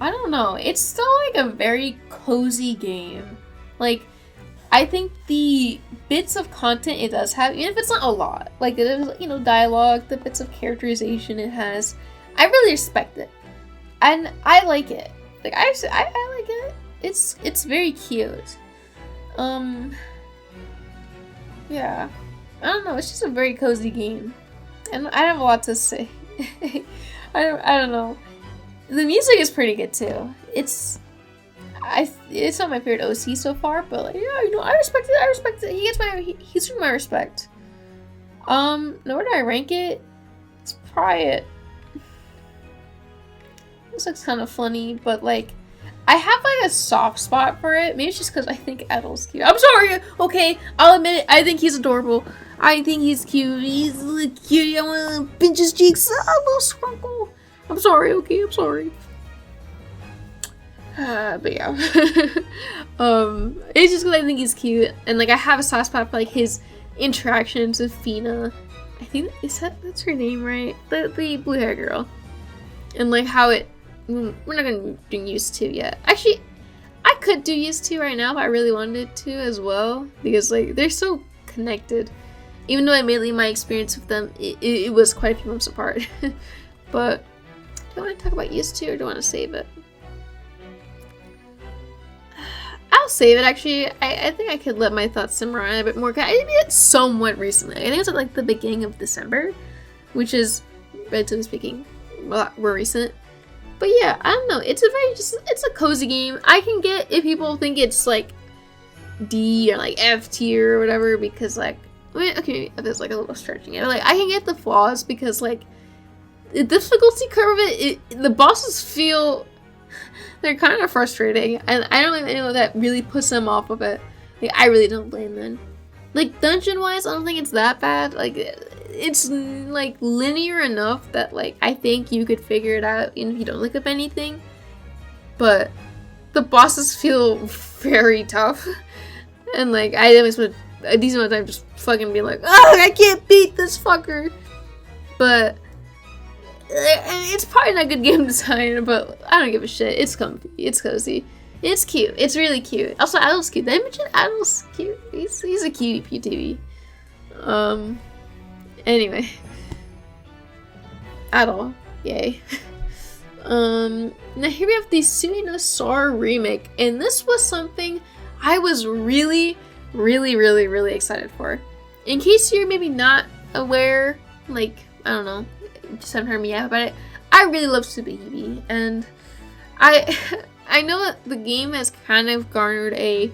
I don't know, it's still like a very cozy game. Like, I think the bits of content it does have, even if it's not a lot, like it is, you know, dialogue, the bits of characterization it has, I really respect it, and I like it. Like I like it. It's very cute. Yeah, I don't know. It's just a very cozy game, and I have a lot to say. I don't know. The music is pretty good too. It's not my favorite OC so far, but like, yeah, you know, I respect it. He's earned my respect. Now where do I rank it? Let's try it. This looks kind of funny, but like, I have like a soft spot for it. Maybe it's just because I think Edel's cute. I'm sorry. Okay, I'll admit it. I think he's adorable. I think he's cute. He's cute. I want to pinch his cheeks. A little sprinkle. I'm sorry. Okay, I'm sorry. But yeah. It's just because I think he's cute, and like I have a soft spot for like his interactions with Fina. I think that's her name, right? The blue hair girl, and like how it. We're not gonna do used to yet. Actually, I could do used to right now if I really wanted to as well, because like they're so connected. Even though admittedly my experience with them it was quite a few months apart. But do I want to talk about used to or do I want to save it? I'll save it actually. I think I could let my thoughts simmer on it a bit more. I did it somewhat recently. I think it was at like the beginning of December, which is, relatively speaking, a lot more recent. But yeah, I don't know. It's a cozy game. I can get if people think it's like D or like F tier or whatever, because like, I mean, okay, there's like a little stretching it. But like, I can get the flaws because like the difficulty curve of it, the bosses feel they're kind of frustrating, and I don't think anyone that really puts them off of it. Like, I really don't blame them. Like, dungeon wise, I don't think it's that bad. Like, it's like linear enough that like I think you could figure it out even if you don't look up anything. But the bosses feel very tough, and like I always spent a decent amount of time just fucking being like, oh, I can't beat this fucker. But it's probably not good game design, but I don't give a shit. It's comfy, it's cozy, it's cute, it's really cute. Also, Adel's cute. Did I mention Adel's cute? He's a cutie PTV. Anyway, Adel, yay. Now here we have the Sui no Sora remake, and this was something I was really excited for. In case you're maybe not aware, like, I don't know, just haven't heard me yet about it, I really love Subahibi, and I know that the game has kind of garnered a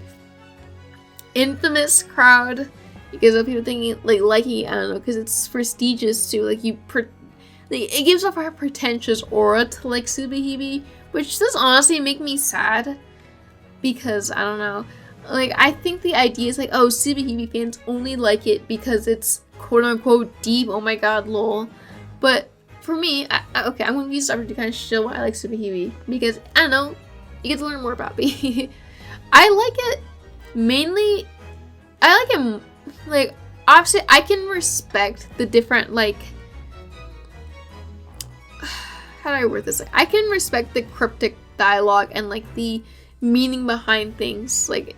infamous crowd because of people thinking like liking, I don't know, because it's prestigious too. Like it gives off a pretentious aura to like Subahibi, which does honestly make me sad because I don't know. Like, I think the idea is like, oh, Subahibi fans only like it because it's quote unquote deep. Oh my god, lol. But for me, okay, I'm gonna use this opportunity to kind of show why I like Subahibi, because I don't know, you get to learn more about me. I like it mainly. I like it. Like, obviously, I can respect the different, like, how do I word this? Like, I can respect the cryptic dialogue and, like, the meaning behind things. Like,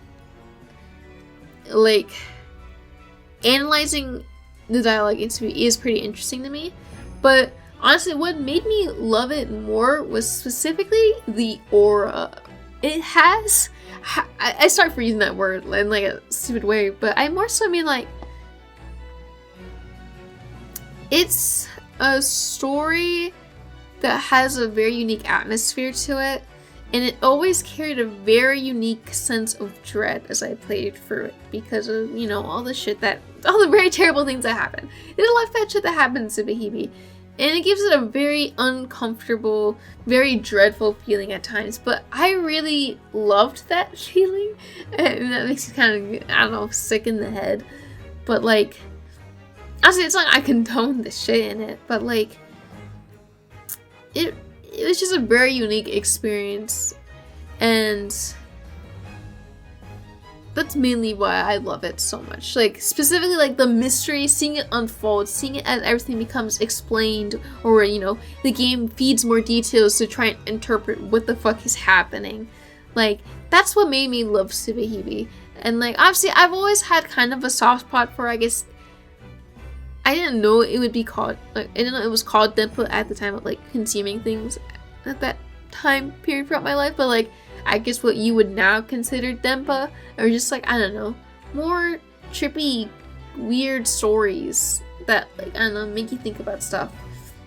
analyzing the dialogue is pretty interesting to me. But, honestly, what made me love it more was specifically the aura. It has... I start for using that word in like a stupid way, but I more so mean like it's a story that has a very unique atmosphere to it, and it always carried a very unique sense of dread as I played through it because of, you know, all the very terrible things that happen. There's a lot of bad shit that happens in Subahibi, And it gives it a very uncomfortable, very dreadful feeling at times. But I really loved that feeling. And that makes you kind of, I don't know, sick in the head. But like, honestly, it's not like I condone the shit in it. But like, it was just a very unique experience. And that's mainly why I love it so much. Like, specifically, like, the mystery, seeing it unfold, seeing it as everything becomes explained, or, you know, the game feeds more details to try and interpret what the fuck is happening. Like, that's what made me love Subahibi. And, like, obviously, I've always had kind of a soft spot for, I guess, I didn't know it would be called, like, I didn't know it was called Denpa at the time of, like, consuming things at that time period throughout my life, but, like, I guess what you would now consider Denpa, or just like, I don't know, more trippy, weird stories that, like, I don't know, make you think about stuff.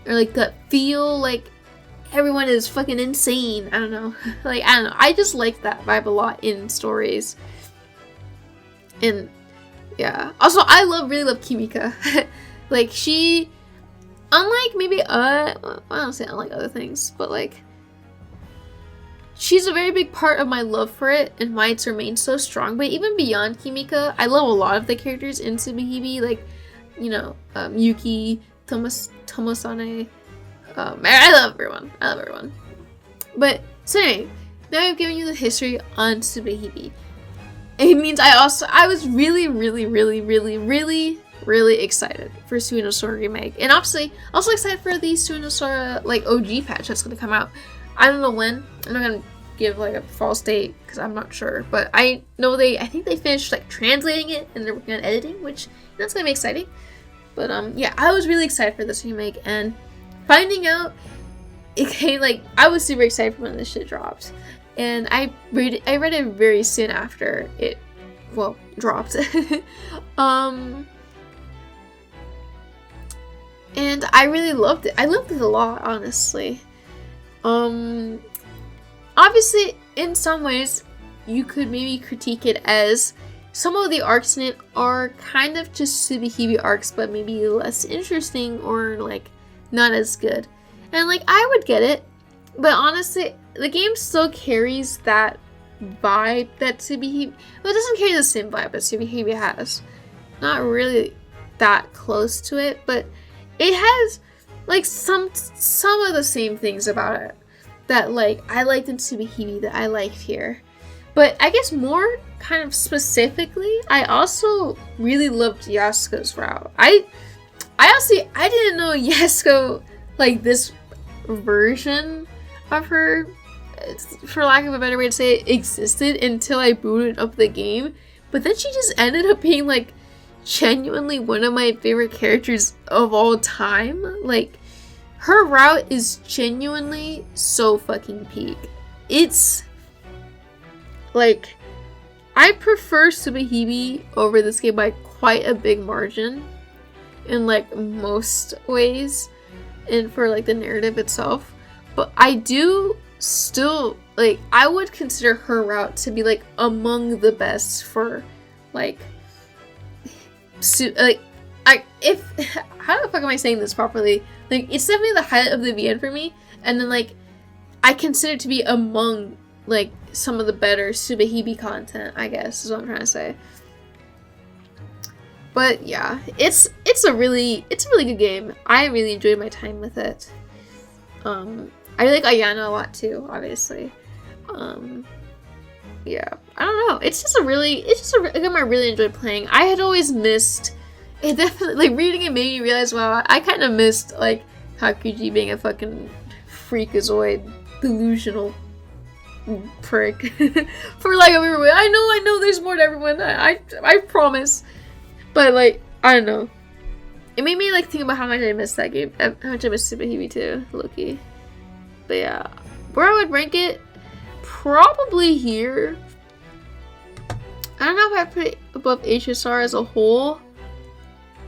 Or like that feel like everyone is fucking insane. I don't know. Like, I don't know. I just like that vibe a lot in stories. And yeah. Also, I really love Kimika. Like, she, unlike maybe, I don't say unlike other things, but like, she's a very big part of my love for it and why it's remained so strong. But even beyond Kimika, I love a lot of the characters in Subahibi, like, you know, Yuki, Tomosane. I love everyone. I love everyone. But, so anyway, now I've given you the history on Subahibi. It means I was really excited for Suinosora Remake. And obviously, also excited for the Suinosora, like, OG patch that's gonna come out. I don't know when. I'm not gonna give like a false date because I'm not sure. But I know I think they finished like translating it and they're working on editing, which that's gonna be exciting. But yeah, I was really excited for this remake, and finding out it came, like, I was super excited for when this shit dropped. And I read it very soon after it, well, dropped. And I really loved it. I loved it a lot, honestly. Obviously, in some ways, you could maybe critique it as some of the arcs in it are kind of just Subahibi arcs, but maybe less interesting or, like, not as good. And, like, I would get it, but honestly, the game still carries that vibe that Subahibi, well, it doesn't carry the same vibe that Subahibi has. Not really that close to it, but it has, like, some of the same things about it that, like, I liked in Subahibi that I liked here. But I guess more kind of specifically, I also really loved Yasuko's route. I didn't know Yasuko, like, this version of her, for lack of a better way to say it, existed until I booted up the game. But then she just ended up being, like, genuinely one of my favorite characters of all time. Like, her route is genuinely so fucking peak. It's, like, I prefer Subahibi over this game by quite a big margin in, like, most ways, and for, like, the narrative itself. But I do still, like, I would consider her route to be, like, among the best for, like, how the fuck am I saying this properly? Like, it's definitely the highlight of the VN for me, and then, like, I consider it to be among, like, some of the better Subahibi content, I guess, is what I'm trying to say. But yeah, it's a really good game. I really enjoyed my time with it. I like Ayana a lot too, obviously. Yeah, I don't know. It's just a game I really enjoyed playing. I had always missed. It definitely, like, reading it made me realize, wow, I kind of missed, like, Hakuji being a fucking freakazoid, delusional prick. For, like, a weird way. I know there's more to everyone. I promise. But, like, I don't know. It made me, like, think about how much I missed that game. How much I missed Subahibi too, low-key. But yeah. Where I would rank it? Probably here. I don't know if I put it above HSR as a whole,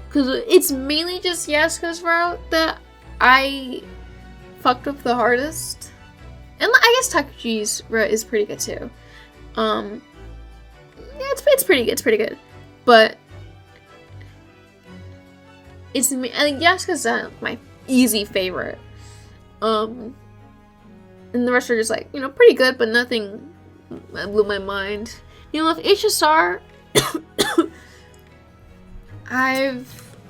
because it's mainly just Yasuko's route that I fucked up the hardest. And I guess Takuchi's route is pretty good too. Yeah, it's pretty good. It's pretty good. But it's, I think Yasuko's easy favorite. And the rest are just like, you know, pretty good, but nothing that blew my mind. You know, with HSR, I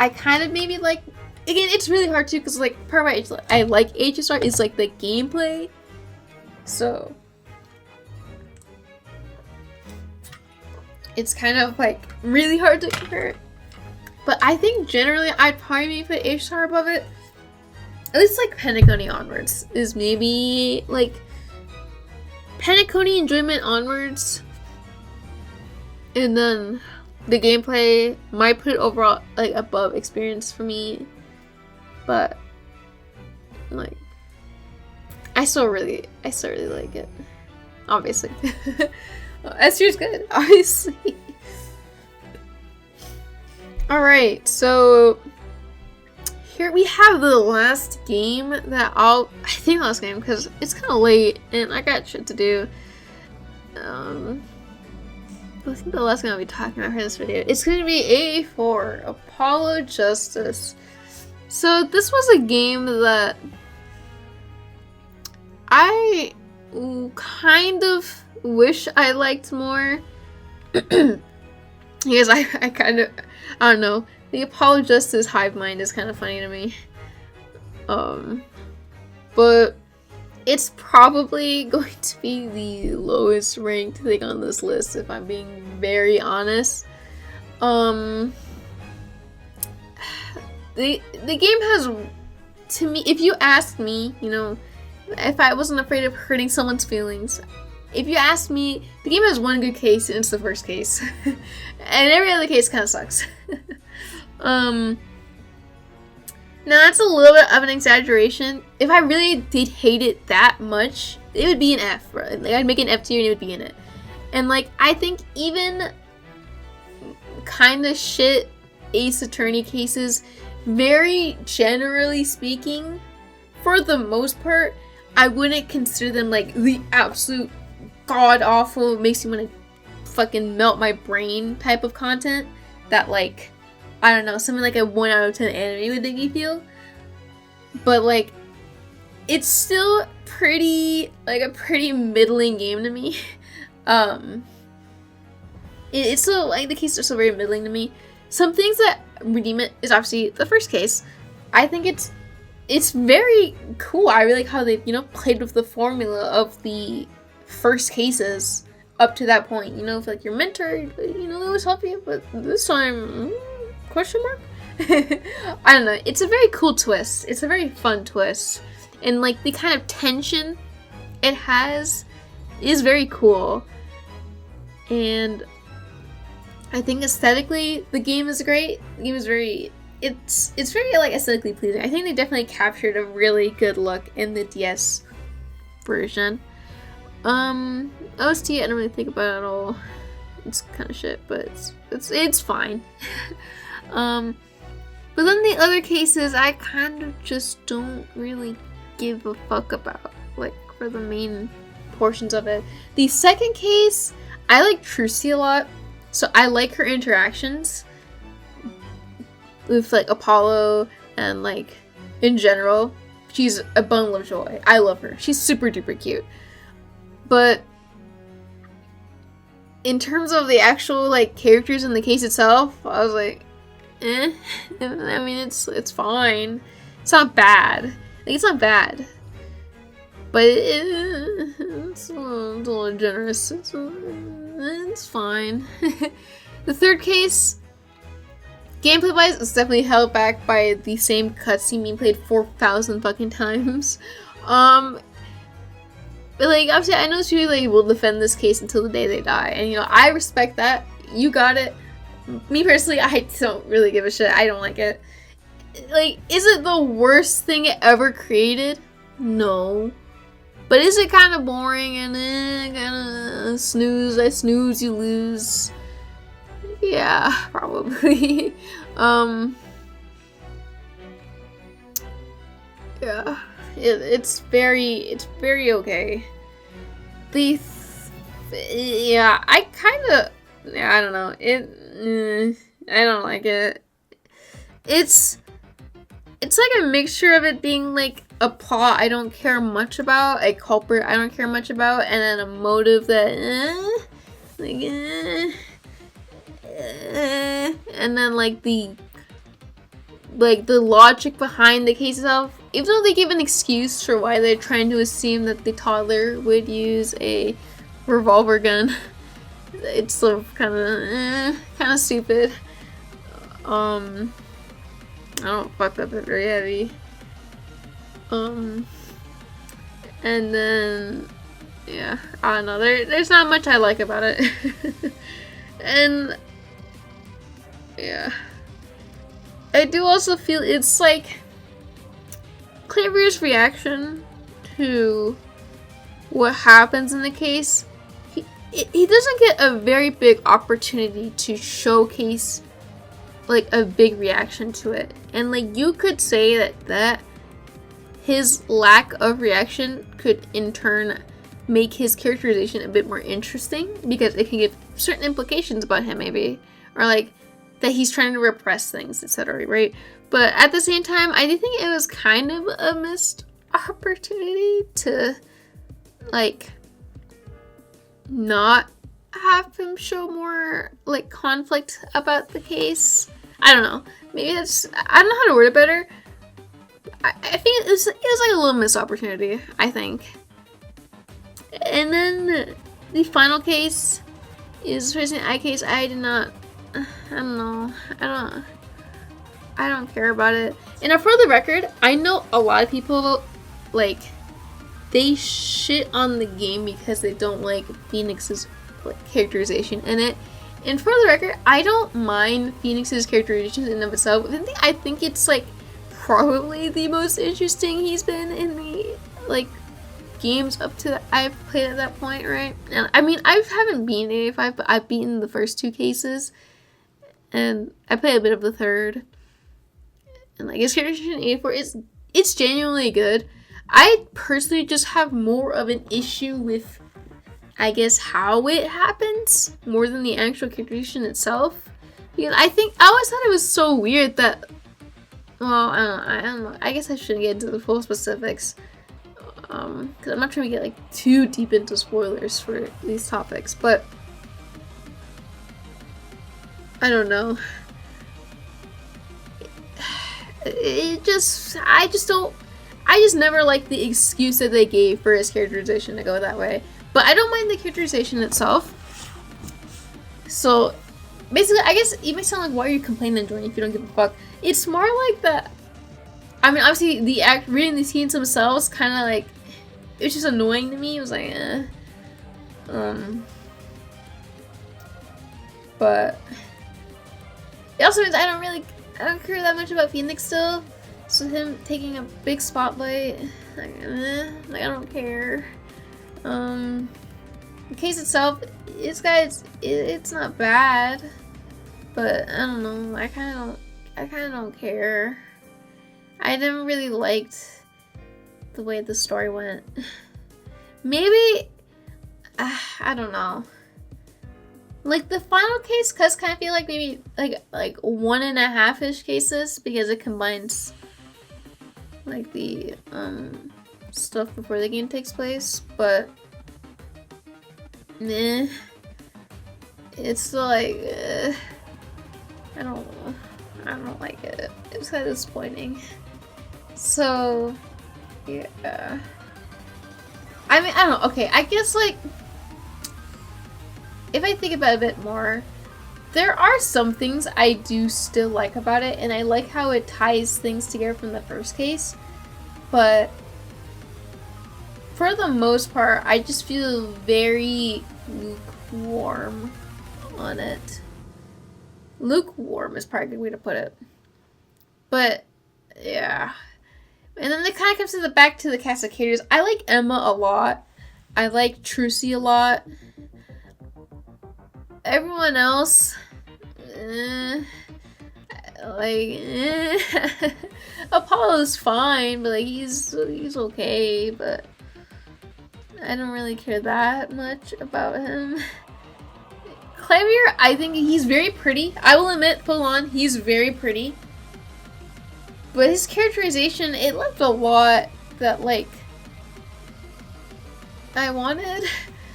kind of maybe like, again, it's really hard too, because like part of why I like HSR is like the gameplay. So it's kind of like really hard to compare it. But I think generally I'd probably maybe put HSR above it. At least like Penacony onwards is maybe like Penacony enjoyment onwards. And then the gameplay might put it overall like above experience for me. But like I still really like it. Obviously. S-tier's good, obviously. Alright, so here we have the last game that I think last game, because it's kind of late and I got shit to do. I think the last game I'll be talking about for this video, it's going to be AA4, Apollo Justice. So this was a game that I kind of wish I liked more. Because I don't know, the Apollo Justice hive mind is kind of funny to me. But it's probably going to be the lowest ranked thing on this list, if I'm being very honest. The game has, to me, if you asked me, you know, if I wasn't afraid of hurting someone's feelings, if you ask me, the game has one good case, and it's the first case. And every other case kind of sucks. Now that's a little bit of an exaggeration. If I really did hate it that much, it would be an F, bro. Like, I'd make an F tier and it would be in it. And like, I think even kind of shit Ace Attorney cases, very generally speaking, for the most part, I wouldn't consider them like the absolute god awful, makes you want to fucking melt my brain type of content that, like, I don't know, something like a 1 out of 10 anime would make me feel. But like, it's still pretty, like, a pretty middling game to me. It's still, like, the cases are still very middling to me. Some things that redeem it is obviously the first case. I think it's very cool. I really like how they, you know, played with the formula of the first cases up to that point. You know, if like your mentor, you know, they always help you, but this time, question mark? I don't know. It's a very cool twist. It's a very fun twist. And like the kind of tension it has is very cool. And I think aesthetically the game is great. The game is very, it's very like aesthetically pleasing. I think they definitely captured a really good look in the DS version. OST I don't really think about it at all. It's kind of shit, but it's fine. But then the other cases I kind of just don't really give a fuck about, like, for the main portions of it. The second case, I like Trucy a lot, so I like her interactions with, like, Apollo and, like, in general. She's a bundle of joy. I love her. She's super duper cute. But in terms of the actual, like, characters in the case itself, I was like, eh. I mean, it's fine. It's not bad. Like, it's not bad. But it's a little generous. It's fine. The third case, gameplay-wise, is definitely held back by the same cutscene being played 4,000 fucking times. But, like, obviously, I know people, like, will defend this case until the day they die. And, you know, I respect that. You got it. Me, personally, I don't really give a shit. I don't like it. Like, is it the worst thing ever created? No. But is it kind of boring and kind of snooze? I snooze, you lose. Yeah, probably. Yeah. It's very okay. Yeah, I don't know. I don't like it. It's it's like a mixture of it being like a plot I don't care much about, a culprit I don't care much about, and then a motive that and then like the logic behind the case itself. Even though they give an excuse for why they're trying to assume that the toddler would use a revolver gun, it's sort of kind of stupid. I don't fuck that bit very heavy. And then yeah, I don't know. There's not much I like about it, and yeah, I do also feel it's like Clavier's reaction to what happens in the case. He doesn't get a very big opportunity to showcase like a big reaction to it, and like you could say that his lack of reaction could in turn make his characterization a bit more interesting, because it can give certain implications about him, maybe, or like that he's trying to repress things, etc., right? But at the same time, I do think it was kind of a missed opportunity to like not have him show more like conflict about the case. I don't know. Maybe that's, I don't know how to word it better. I think it was like a little missed opportunity, I think. And then the final case is facing I case. I did not. I don't know. I don't care about it. And for the record, I know a lot of people like they shit on the game because they don't like Phoenix's like characterization in it. And for the record, I don't mind Phoenix's characterization in and of itself. I think it's like probably the most interesting he's been in the like games up to I've played at that point, right? And I mean, I haven't beaten 85, but I've beaten the first two cases, and I played a bit of the third. And like his characterization in 84 it's genuinely good. I personally just have more of an issue with, I guess, how it happens more than the actual characterization itself. Because I always thought it was so weird that, well, I don't know. I guess I shouldn't get into the full specifics. Because I'm not trying to get like too deep into spoilers for these topics, but I don't know. I just never liked the excuse that they gave for his characterization to go that way. But I don't mind the characterization itself. So basically, I guess you might sound like, why are you complaining, Jordan, if you don't give a fuck? It's more like that. I mean, obviously, reading the scenes themselves kind of like, it was just annoying to me. It was like, but it also means I don't care that much about Phoenix still. So him taking a big spotlight, like I don't care. The case itself, it's not bad, but I don't know. I kind of don't care. I never really liked the way the story went. Maybe I don't know. Like the final case, cause kind of feel like maybe like 1.5-ish cases, because it combines like the stuff before the game takes place, but meh. It's still like I don't like it. It was kind of disappointing. So yeah. I mean, I don't know. Okay, I guess like if I think about it a bit more, there are some things I do still like about it, and I like how it ties things together from the first case, but for the most part, I just feel very lukewarm on it. Lukewarm is probably a good way to put it. But yeah. And then it kind of comes to back to the cast of characters. I like Emma a lot. I like Trucy a lot. Everyone else, Apollo's fine, but like he's okay, but I don't really care that much about him. Clavier, I think he's very pretty. I will admit, full on, he's very pretty. But his characterization, it left a lot that, like, I wanted.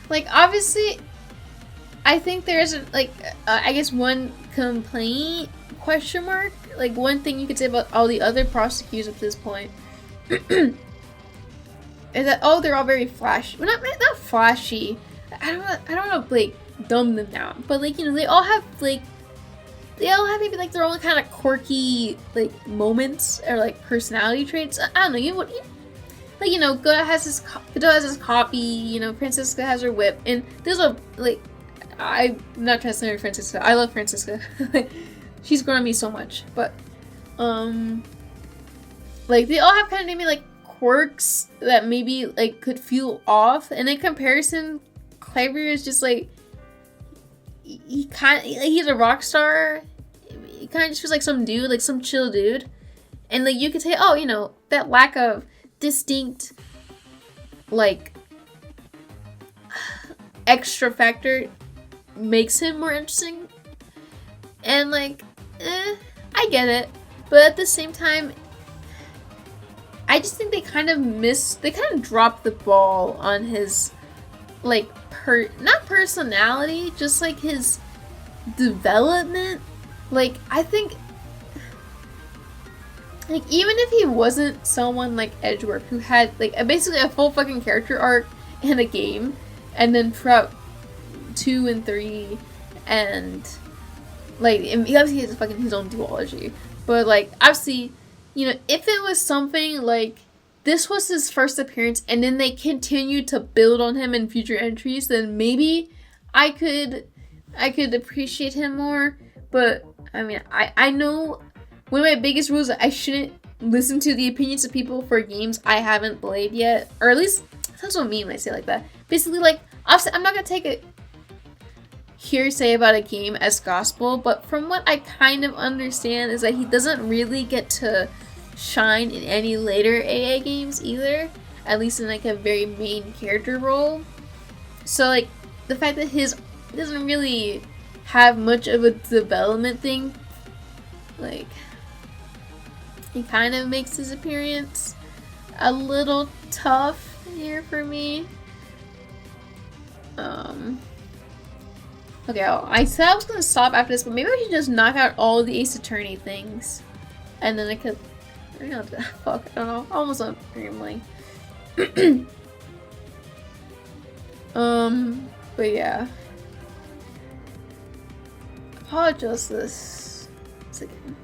Like, obviously, I think there's, like, I guess one complaint, question mark, like, one thing you could say about all the other prosecutors at this point is that, oh, they're all very flashy. Well, not flashy. I don't know, like, dumb them down. But, like, you know, they all have maybe, like, their own kind of quirky, like, moments or, like, personality traits. I don't know, like, you know, Godot has his copy, you know, Francisca has her whip, and there's a, like, I'm not trying to slander Francisca. I love Francisca. She's grown on me so much. But, like, they all have kind of maybe, like, quirks that maybe, like, could feel off. And in comparison, Clever is just, like, he kind of, like, he's a rock star. He kind of just feels like some dude, like, some chill dude. And, like, you could say, oh, you know, that lack of distinct, like, extra factor makes him more interesting. And, like, I get it. But at the same time, I just think they kind of dropped the ball on his, like, not personality, just, like, his development. Like, I think, like, even if he wasn't someone like Edgeworth, who had, like, basically a full fucking character arc in a game, and then throughout 2 and 3, and, like, he obviously has fucking his own duology, but, like, obviously, you know, if it was something like this was his first appearance and then they continued to build on him in future entries, then maybe I could appreciate him more. But I mean, I know one of my biggest rules is I shouldn't listen to the opinions of people for games I haven't played yet, or at least that's what I mean when I say it like that. Basically, like, obviously, I'm not gonna take a hearsay about a game as gospel, but from what I kind of understand is that he doesn't really get to shine in any later AA games either, at least in, like, a very main character role. So, like, the fact that he doesn't really have much of a development thing, like, it kind of makes his appearance a little tough here for me. Okay, I said I was gonna stop after this, but maybe I should just knock out all the Ace Attorney things, and then I could. Fuck, I don't know. Almost on rambling. But yeah. Apologize this again.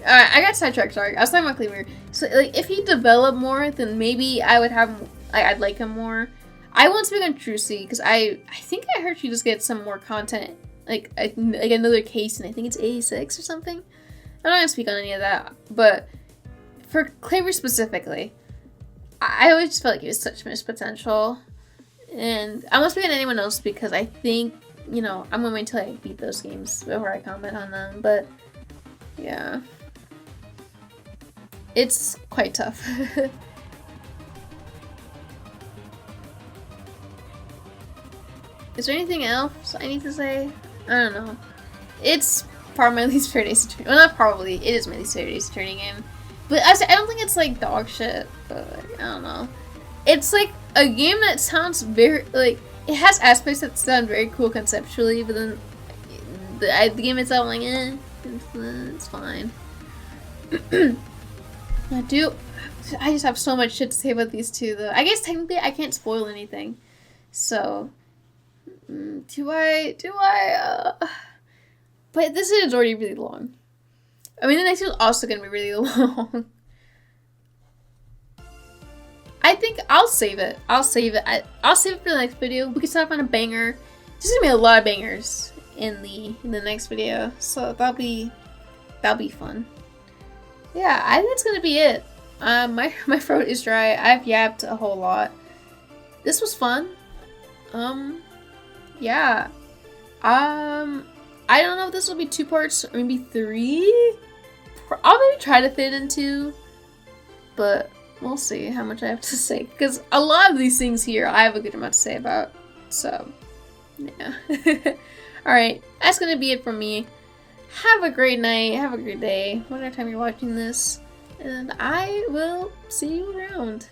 Alright, I got sidetracked, sorry. I was talking about Cleaver. So, like, if he developed more, then maybe I would have, I'd like him more. I won't speak on Trucy, because I think I heard she just gets some more content, like another case, and I think it's 86 or something. I'm not gonna speak on any of that, but for Cleaver specifically, I always just felt like he was such missed potential. And I'm not speaking to anyone else because I think, you know, I'm gonna wait until I beat those games before I comment on them, but yeah. It's quite tough. Is there anything else I need to say? I don't know. It's probably my least favorite Ace Attorney. Well, not probably. It is my least favorite Ace Attorney game. But I don't think it's, like, dog shit. But, like, I don't know. It's, like, a game that sounds very, like, it has aspects that sound very cool conceptually, but then the game itself, I'm like, it's fine. I just have so much shit to say about these two, though. I guess technically I can't spoil anything. So, do I? But this is already really long. I mean, the next one is also gonna be really long. I think I'll save it. I'll save it for the next video. We can start on a banger. There's gonna be a lot of bangers in the next video, so that'll be fun. Yeah, I think that's gonna be it. My throat is dry. I've yapped a whole lot. This was fun. Yeah. I don't know if this will be 2 parts or maybe 3. I'll maybe try to fit it in 2, but we'll see how much I have to say, because a lot of these things here I have a good amount to say about, so yeah. Alright, that's gonna be it from me. Have a great night, have a great day, whatever time you're watching this. and I will see you around.